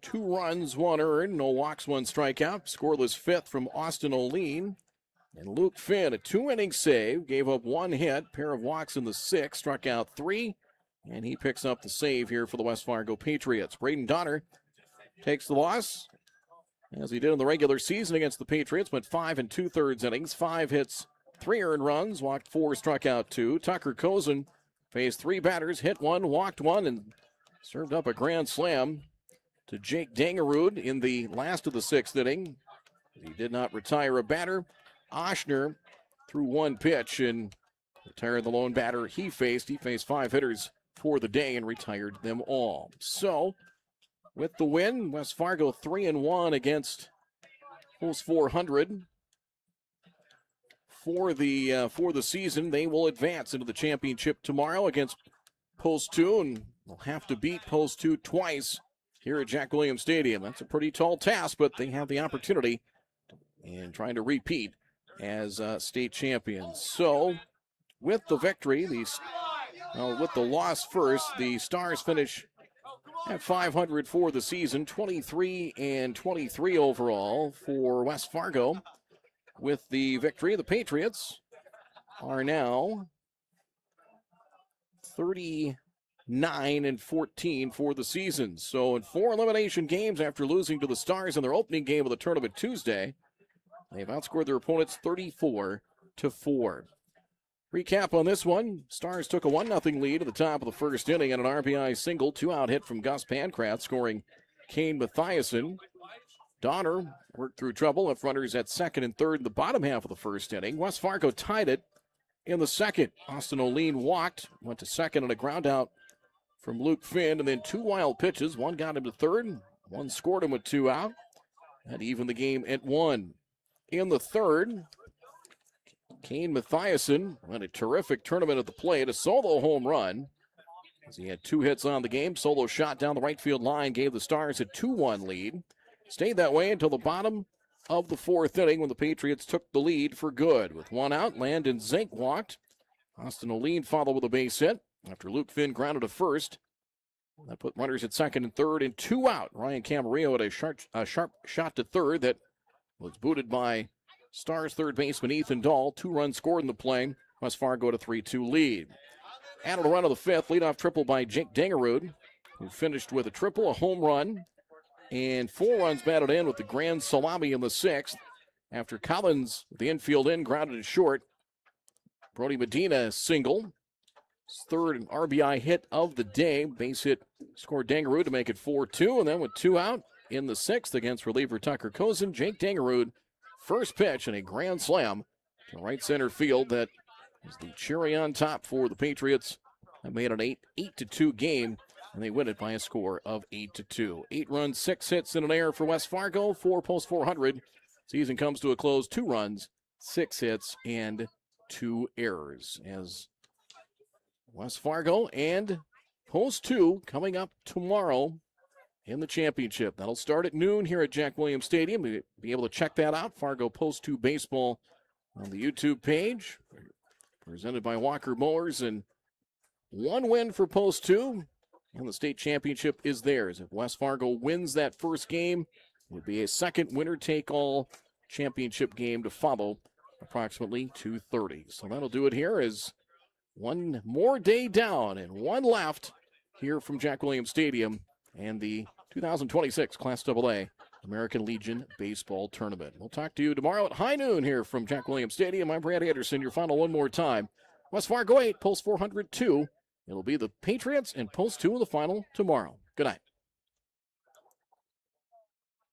2 runs, 1 earned, no walks, 1 strikeout. Scoreless 5th from Austin O'Lean. And Luke Finn, a 2-inning save, gave up 1 hit, pair of walks in the 6th, struck out 3, and he picks up the save here for the West Fargo Patriots. Braden Donner takes the loss, as he did in the regular season against the Patriots, went 5 2/3 innings, 5 hits, 3 earned runs, walked 4, struck out 2. Tucker Cozen faced 3 batters, hit 1, walked 1, and served up a grand slam to Jake Dangerud in the last of the 6th inning. He did not retire a batter. Oshner threw 1 pitch and retired the lone batter he faced. He faced 5 hitters for the day and retired them all. So, with the win, West Fargo 3-1 against Post 400. For the season, they will advance into the championship tomorrow against Post 2, and they'll have to beat Post 2 twice here at Jack Williams Stadium. That's a pretty tall task, but they have the opportunity in trying to repeat as state champions. So, with the victory, with the loss first, the Stars finish at 500 for the season, 23-23 overall for West Fargo. With the victory, the Patriots are now 39-14 for the season. So in 4 elimination games after losing to the Stars in their opening game of the tournament Tuesday, they've outscored their opponents 34-4. Recap on this one. Stars took a 1-0 lead at the top of the first inning and an RBI single, 2-out hit from Gus Pancraft, scoring Kane Mathiasen. Donner worked through trouble, left runners at second and third in the bottom half of the first inning. West Fargo tied it in the second. Austin O'Lean walked, went to second on a ground out from Luke Finn, and then 2 wild pitches. One got him to third, one scored him with 2 out. That evened the game at 1. In the third, Kane Mathiasen had a terrific tournament at the plate, a solo home run, as he had 2 hits on the game. Solo shot down the right field line gave the Stars a 2-1 lead. Stayed that way until the bottom of the 4th inning when the Patriots took the lead for good. With 1 out, Landon Zink walked. Austin O'Lean followed with a base hit after Luke Finn grounded to first. That put runners at second and third and 2 out. Ryan Camarillo had a sharp shot to third that was booted by Stars third baseman Ethan Dahl. 2 runs scored in the play. West Fargo at a 3-2 lead. Added a run of the 5th, leadoff triple by Jake Dangerud, who finished with a triple, a home run, and 4 runs batted in with the grand salami in the 6th. After Collins, the infield in, grounded it short. Brody Medina single. His 3rd RBI hit of the day. Base hit scored Dangerud to make it 4-2. And then with 2 out in the 6th against reliever Tucker Cozen, Jake Dangerud, first pitch and a grand slam to right center field. That is the cherry on top for the Patriots. That made an 8-2 game, and they win it by a score of 8-2. 8 runs, 6 hits, and an error for West Fargo. 4 Post 400. Season comes to a close. 2 runs, 6 hits, and 2 errors. As West Fargo and Post 2 coming up tomorrow in the championship. That'll start at noon here at Jack Williams Stadium. You'll be able to check that out. Fargo Post 2 Baseball on the YouTube page. Presented by Walker Mowers. And 1 win for Post 2. And the state championship is theirs. If West Fargo wins that first game, it would be a second winner-take-all championship game to follow approximately 2:30. So that'll do it here as one more day down and 1 left here from Jack Williams Stadium and the 2026 Class AA American Legion Baseball Tournament. We'll talk to you tomorrow at high noon here from Jack Williams Stadium. I'm Brad Anderson. Your final one more time. West Fargo 8, Post 400 2. It'll be the Patriots and Post 2 in the final tomorrow. Good night.